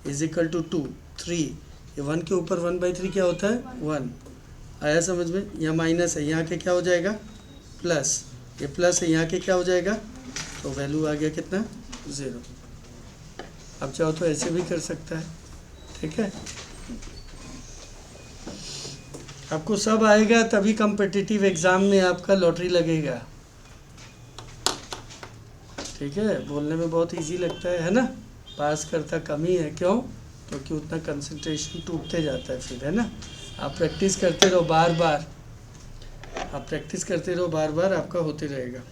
= 2, 3, ये 1 के ऊपर 1/3 क्या होता है? 1। आया समझ में? यहाँ माइनस है, यहाँ के क्या हो जाएगा? प्लस, ये प्लस है, यहाँ के क्या हो जाएगा? तो वैल्यू आ गया कितना? 0। अब चाहो तो ऐसे भी कर सकता है, ठीक है? आपको सब आएगा तभी कम्पिटिटिव एग्ज़ाम में आपका लॉटरी लगेगा, ठीक है? बोलने में बहुत इजी लगता है ना? पास करता कम ही है। क्यों? क्योंकि उतना कंसंट्रेशन टूटते जाता है फिर, है ना? आप प्रैक्टिस करते रहो बार बार, आप प्रैक्टिस करते रहो बार बार, आपका होते रहेगा।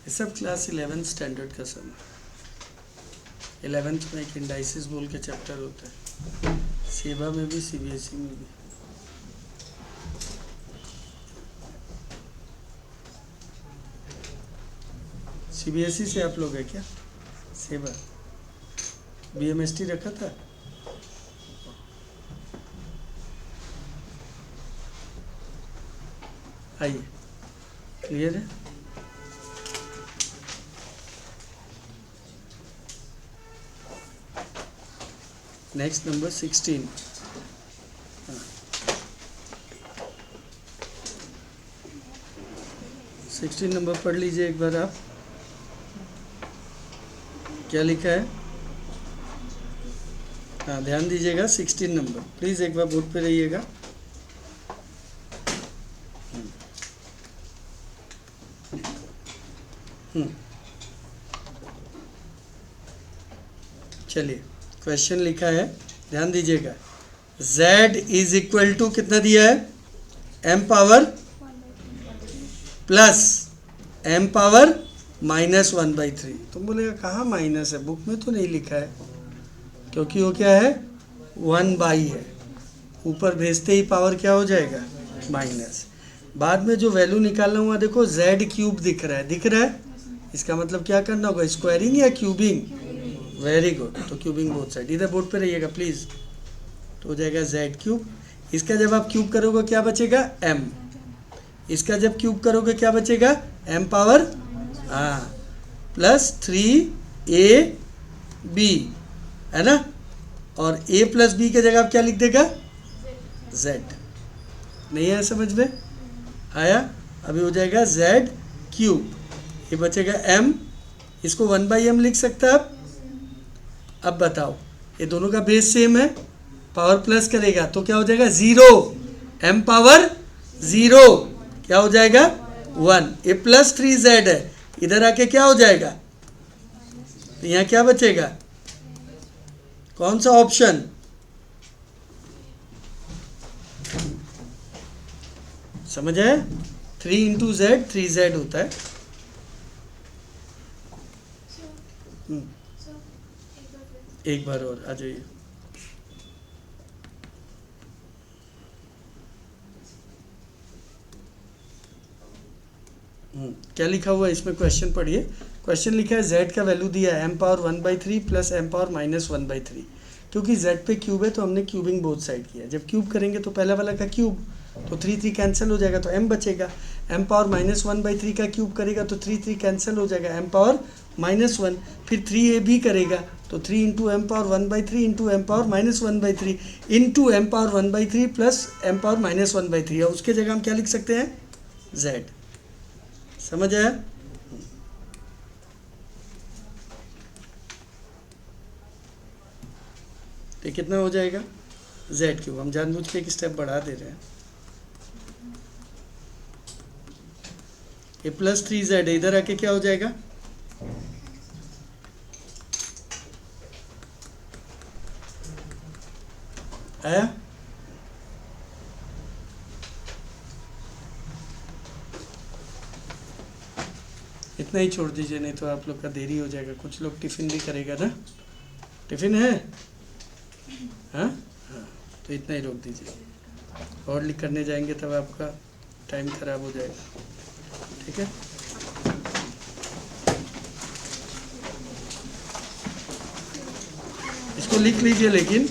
ये सब क्लास 11 स्टैंडर्ड का सम है। 11th में एक इंडाइसिस बोल के चैप्टर होता है, सेवा में भी सीबीएसई में भी। सीबीएसई से आप लोग है क्या? सेवा बीएमएसटी रखा था? आइए, क्लियर है? Next number 16। 16 नंबर पढ़ लीजिए एक बार आप। क्या लिखा है? हाँ, ध्यान दीजिएगा। 16 नंबर प्लीज़ एक बार बोर्ड पे रहिएगा। चलिए, क्वेश्चन लिखा है, ध्यान दीजिएगा। z इज इक्वल टू कितना दिया है? m power plus m power -1/3। तुम बोलेगा कहाँ माइनस है, बुक में तो नहीं लिखा है, क्योंकि वो क्या है 1/, है। ऊपर भेजते ही पावर क्या हो जाएगा? माइनस। बाद में जो वैल्यू निकालना हुआ देखो, z³ दिख रहा है, दिख रहा है। इसका मतलब क्या करना होगा? स्क्वायरिंग या क्यूबिंग? वेरी गुड, तो क्यूबिंग बोथ साइड। इधर बोर्ड पे रहिएगा प्लीज़। तो हो जाएगा z³। इसका जब आप क्यूब करोगे क्या बचेगा? m। इसका जब क्यूब करोगे क्या बचेगा? m पावर प्लस 3ab, है ना। और a प्लस b की जगह आप क्या लिख देगा? z। नहीं आया समझ में? आया? अभी हो जाएगा z³। ये बचेगा m, इसको 1/m लिख सकते हैं आप। अब बताओ, ये दोनों का बेस सेम है, पावर प्लस करेगा तो क्या हो जाएगा? 0। m पावर 0 क्या हो जाएगा? 1। ये प्लस 3z है, इधर आके क्या हो जाएगा? तो यहाँ क्या बचेगा? कौन सा ऑप्शन? समझ आए? 3 × z 3z होता है। एक बार और आ जाइए। क्या लिखा हुआ है इसमें? क्वेश्चन पढ़िए। क्वेश्चन लिखा है z का वैल्यू दिया है m power 1/3 plus m power -1/3। क्योंकि z पे क्यूब है तो हमने क्यूबिंग बोथ साइड किया। जब क्यूब करेंगे तो पहला वाला का क्यूब, तो 3 कैंसिल हो जाएगा, तो m बचेगा। m पावर -1/3 का क्यूब करेगा तो 3 कैंसिल हो जाएगा, m पावर -1। फिर 3ab करेगा तो 3 × m power 1/3 × m power -1/3 × m power 1/3 plus m power -1/3। और उसके जगह हम क्या लिख सकते हैं? z। समझ आया? तो कितना हो जाएगा? z³। हम जानबूझ के एक स्टेप बढ़ा दे रहे हैं। ये प्लस 3z है, इधर आके क्या हो जाएगा? आया? इतना ही छोड़ दीजिए, नहीं तो आप लोग का देरी हो जाएगा। कुछ लोग टिफ़िन भी करेगा ना। टिफ़िन है? हाँ हाँ, तो इतना ही रोक दीजिए। और लिख करने जाएंगे तब आपका टाइम ख़राब हो जाएगा। ठीक है? इसको लिख लीजिए लेकिन